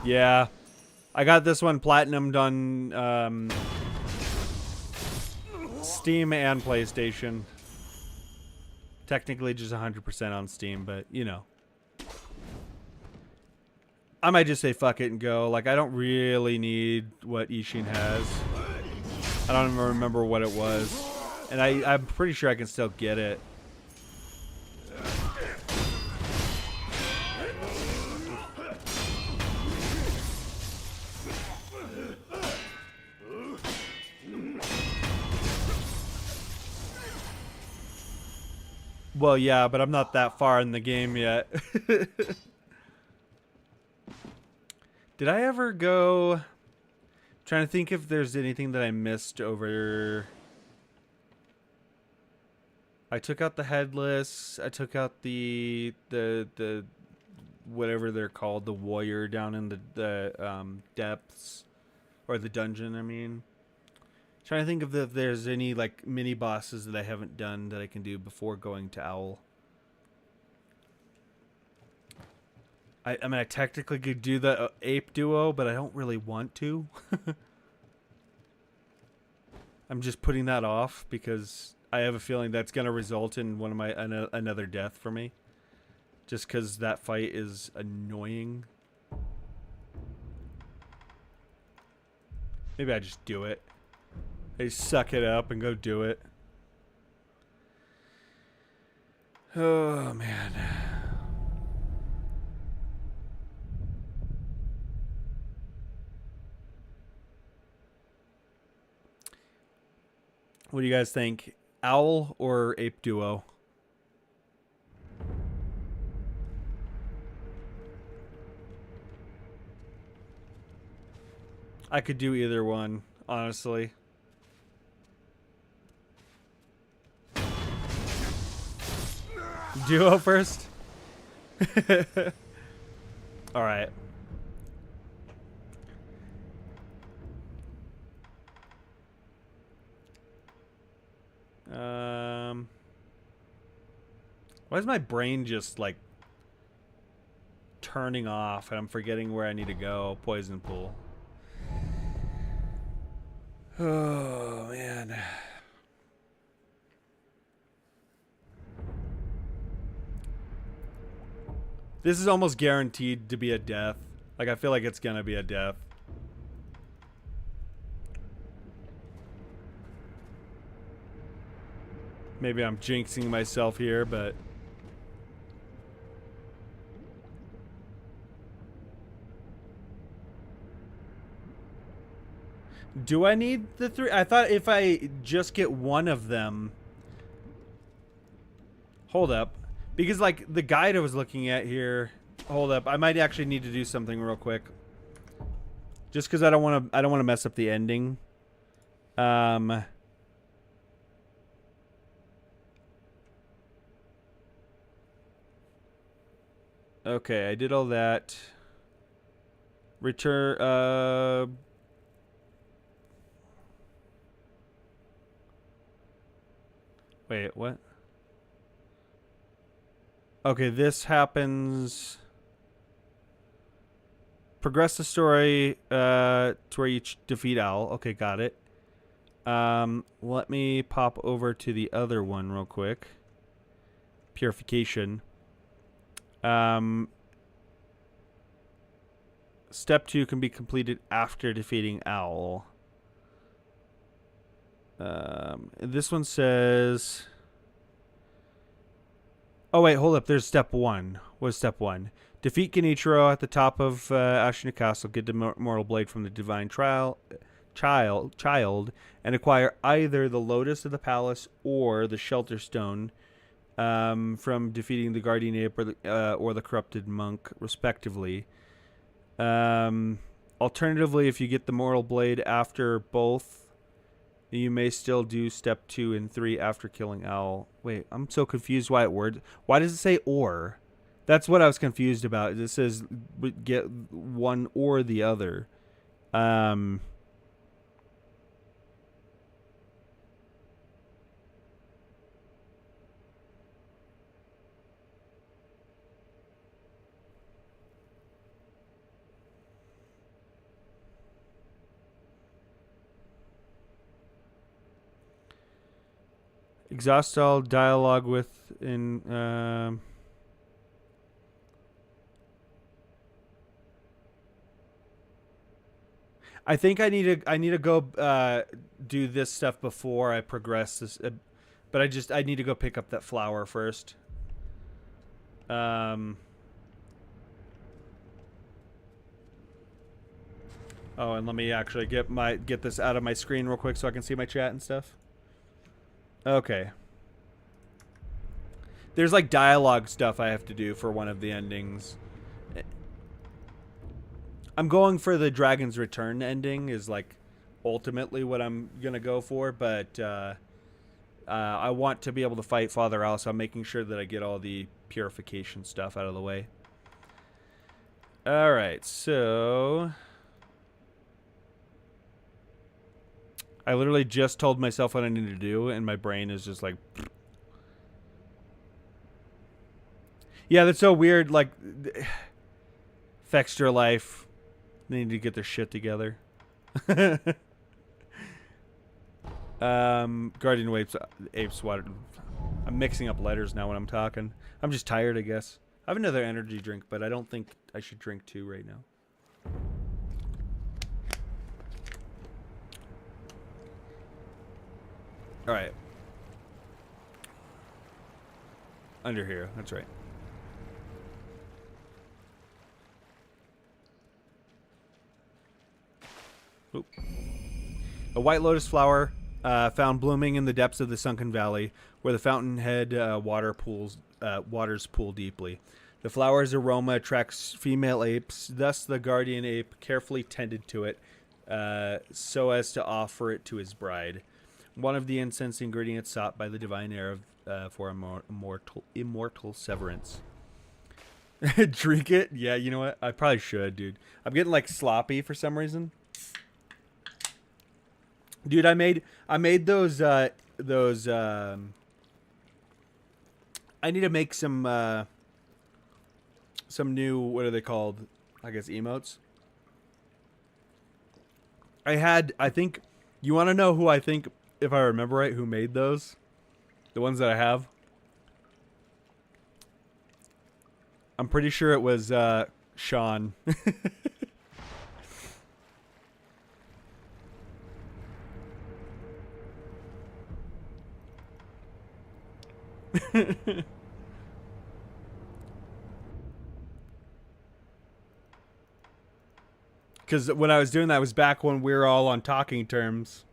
Yeah, I got this one platinumed on Steam and PlayStation. Technically just 100% on Steam, but you know. I might just say fuck it and go. Like, I don't really need what Ishin has. I don't even remember what it was. And I'm pretty sure I can still get it. Well, yeah, but I'm not that far in the game yet. Did I ever go... Trying to think if there's anything that I missed over... I took out the headless. I took out the whatever they're called, the warrior down in the depths. Or the dungeon, I mean. Trying to think if there's any like mini bosses that I haven't done that I can do before going to Owl. I mean, I technically could do the ape duo, but I don't really want to. I'm just putting that off because I have a feeling that's going to result in one of my another death for me. Just because that fight is annoying. Maybe I just do it. They suck it up and go do it. Oh, man. What do you guys think? Owl or ape duo? I could do either one, honestly. Duo first? Alright. Why is my brain just like turning off and I'm forgetting where I need to go? Poison pool. Oh, man. This is almost guaranteed to be a death. Like, I feel like it's gonna be a death. Maybe I'm jinxing myself here, but... Do I need the 3? I thought if I just get one of them... Hold up. Because, like, the guide I was looking at here... Hold up. I might actually need to do something real quick. Just because I don't want to mess up the ending. Okay, I did all that. Return. Wait, what? Okay, this happens. Progress the story to where you defeat Owl. Okay, got it. Let me pop over to the other one real quick. Purification. Step 2 can be completed after defeating Owl. This one says... Oh, wait, hold up. There's step 1. What's step 1? Defeat Genichiro at the top of Ashina Castle. Get the Mortal Blade from the Divine Child, and acquire either the Lotus of the Palace or the Shelter Stone from defeating the Guardian Ape or the Corrupted Monk, respectively. Alternatively, if you get the Mortal Blade after both, you may still do step 2 and 3 after killing Owl. Wait, I'm so confused why why does it say or? That's what I was confused about. It says get one or the other. Exhaust all dialogue with in I think I need to go do this stuff before I progress this, but I need to go pick up that flower first. Oh, and let me actually get this out of my screen real quick so I can see my chat and stuff. Okay. There's like dialogue stuff I have to do for one of the endings. I'm going for the Dragon's Return ending is like ultimately what I'm going to go for, but I want to be able to fight Father Owl, so I'm making sure that I get all the purification stuff out of the way. Alright, so... I literally just told myself what I need to do, and my brain is just like... Yeah, that's so weird, like... Fextra Life. They need to get their shit together. Guardian Apes Water. I'm mixing up letters now when I'm talking. I'm just tired, I guess. I have another energy drink, but I don't think I should drink 2 right now. Alright. Under here, that's right. Oop. A white lotus flower found blooming in the depths of the sunken valley, where the fountainhead waters pool deeply. The flower's aroma attracts female apes, thus the guardian ape carefully tended to it so as to offer it to his bride. One of the incense ingredients sought by the divine heir for immortal severance. Drink it? Yeah, you know what? I probably should, dude. I'm getting like sloppy for some reason. Dude, I made those I need to make some new, what are they called? I guess emotes. I think, you want to know who I think, if I remember right, who made those? The ones that I have? I'm pretty sure it was Sean. Because when I was doing that, was back when we were all on talking terms.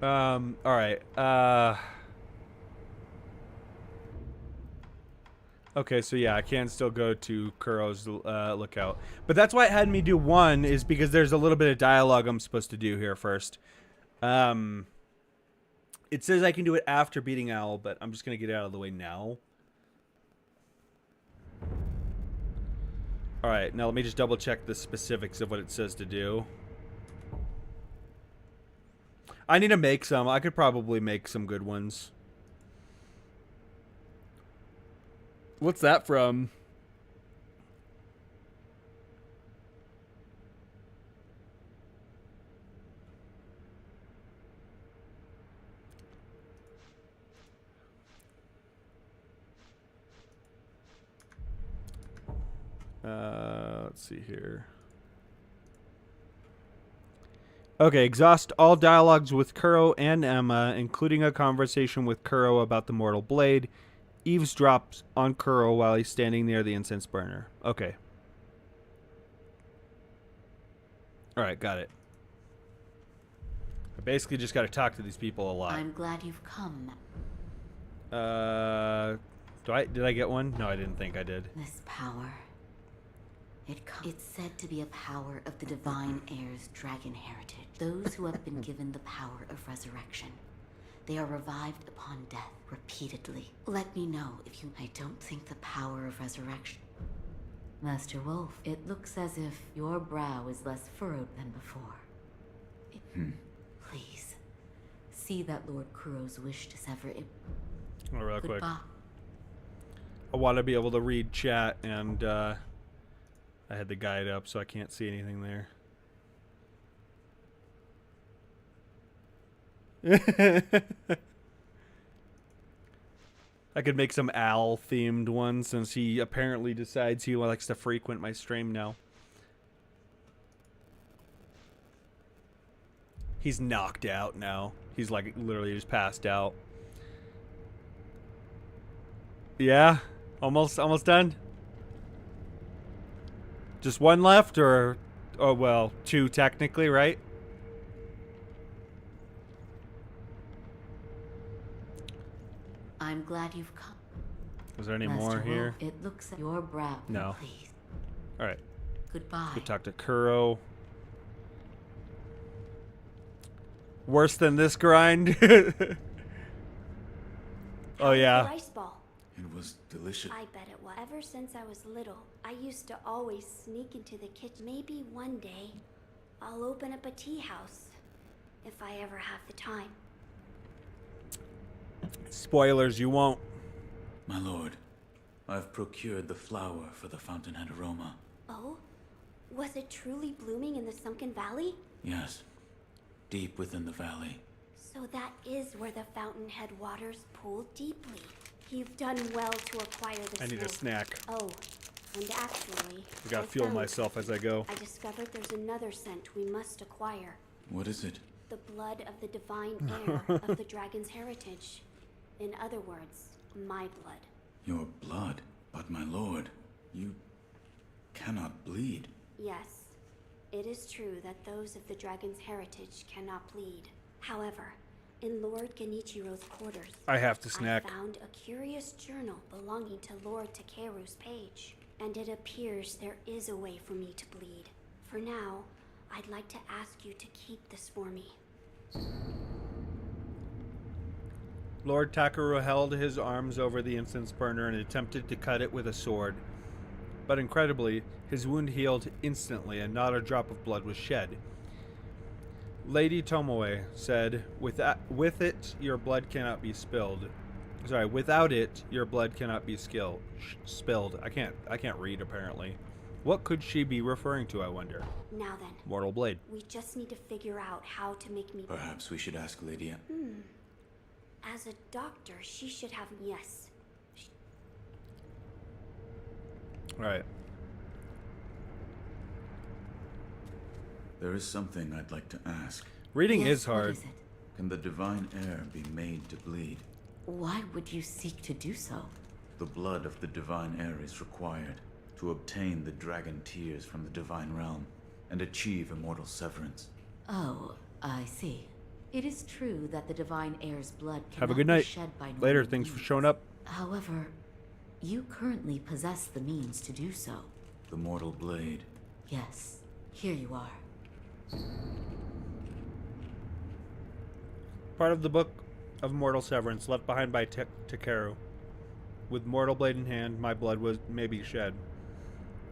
All right. Okay, so yeah, I can still go to Kuro's lookout. But that's why it had me do 1, is because there's a little bit of dialogue I'm supposed to do here first. It says I can do it after beating Owl, but I'm just going to get it out of the way now. Alright, now let me just double check the specifics of what it says to do. I need to make some. I could probably make some good ones. What's that from? Let's see here. Okay, exhaust all dialogues with Kuro and Emma, including a conversation with Kuro about the mortal blade. Eavesdrops on Kuro while he's standing near the incense burner. Okay. Alright, got it. I basically just got to talk to these people a lot. I'm glad you've come. Did I get one? No, I didn't think I did. This power. It's said to be a power of the divine heir's dragon heritage. Those who have been given the power of resurrection. They are revived upon death repeatedly. Let me know if you... I don't think the power of resurrection... Master Wolf, it looks as if your brow is less furrowed than before. Please, see that Lord Kuro's wish to sever it. Oh, real quick. Goodbye. I want to be able to read chat, and I had the guide up, so I can't see anything there. I could make some owl-themed ones, since he apparently decides he likes to frequent my stream now. He's knocked out now. He's like literally just passed out. Yeah, almost done. Just one left, or oh well, 2 technically, right? I'm glad you've come. Is there any Master more Wolf, here? It looks at your brow. No. Please. All right. Goodbye. Go talk to Kuro. Worse than this grind. Oh yeah. Rice ball. It was delicious. I bet it was. Ever since I was little, I used to always sneak into the kitchen. Maybe one day, I'll open up a tea house. If I ever have the time. Spoilers, you won't. My lord, I've procured the flower for the fountainhead aroma. Oh? Was it truly blooming in the sunken valley? Yes, deep within the valley. So that is where the fountainhead waters pool deeply. You've done well to acquire this. I need a snack. Oh, and actually, I gotta fuel myself as I go. I discovered there's another scent we must acquire. What is it? The blood of the divine heir of the dragon's heritage. In other words, my blood. Your blood? But my lord, you cannot bleed. Yes, it is true that those of the dragon's heritage cannot bleed. However, in Lord Genichiro's quarters, I have to snack. I found a curious journal belonging to Lord Takeru's page, and it appears there is a way for me to bleed. For now, I'd like to ask you to keep this for me. Lord Takeru held his arms over the incense burner and attempted to cut it with a sword. But incredibly, his wound healed instantly and not a drop of blood was shed. Lady Tomoe said, with it, your blood cannot be spilled. Sorry, without it, your blood cannot be spilled. I can't read, apparently. What could she be referring to, I wonder? Now then. Mortal blade. We just need to figure out how to make me... Perhaps we should ask Lady... As a doctor, she should have... Yes. Alright. There is something I'd like to ask. Reading Yes, is hard. What is it? Can the divine heir be made to bleed? Why would you seek to do so? The blood of the divine heir is required to obtain the dragon tears from the divine realm and achieve immortal severance. Oh, I see. It is true that the divine heir's blood cannot Have a good be night. shed by Later, normal thanks for means. showing up. However, You currently possess the means to do so. The mortal blade. Yes, here you are. Part of the Book of Mortal Severance left behind by Takeru. With mortal blade in hand, my blood may be shed.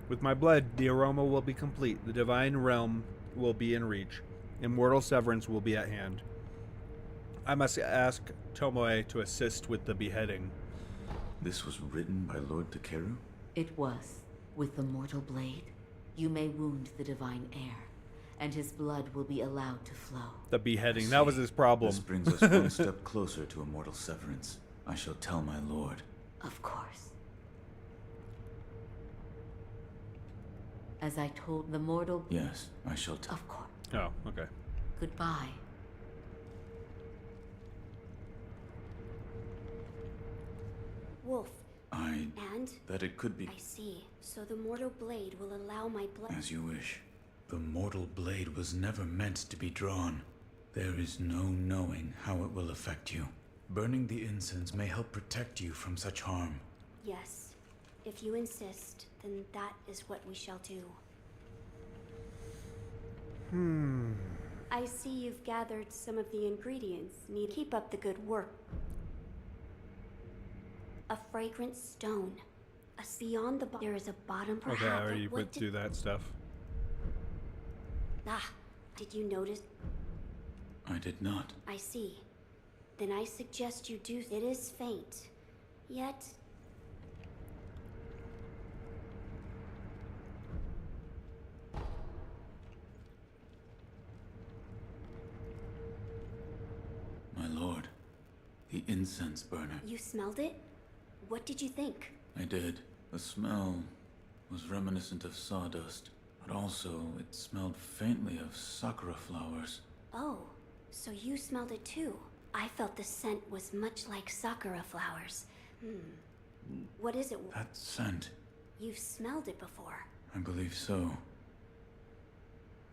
With my blood, the aroma will be complete. The divine realm will be in reach. Immortal severance will be at hand. I must ask Tomoe to assist with the beheading. This was written by Lord Takeru? It was. With the mortal blade, you may wound the divine heir, and his blood will be allowed to flow. The beheading, that was his problem. This brings us one step closer to immortal severance. I shall tell my lord. Of course. As I told the mortal... Yes, I shall tell. Of course. Oh, okay. Goodbye. Wolf. And? And? That it could be... I see. So the mortal blade will allow my blood... As you wish. The mortal blade was never meant to be drawn. There is no knowing how it will affect you. Burning the incense may help protect you from such harm. Yes. If you insist, then that is what we shall do. I see you've gathered some of the ingredients. Need to keep up the good work. A fragrant stone. Beyond the there is a bottom perhaps. Okay, I already went through that stuff. Ah, did you notice? I did not. I see. Then I suggest you do. It is faint. Yet... My lord, the incense burner. You smelled it? What did you think? I did. The smell was reminiscent of sawdust, but also it smelled faintly of sakura flowers. Oh, so you smelled it too. I felt the scent was much like sakura flowers. What is it? That scent. You've smelled it before. I believe so.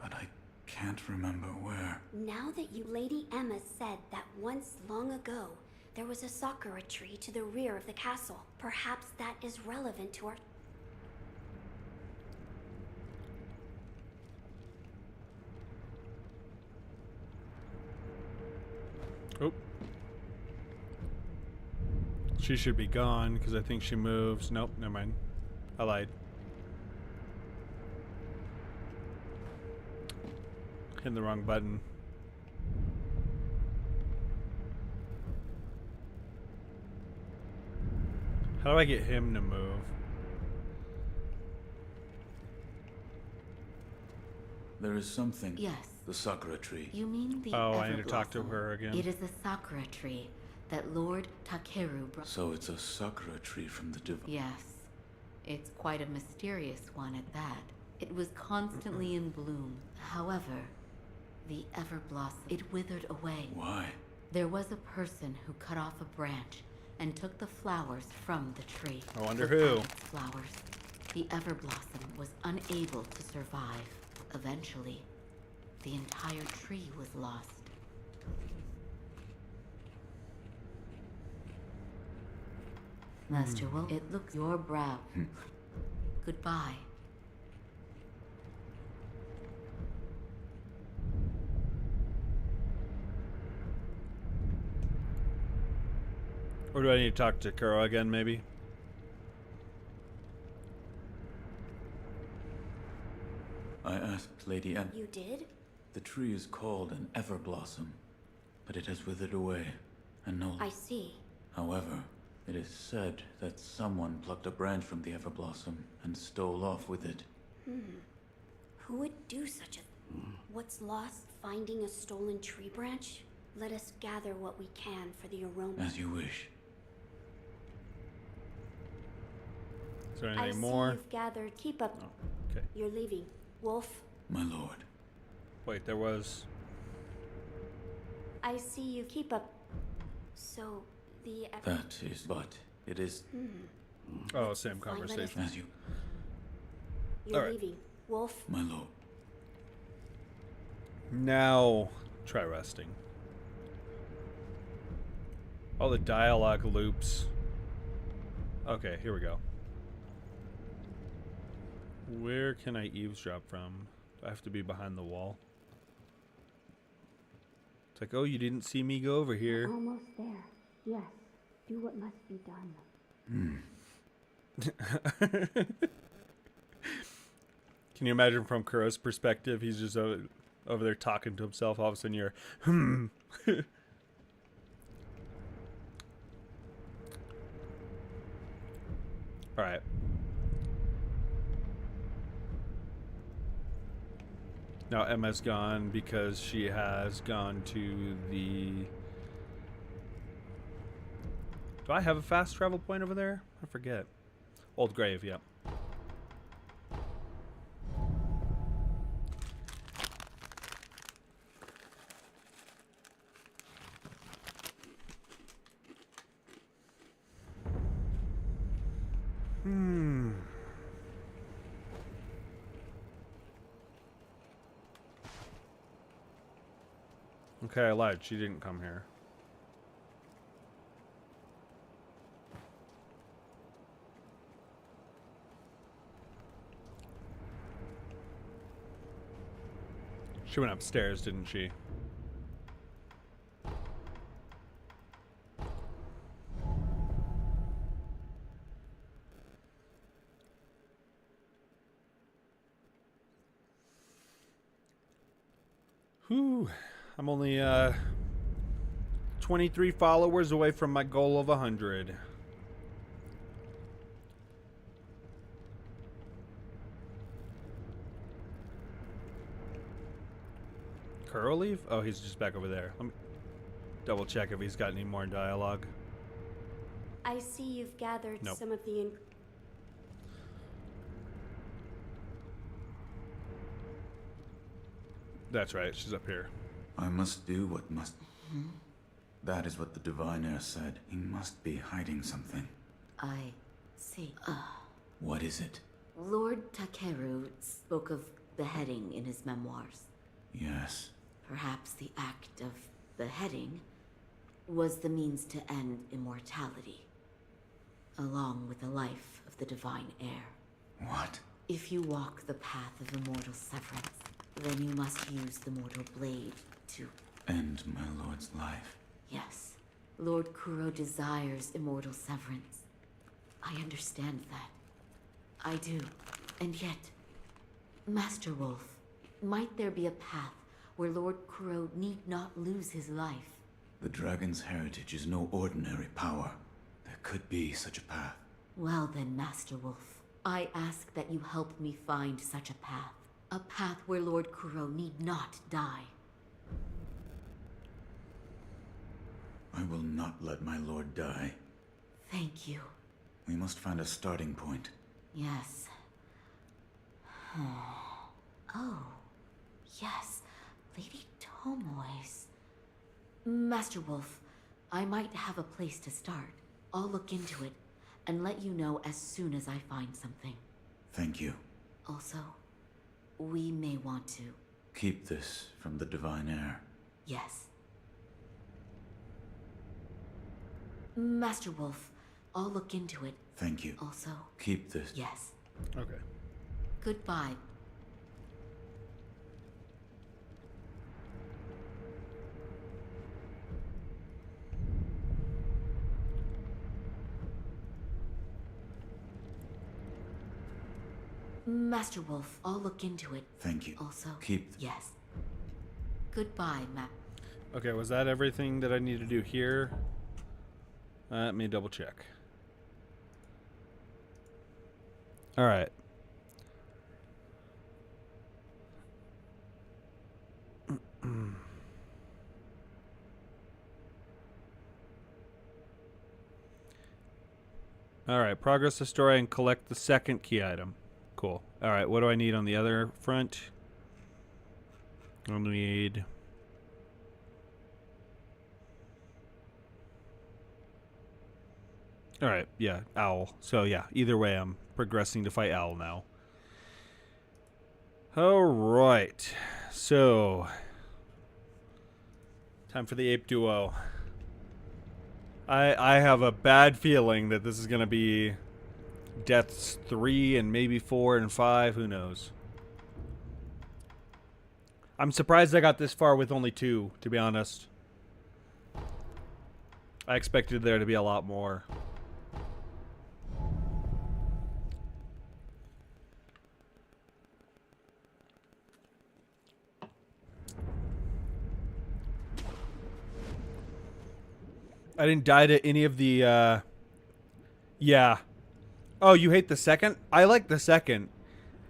But I can't remember where. Now that you... Lady Emma said that once long ago, there was a sakura tree to the rear of the castle. Perhaps that is relevant to our... Oh. She should be gone, because I think she moves. Nope, never mind. I lied. Hit the wrong button. How do I get him to move? There is something. Yes. The sakura tree. You mean the Oh, I need to talk to Everblossom. her again. It is a sakura tree that Lord Takeru brought. So it's a sakura tree from the divine. Yes. It's quite a mysterious one at that. It was constantly in bloom. However, the Everblossom, it withered away. Why? There was a person who cut off a branch and took the flowers from the tree. I wonder Without who. its flowers, the Everblossom was unable to survive. Eventually, the entire tree was lost. Master Will, it looks your brow. Goodbye. Or do I need to talk to Kuro again, maybe? I asked Lady Emma. You did? The tree is called an Everblossom, but it has withered away, and no... I see. However, it is said that someone plucked a branch from the Everblossom and stole off with it. Who would do such a... What's lost? Finding a stolen tree branch? Let us gather what we can for the aroma. As you wish. Is there I anything see more? you've gathered. Keep up. Oh, okay. You're leaving. Wolf, My lord. Wait, there was... I see you keep up. So, the... That is... But it is... Oh, same Fine, let us- conversation. As you... You're Alright. leaving. Wolf, My lord. Now, try resting. All the dialogue loops. Okay, here we go. Where can I eavesdrop from? Do I have to be behind the wall? It's like, oh, you didn't see me go over here. Almost there. Yes. Do what must be done. Can you imagine from Kuro's perspective? He's just over there talking to himself. All of a sudden you're, Alright. Now Emma's gone because she has gone to the... Do I have a fast travel point over there? I forget. Old Grave, yeah. Okay, I lied. She didn't come here. She went upstairs, didn't she? Whew. I'm only 23 followers away from my goal of 100. Kuro leave? Oh, he's just back over there. Let me double check if he's got any more dialogue. I see you've gathered Nope. some of the... That's right, she's up here. I must do what must... That is what the Divine Heir said. He must be hiding something. I see. What is it? Lord Takeru spoke of beheading in his memoirs. Yes. Perhaps the act of beheading was the means to end immortality, along with the life of the Divine Heir. What? If you walk the path of immortal severance, then you must use the mortal blade to... End my lord's life. Yes, Lord Kuro desires immortal severance. I understand that. I do. And yet, Master Wolf, might there be a path where Lord Kuro need not lose his life? The dragon's heritage is no ordinary power. There could be such a path. Well then, Master Wolf, I ask that you help me find such a path. A path where Lord Kuro need not die. I will not let my lord die. Thank you. We must find a starting point. Yes. Oh, yes, Lady Tomoe's. Master Wolf, I might have a place to start. I'll look into it and let you know as soon as I find something. Thank you. Also, we may want to... Keep this from the Divine Heir. Yes. Master Wolf, I'll look into it. Thank you. Also... Keep this. Yes. Okay. Goodbye. Master Wolf, I'll look into it. Thank you. Also... Keep... Yes. Goodbye, Okay, was that everything that I need to do here? Let me double check. Alright. Alright, progress the story and collect the second key item. Cool. Alright, what do I need on the other front? I'll need... Alright, yeah, Owl. So yeah, either way I'm progressing to fight Owl now. Alright, so... Time for the ape duo. I have a bad feeling that this is gonna be deaths 3 and maybe 4 and 5. Who knows? I'm surprised I got this far with only 2, to be honest. I expected there to be a lot more. I didn't die to any of the, yeah. Oh, you hate the second? I like the second.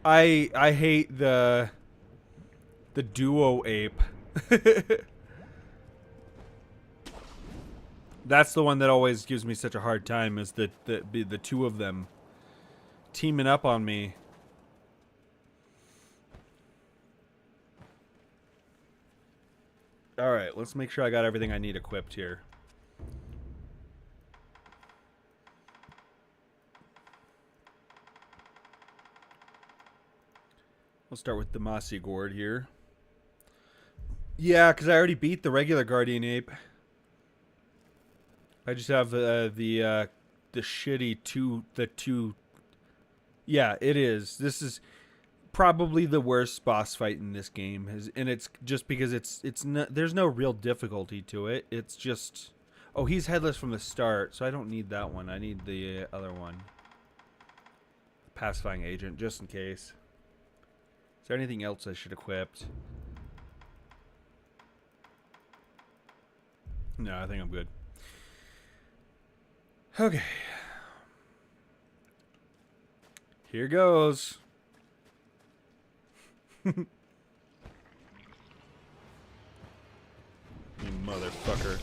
I hate the duo ape. That's the one that always gives me such a hard time, is the two of them teaming up on me. All right, let's make sure I got everything I need equipped here. We'll start with the Mossy Gourd here. Yeah, because I already beat the regular Guardian Ape. I just have the shitty two. Yeah, it is. This is probably the worst boss fight in this game, and it's just because there's no real difficulty to it. It's just, oh, he's headless from the start, so I don't need that one. I need the other one, pacifying agent, just in case. Is there anything else I should equip? No, I think I'm good. Okay. Here goes. You motherfucker.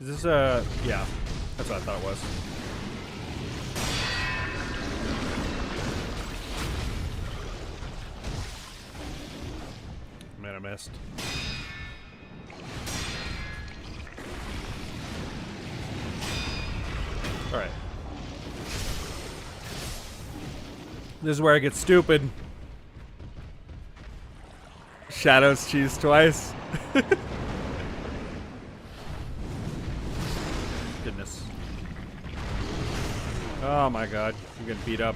Is this yeah, that's what I thought it was. Man, I missed. Alright. This is where I get stupid. Shadows cheese twice. Goodness. Oh my god, I'm getting beat up.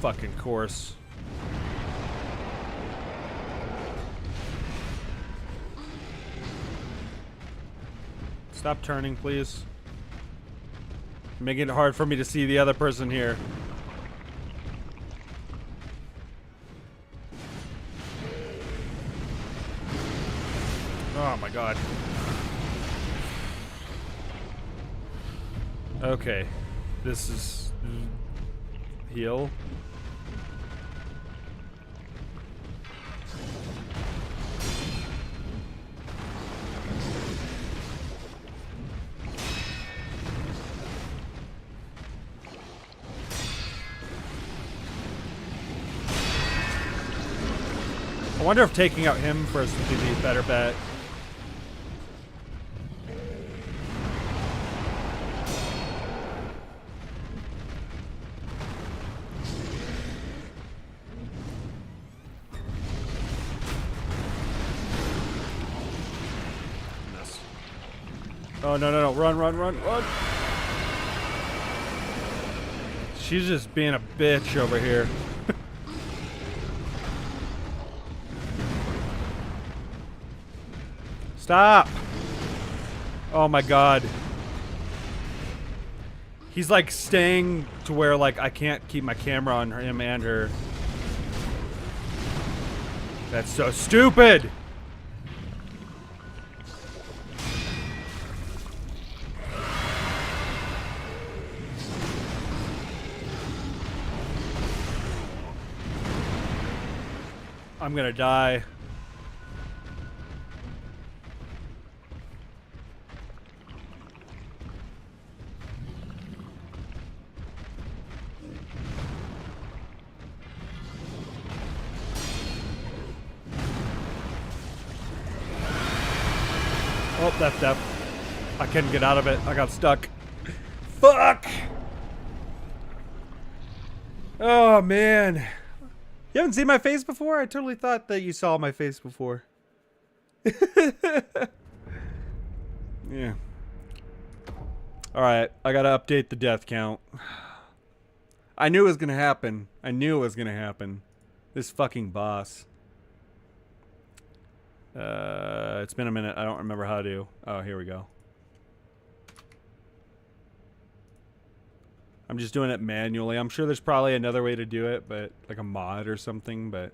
Fucking course. Stop turning, please. You're making it hard for me to see the other person here. Oh my god. Okay. This is... heal. I wonder if taking out him first would be the better bet. Oh, no, no, no. Run, run, run, run. She's just being a bitch over here. Stop. Oh, my God. He's, like, staying to where, like, I can't keep my camera on him and her. That's so stupid. I'm gonna die. Oh, that's death. I couldn't get out of it. I got stuck. Fuck! Oh, man. You haven't seen my face before? I totally thought that you saw my face before. Yeah. Alright, I gotta update the death count. I knew it was gonna happen. I knew it was gonna happen. This fucking boss. It's been a minute. I don't remember how to. Oh, here we go. I'm just doing it manually. I'm sure there's probably another way to do it, but like a mod or something, but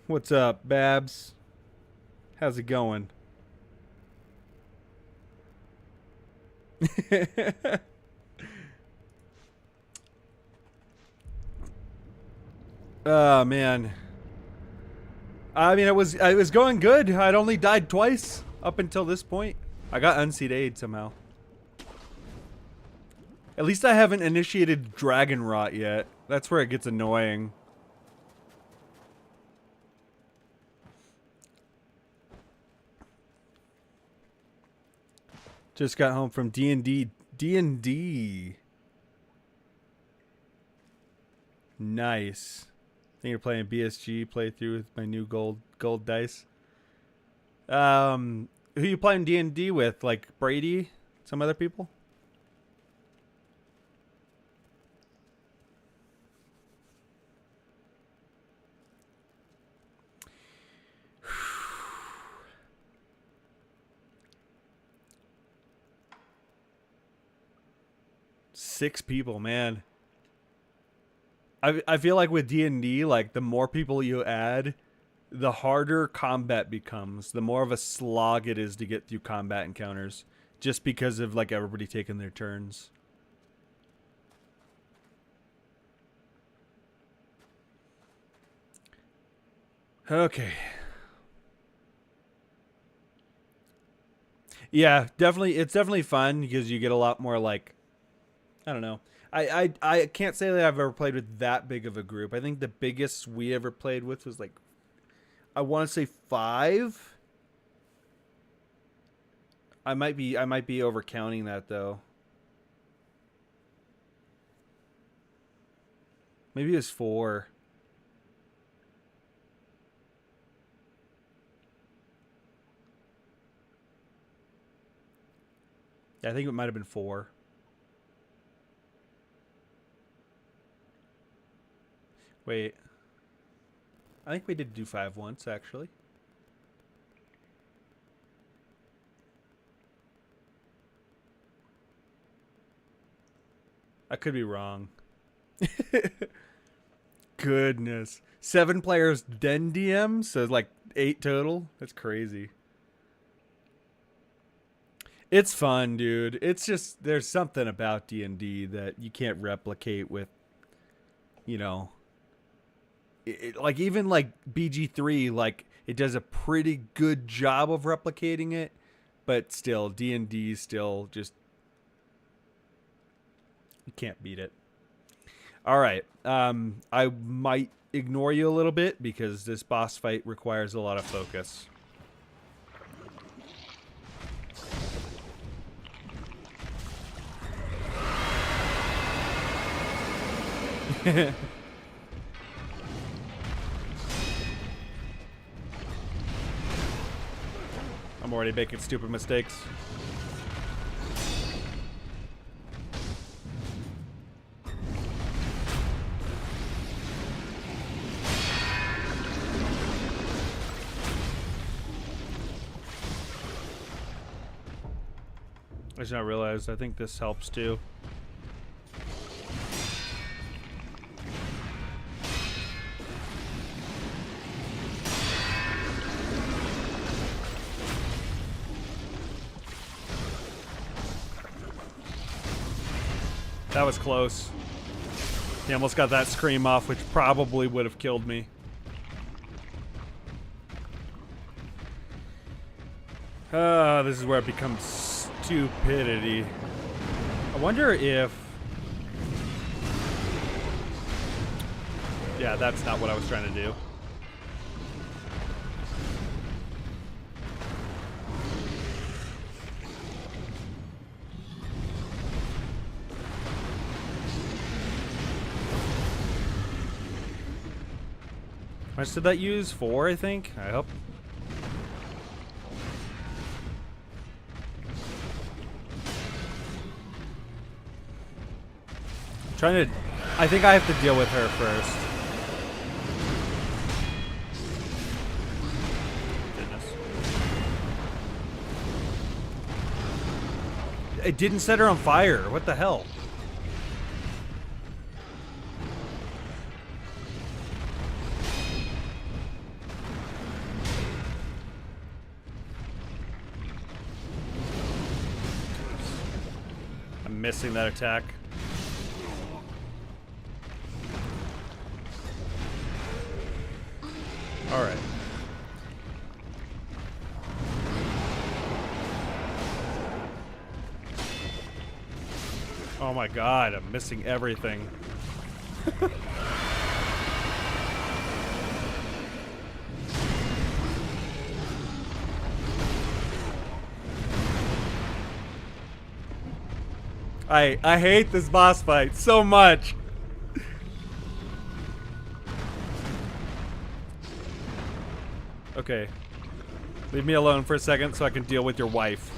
what's up, Babs? How's it going? Oh man. I mean, it was going good. I'd only died twice up until this point. I got Unseed Aid somehow. At least I haven't initiated Dragon Rot yet. That's where it gets annoying. Just got home from D&D. D&D. Nice. I think you're playing BSG playthrough with my new gold dice. Who you playing D&D with? Like Brady? Some other people? Six people, man. I feel like with D&D, like the more people you add, the harder combat becomes. The more of a slog it is to get through combat encounters, just because of like everybody taking their turns. Okay. Yeah, definitely. It's definitely fun because you get a lot more like, I don't know. I can't say that I've ever played with that big of a group. I think the biggest we ever played with was like, I want to say 5. I might be overcounting that though. Maybe it was 4. Yeah, I think it might have been 4. Wait. I think we did do 5 once, actually. I could be wrong. Goodness. 7 players, then DM, so like 8 total. That's crazy. It's fun, dude. It's just, there's something about D&D that you can't replicate with, you know, like even like BG3, like it does a pretty good job of replicating it, but still D&D still just, you can't beat it. All right. I might ignore you a little bit because this boss fight requires a lot of focus. I'm already making stupid mistakes. I just now realized I think this helps too. That was close. He almost got that scream off, which probably would have killed me. This is where it becomes stupidity. I wonder if... Yeah, that's not what I was trying to do. How much did that use? 4, I think? I hope. Trying to... I think I have to deal with her first. Goodness. It didn't set her on fire. What the hell? I'm missing that attack. All right. Oh my god, I'm missing everything. I hate this boss fight so much. Okay. Leave me alone for a second so I can deal with your wife.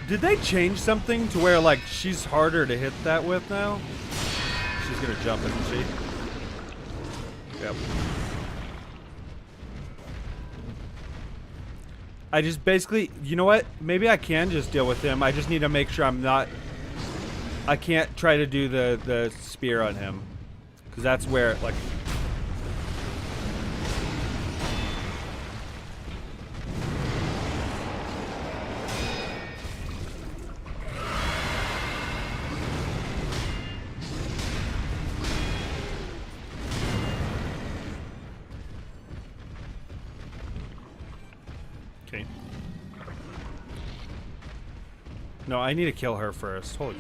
Did they change something to where, like, she's harder to hit that with now? She's gonna jump, isn't she? Yep. I just basically, you know what? Maybe I can just deal with him. I just need to make sure I'm not... I can't try to do the spear on him. Because that's where, like... Okay. No, I need to kill her first. Holy...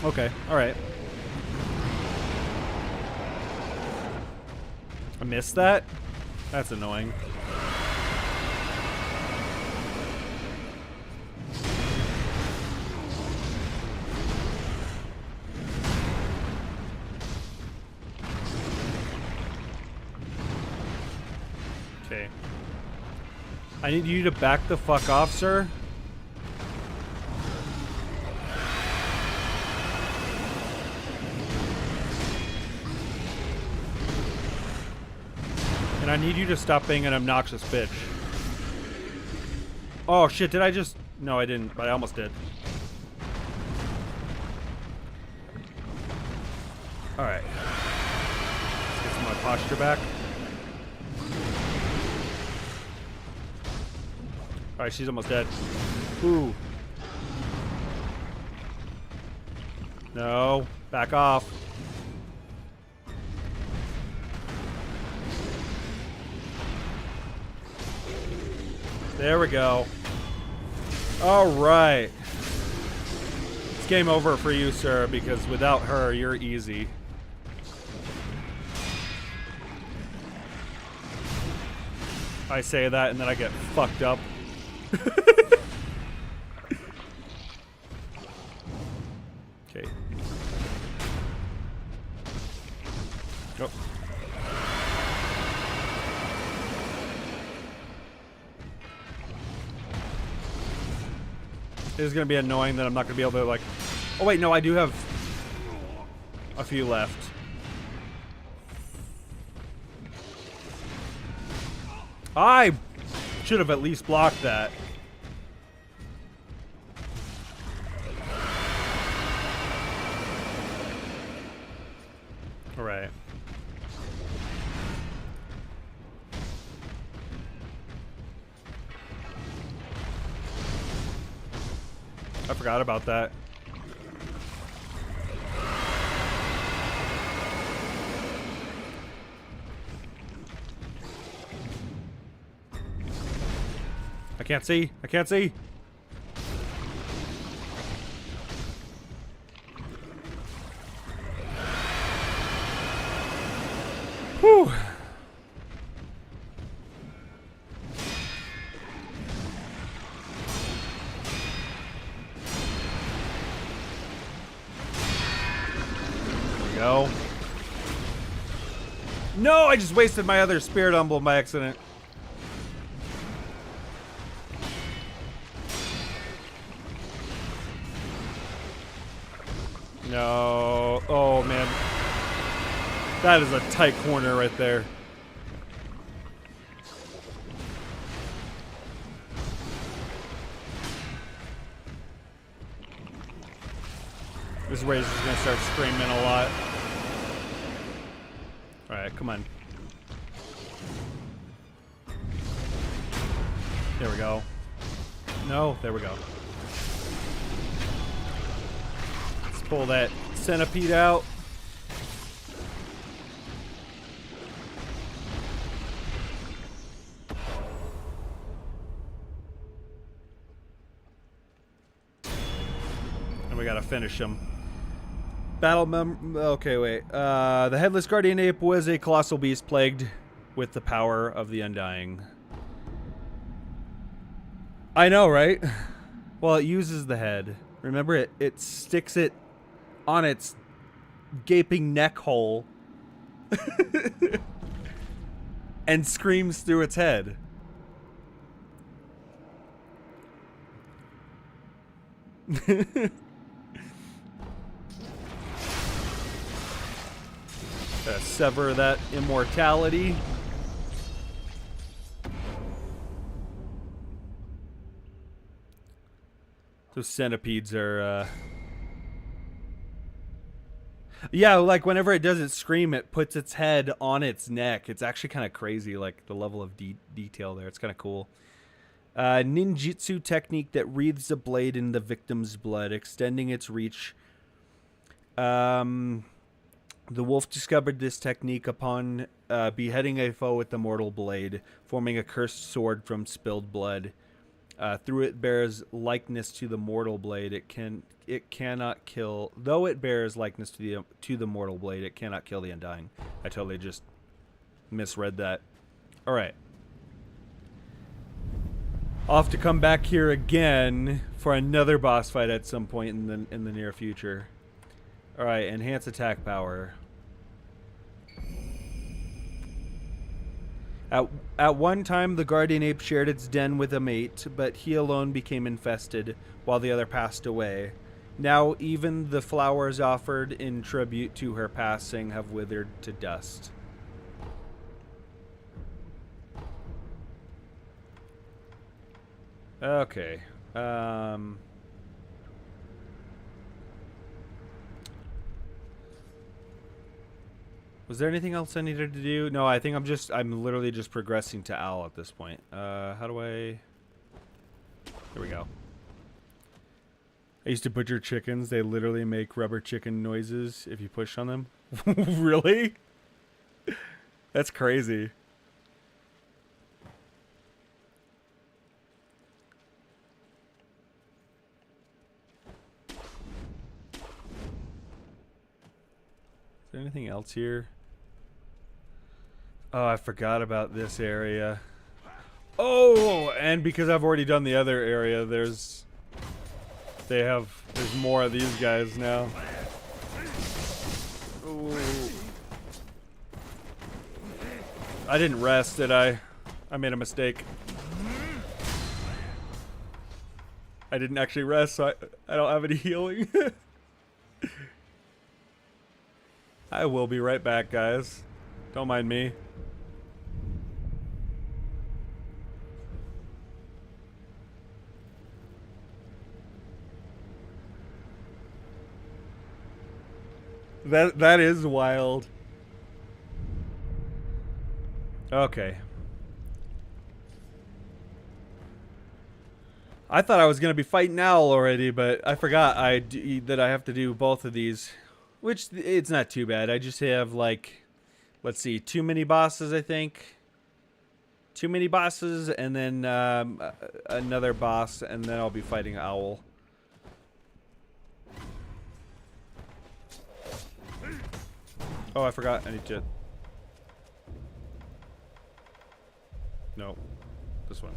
Okay, alright. I missed that? That's annoying. Okay. I need you to back the fuck off, sir. And I need you to stop being an obnoxious bitch. Oh shit, did I just... No, I didn't, but I almost did. Alright. Let's get some of my posture back. Alright, she's almost dead. Ooh. No, back off. There we go. All right. It's game over for you, sir, because without her, you're easy. I say that and then I get fucked up. Oh. It is going to be annoying that I'm not going to be able to, like... Oh, wait, no, I do have a few left. I should have at least blocked that. All right. I forgot about that. I can't see. I can't see. Whew. There we go. No, I just wasted my other spirit emblem by accident. No. Oh, man. That is a tight corner right there. This is where he's just going to start screaming a lot. Alright, come on. There we go. No, there we go. Let's pull that centipede out. And we gotta finish him. Okay, wait. The Headless Guardian Ape was a colossal beast plagued with the power of the Undying. I know, right? Well, it uses the head. Remember, it sticks it on its gaping neck hole and screams through its head. Sever that immortality. Those centipedes are, yeah, like whenever it does its scream, it puts its head on its neck. It's actually kind of crazy, like the level of detail there. It's kind of cool. Ninjutsu technique that wreathes a blade in the victim's blood, extending its reach. The wolf discovered this technique upon beheading a foe with the mortal blade, forming a cursed sword from spilled blood. Through it bears likeness to the mortal blade. It cannot kill. Though it bears likeness to the mortal blade, it cannot kill the Undying. I totally just misread that. All right. I'll have to come back here again for another boss fight at some point in the near future. All right, enhance attack power. At one time, the guardian ape shared its den with a mate, but he alone became infested, while the other passed away. Now, even the flowers offered in tribute to her passing have withered to dust. Okay. Was there anything else I needed to do? No, I think I'm literally just progressing to Al at this point. How do I... There we go. I used to butcher chickens. They literally make rubber chicken noises if you push on them. Really? That's crazy. Is there anything else here? Oh, I forgot about this area. Oh, and because I've already done the other area, there's more of these guys now. Ooh. I didn't rest, did I? I made a mistake. I didn't actually rest, so I don't have any healing. I will be right back, guys. Don't mind me. That is wild. Okay. I thought I was gonna be fighting Owl already, but I forgot that I have to do both of these, which it's not too bad. I just have like, let's see, 2 mini bosses, I think. 2 mini bosses, and then another boss, and then I'll be fighting Owl. Oh, I forgot. I need to. No, this one.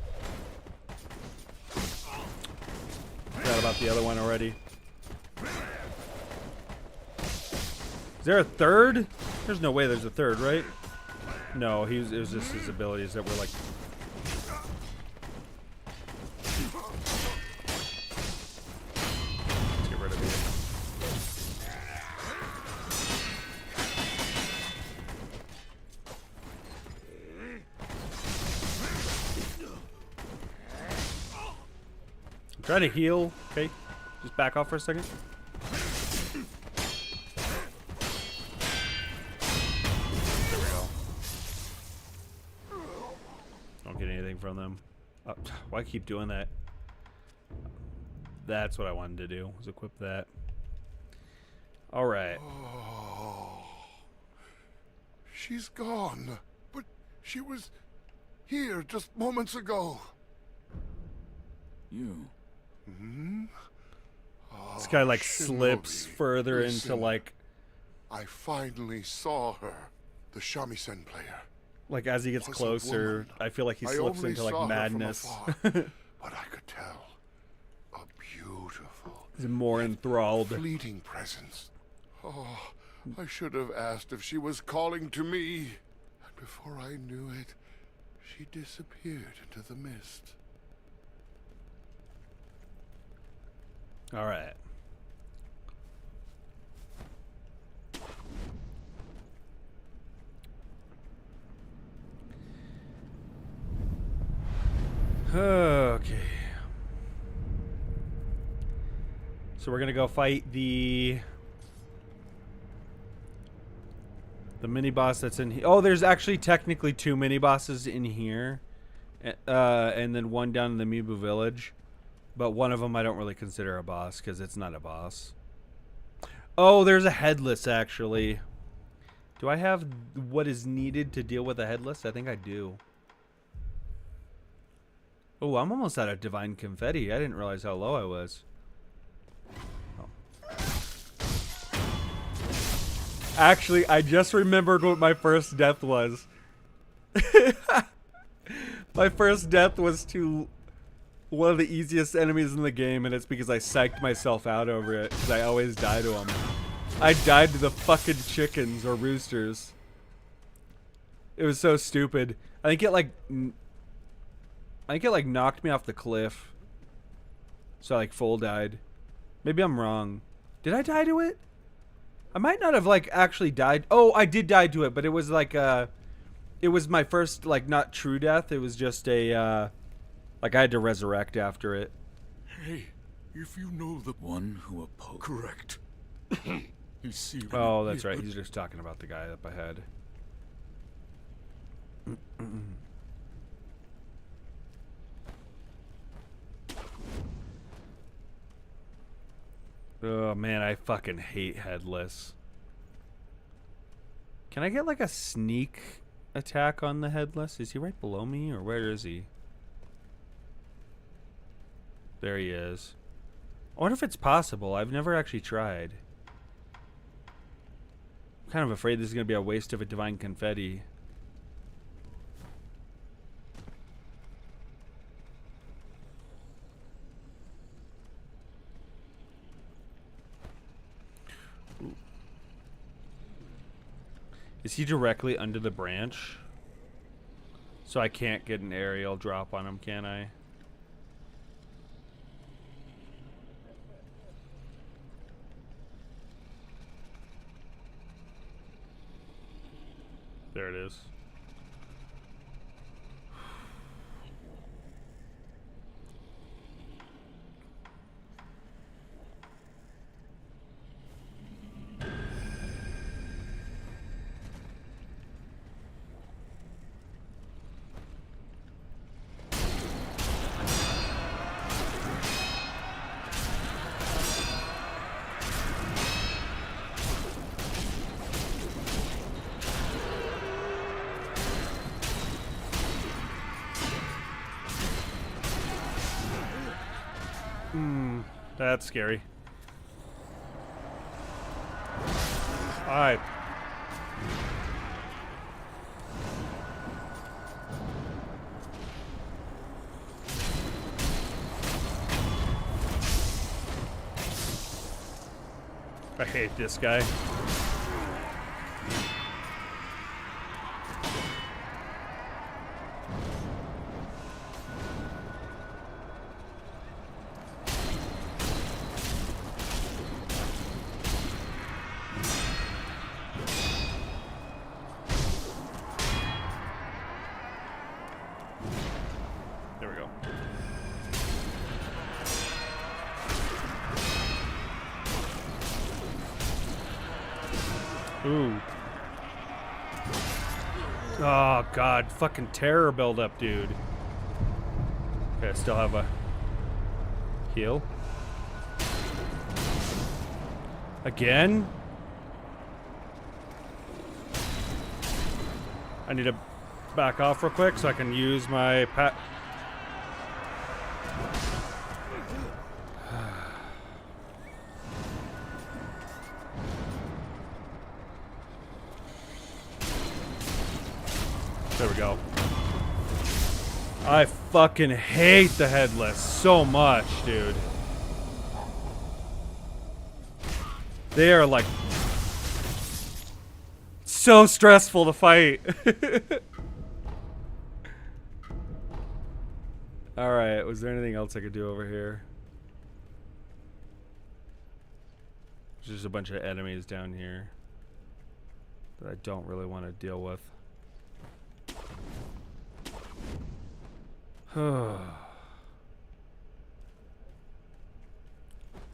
Forgot about the other one already. Is there a third? There's no way there's a third, right? No, it was just his abilities that were like. Let's get rid of these. I'm trying to heal. Okay, just back off for a second. Get anything from them. Why keep doing that? That's what I wanted to do, was equip that. Alright. Oh, she's gone, but she was here just moments ago. You? Hmm? Oh, This guy like Shinobi, slips further listen, into like I finally saw her, the shamisen player. as he gets Was a closer, woman. I feel like he I slips only into saw her like from madness. afar, but I could tell. A beautiful, He's more enthralled. fleeting presence. Oh, I should have asked if she was calling to me. And before I knew it, she disappeared into the mist. Alright. Okay. So we're gonna go fight the mini boss that's in here. Oh, there's actually technically 2 mini bosses in here, and then one down in the Mibu village, but one of them I don't really consider a boss because it's not a boss. Oh, there's a headless actually. Do I have what is needed to deal with a headless? I think I do. Oh, I'm almost out of divine confetti. I didn't realize how low I was. Oh. Actually, I just remembered what my first death was. My first death was to one of the easiest enemies in the game, and it's because I psyched myself out over it, because I always die to them. I died to the fucking chickens or roosters. It was so stupid. I think it like knocked me off the cliff. So I like full died. Maybe I'm wrong. Did I die to it? I might not have like actually died. Oh, I did die to it, but it was like it was my first like not true death. It was just a like I had to resurrect after it. Hey, if you know the One who opposed. correct. You see. Oh, that's right. He's just talking about the guy up ahead. Oh man, I fucking hate headless. Can I get like a sneak attack on the headless? Is he right below me or where is he? There he is. I wonder if it's possible. I've never actually tried. I'm kind of afraid this is going to be a waste of a divine confetti. Is he directly under the branch? So I can't get an aerial drop on him, can I? There it is. That's scary. Alright. I hate this guy. There we go. Ooh. Oh, God. Fucking terror buildup, dude. Okay, I still have a heal. Again? I need to back off real quick so I can use my pat. There we go. I fucking hate the headless so much, dude. They are like so stressful to fight. Alright, was there anything else I could do over here? There's just a bunch of enemies down here that I don't really want to deal with.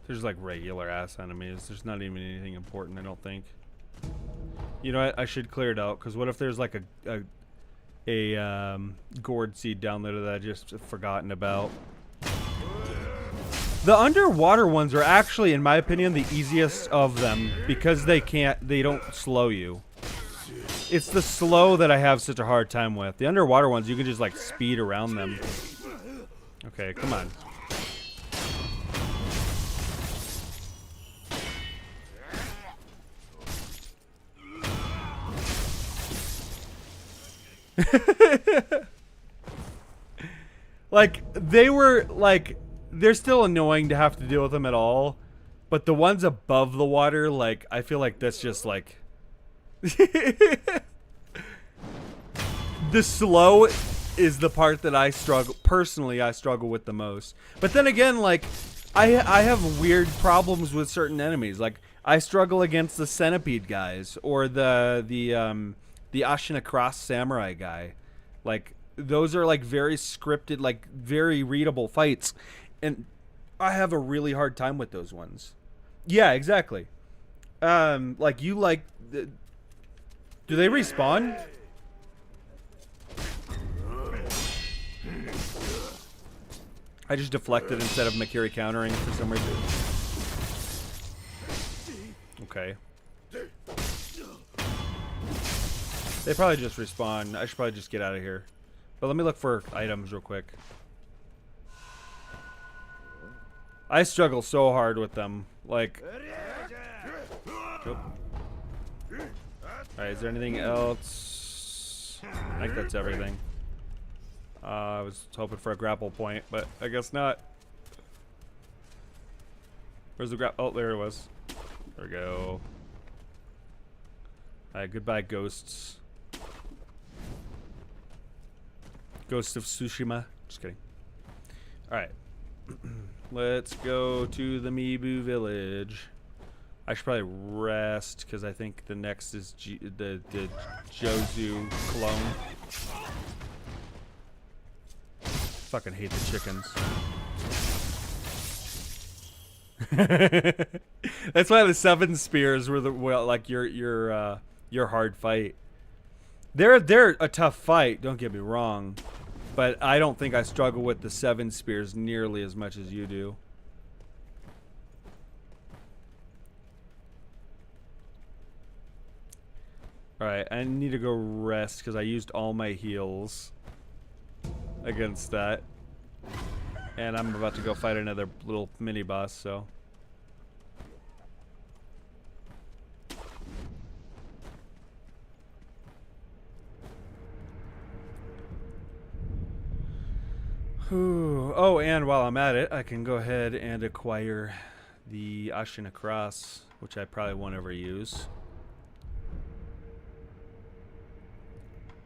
There's like regular ass enemies. There's not even anything important, I don't think. You know what? I should clear it out, because what if there's like a gourd seed down there that I just forgotten about? The underwater ones are actually, in my opinion, the easiest of them, because they don't slow you. It's the slow that I have such a hard time with. The underwater ones, you can just like speed around them. Okay, come on. Like, they're still annoying to have to deal with them at all, but the ones above the water, like, I feel like that's just like the slow is the part that I struggle with the most. But then again, like, I have weird problems with certain enemies. Like, I struggle against the centipede guys, or the Ashina Cross Samurai guy. Like, those are like very scripted, like very readable fights, and I have a really hard time with those ones. Yeah, exactly. Like, you like, do they respawn? I just deflected instead of Makiri countering for some reason. Okay. They probably just respawn. I should probably just get out of here. But let me look for items real quick. I struggle so hard with them. Like... Alright, is there anything else? I think that's everything. I was hoping for a grapple point, but I guess not. Where's the grapple? Oh, there it was. There we go. Alright, goodbye, ghosts. Ghost of Tsushima. Just kidding. All right. Let's go to the Mibu village. I should probably rest because I think the next is the Jozu clone. Fucking hate the chickens. That's why the 7 spears were like your hard fight. They're a tough fight. Don't get me wrong, but I don't think I struggle with the 7 spears nearly as much as you do. Alright, I need to go rest because I used all my heals against that. And I'm about to go fight another little mini boss, so. Oh, and while I'm at it, I can go ahead and acquire the Ashina Cross, which I probably won't ever use.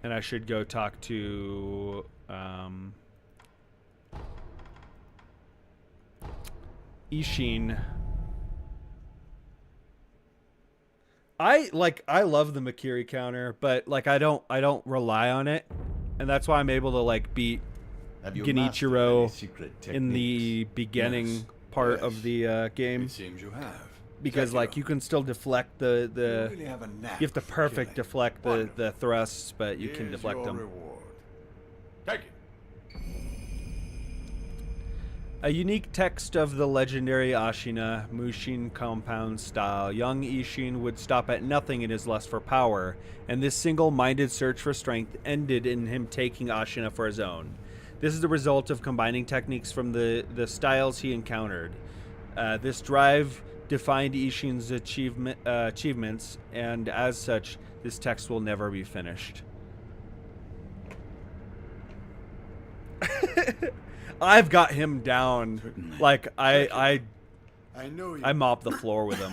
And I should go talk to Ishin. I love the Makiri counter, but like I don't rely on it, and that's why I'm able to like beat Genichiro in the beginning part of the game. It seems you have. Because like you can still deflect the really have a knack you have to for perfect killing. deflect the thrusts, but you can Here's deflect your them. reward. Take it. A unique text of the legendary Ashina Mushin compound style. Young Ishin would stop at nothing in his lust for power, and this single-minded search for strength ended in him taking Ashina for his own. This is the result of combining techniques from the styles he encountered. This drive defined Ishin's achievements, and as such, this text will never be finished. I've got him down. Certainly. Like I know you. I mop the floor with him.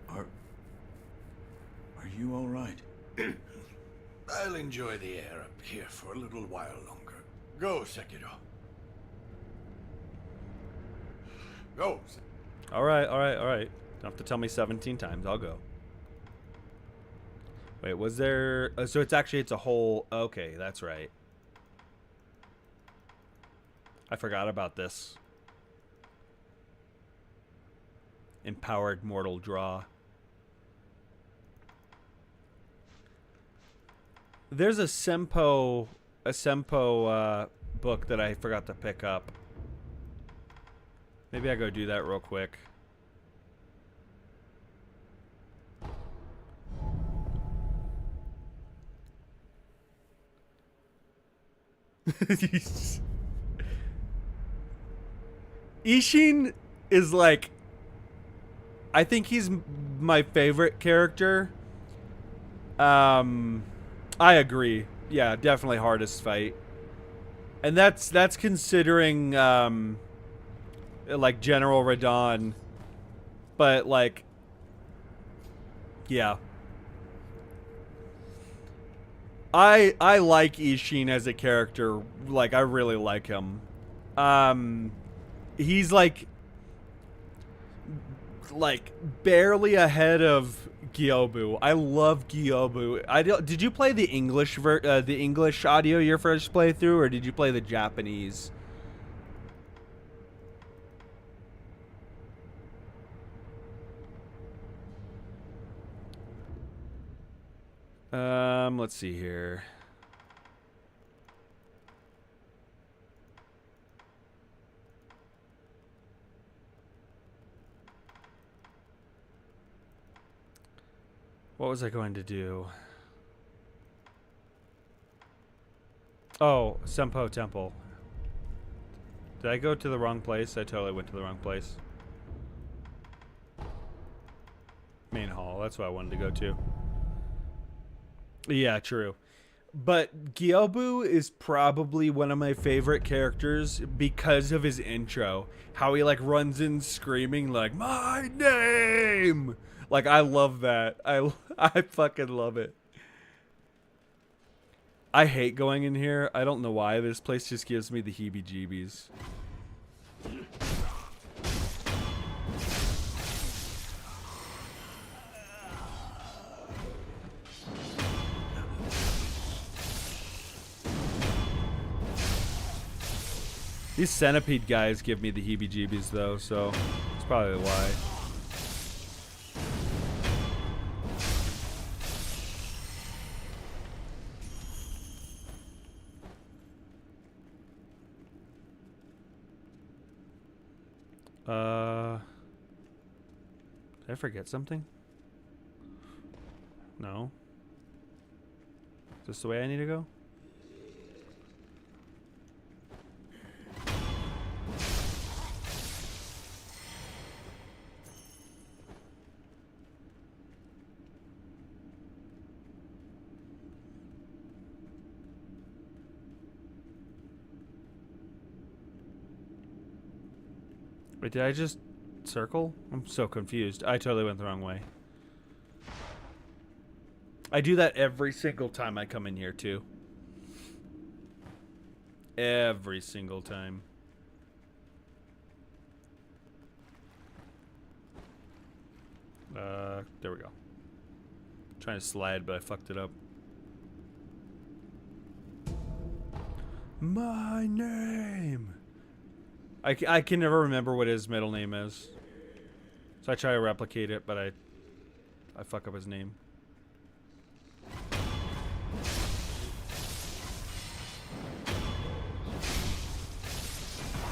Are you all right? I'll enjoy the air up here for a little while longer. Go, Sekiro. Go. All right. Don't have to tell me 17 times. I'll go. Wait, was there? So it's a whole. Okay, that's right. I forgot about this. Empowered mortal draw. There's a Sempo book that I forgot to pick up. Maybe I go do that real quick. Ishin is like, I think he's my favorite character. I agree. Yeah, definitely hardest fight. And that's considering like General Radon. But like, yeah. I like Ishin as a character. Like, I really like him. He's like barely ahead of Gyobu. I love Gyobu. Did you play the English audio your first playthrough, or did you play the Japanese? Let's see here. What was I going to do? Oh, Sempo Temple. Did I go to the wrong place? I totally went to the wrong place. Main hall, that's what I wanted to go to. Yeah, true. But Gyobu is probably one of my favorite characters because of his intro. How he like runs in screaming like, "My name!" Like, I love that. I fucking love it. I hate going in here. I don't know why. This place just gives me the heebie-jeebies. These centipede guys give me the heebie-jeebies though, so that's probably why. Did I forget something? No. Is this the way I need to go? Wait, did I just circle? I'm so confused. I totally went the wrong way. I do that every single time I come in here, too. Every single time. There we go. Trying to slide, but I fucked it up. My name! I can never remember what his middle name is. So I try to replicate it, but I fuck up his name.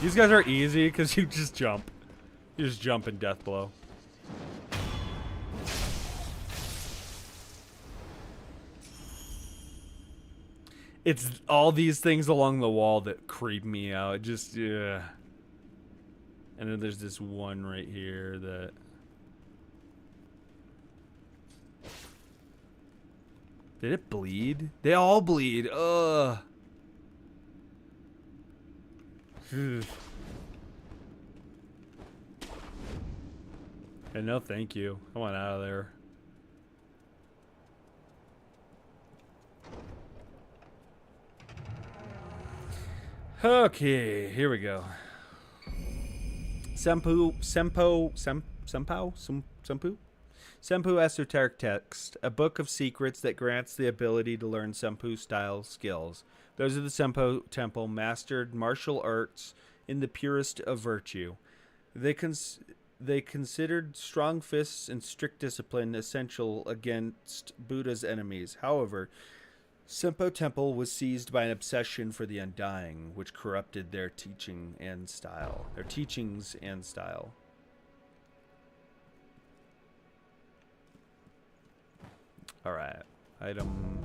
These guys are easy because you just jump. You just jump in death blow. It's all these things along the wall that creep me out. Just, yeah. And then there's this one right here that... Did it bleed? They all bleed. Ugh. And no thank you. I want out of there. Okay, here we go. Sempu Esoteric Text, a book of secrets that grants the ability to learn Sempu style skills. Those of the Sempu Temple mastered martial arts in the purest of virtue. They considered strong fists and strict discipline essential against Buddha's enemies. However, Sempu Temple was seized by an obsession for the undying, which corrupted their teachings and style. All right, item.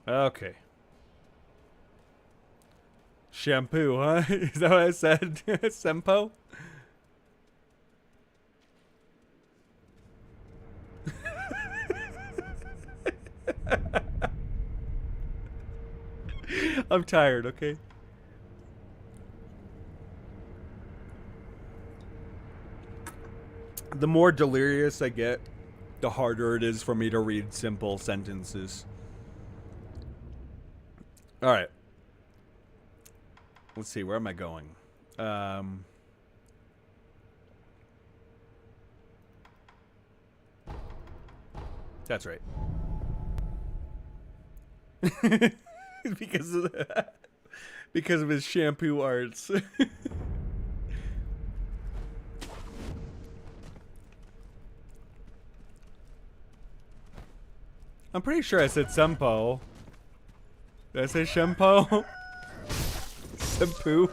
Okay. Shampoo, huh? Is that what I said? Sempo? I'm tired, okay? The more delirious I get, the harder it is for me to read simple sentences. All right. Let's see. Where am I going? That's right. because of his shampoo arts. I'm pretty sure I said Sempo. Did I say shampoo? Shampoo.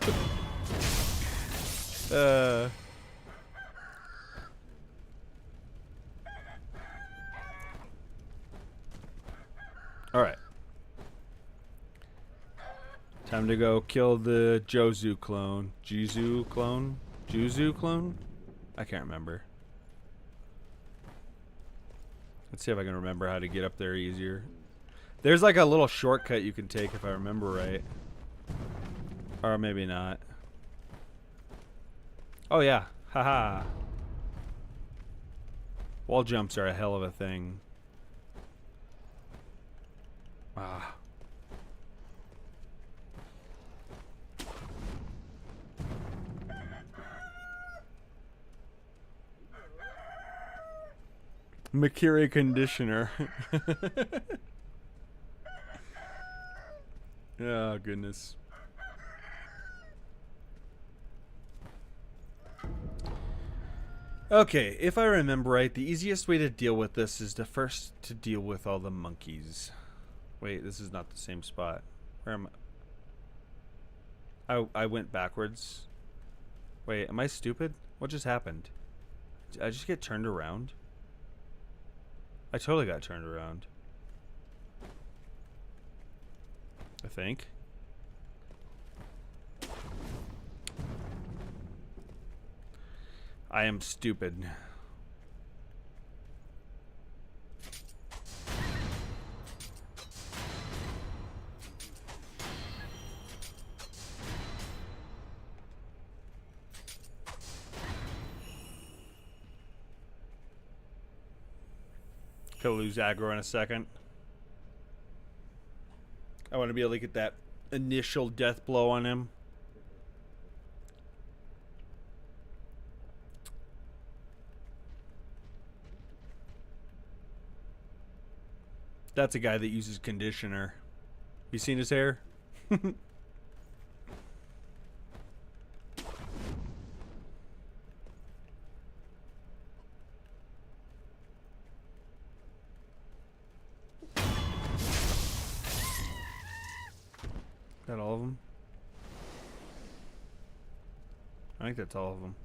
All right. Time to go kill the Jozu clone. Jizu clone? Juzu clone? I can't remember. Let's see if I can remember how to get up there easier. There's like a little shortcut you can take if I remember right. Or maybe not. Oh yeah. Haha. Wall jumps are a hell of a thing. Ah. Makiri conditioner. Oh, goodness. Okay, if I remember right, the easiest way to deal with this is to deal with all the monkeys. Wait, this is not the same spot. Where am I? I went backwards. Wait, am I stupid? What just happened? Did I just get turned around? I totally got turned around. I think. I am stupid. Could lose aggro in a second. I want to be able to get that initial death blow on him. That's a guy that uses conditioner. You seen his hair? That all of them? I think that's all of them.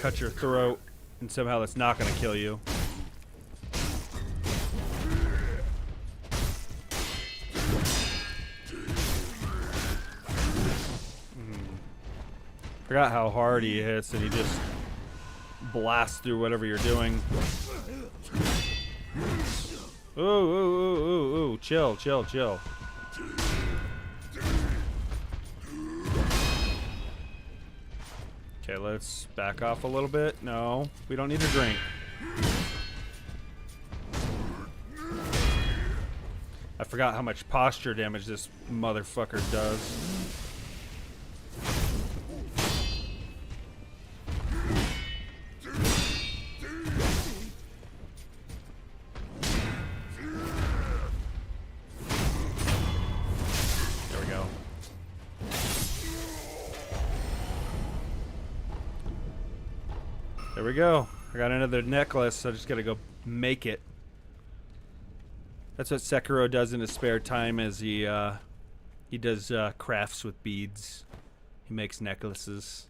Cut your throat, and somehow that's not going to kill you. Forgot how hard he hits, and he just blasts through whatever you're doing. Ooh, ooh, ooh, ooh, ooh. Chill, chill, chill. Okay, let's back off a little bit. No, we don't need a drink. I forgot how much posture damage this motherfucker does. There we go. I got another necklace, so I just gotta go make it. That's what Sekiro does in his spare time, as he does crafts with beads. He makes necklaces.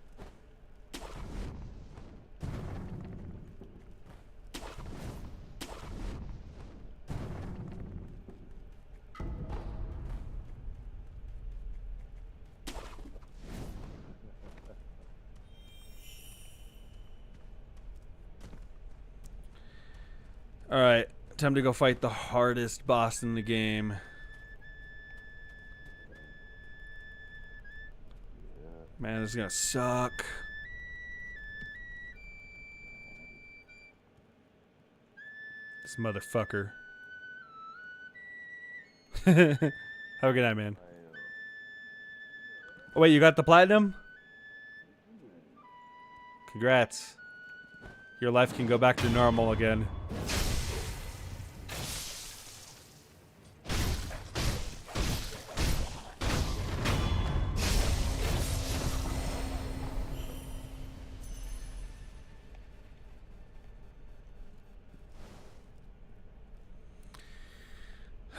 Alright, time to go fight the hardest boss in the game. Man, this is gonna suck. This motherfucker. Have a good night, man. Oh wait, you got the platinum? Congrats. Your life can go back to normal again.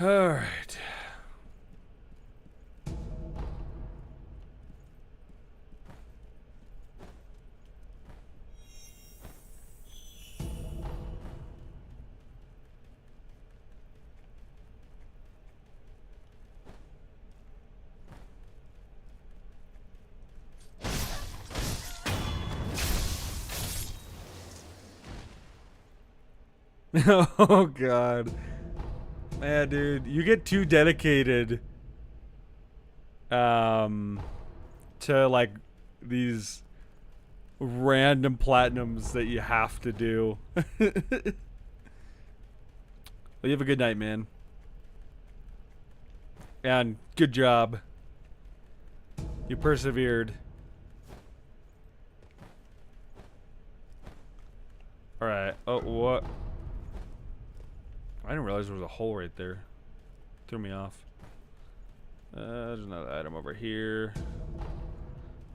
All right. Oh god. Man, dude, you get too dedicated to like these random platinums that you have to do. Well, you have a good night, man. And good job. You persevered. Alright. Oh, what? I didn't realize there was a hole right there. Threw me off. There's another item over here.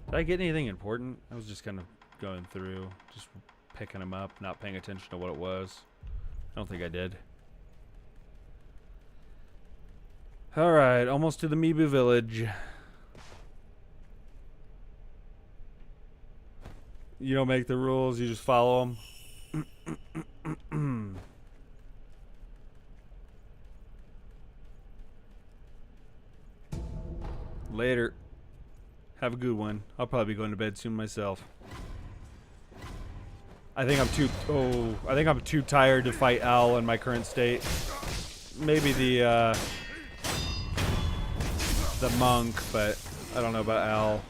Did I get anything important? I was just kind of going through, just picking them up, not paying attention to what it was. I don't think I did. Alright, almost to the Mibu village. You don't make the rules, you just follow them. Later. Have a good one. I'll probably be going to bed soon myself. I think I'm too tired to fight Al in my current state. Maybe the monk, but I don't know about Al.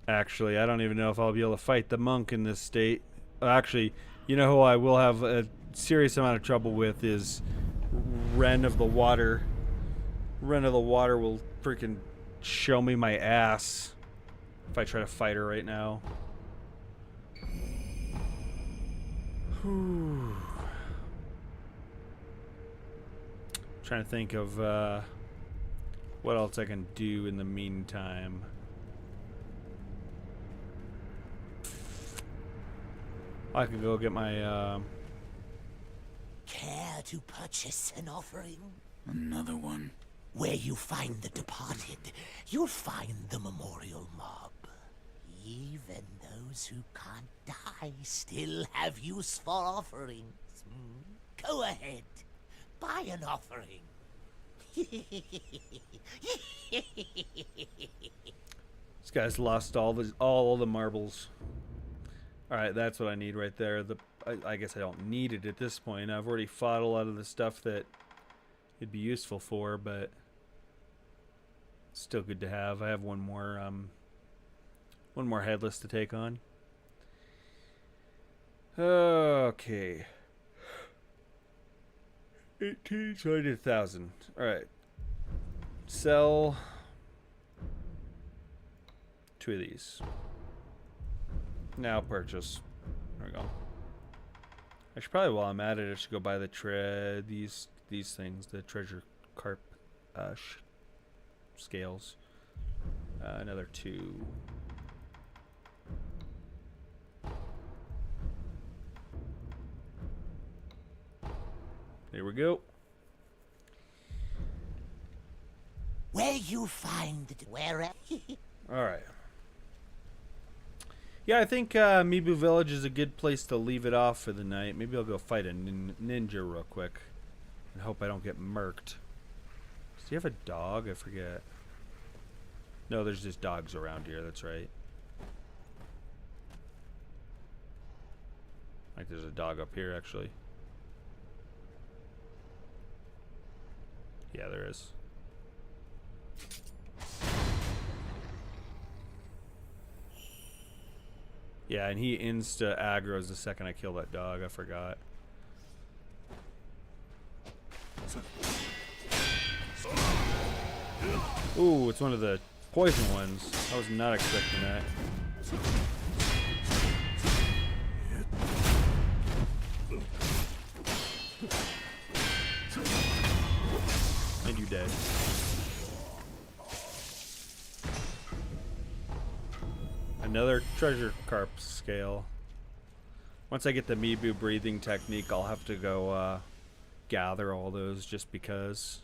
Actually, I don't even know if I'll be able to fight the monk in this state. Actually, you know who I will have a serious amount of trouble with is Ren of the Water. Ren of the Water will freaking show me my ass if I try to fight her right now. Whew. Trying to think of what else I can do in the meantime. I can go get my Care to purchase an offering? Another one. Where you find the departed, you'll find the memorial mob. Even those who can't die still have use for offerings. Go ahead, buy an offering. This guy's lost all the marbles. Alright, that's what I need right there. I guess I don't need it at this point. I've already fought a lot of the stuff that it'd be useful for, but still good to have. I have one more headless to take on. Okay. 18, so I did 1,000. Alright. Sell 2 of these. Now purchase. There we go. I should probably, while I'm at it, I should go buy the these things, the treasure carp scales. Another 2. There we go. Where you find it, where? All right. Yeah, I think Mibu Village is a good place to leave it off for the night. Maybe I'll go fight a ninja real quick and hope I don't get murked. Does he have a dog? I forget. No, there's just dogs around here. That's right. Like there's a dog up here, actually. Yeah, there is. Yeah, and he insta aggroes the second I kill that dog. I forgot. Ooh, it's one of the poison ones. I was not expecting that. And you dead. Another treasure carp scale. Once I get the Mibu breathing technique, I'll have to go gather all those just because.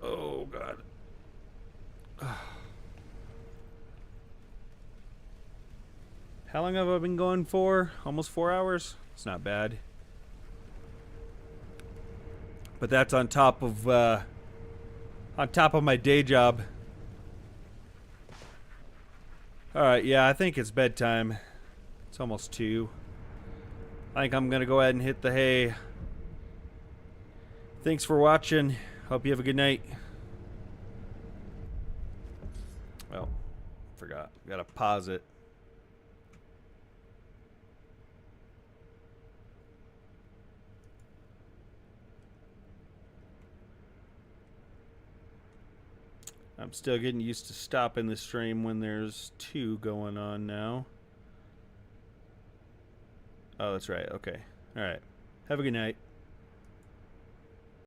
Oh god. How long have I been going for? Almost 4 hours? It's not bad. But that's on top of my day job. Alright, yeah, I think it's bedtime. It's almost 2. I think I'm gonna go ahead and hit the hay. Thanks for watching. Hope you have a good night. Well, forgot. Gotta pause it. I'm still getting used to stopping the stream when there's 2 going on now. Oh, that's right. Okay. All right. Have a good night.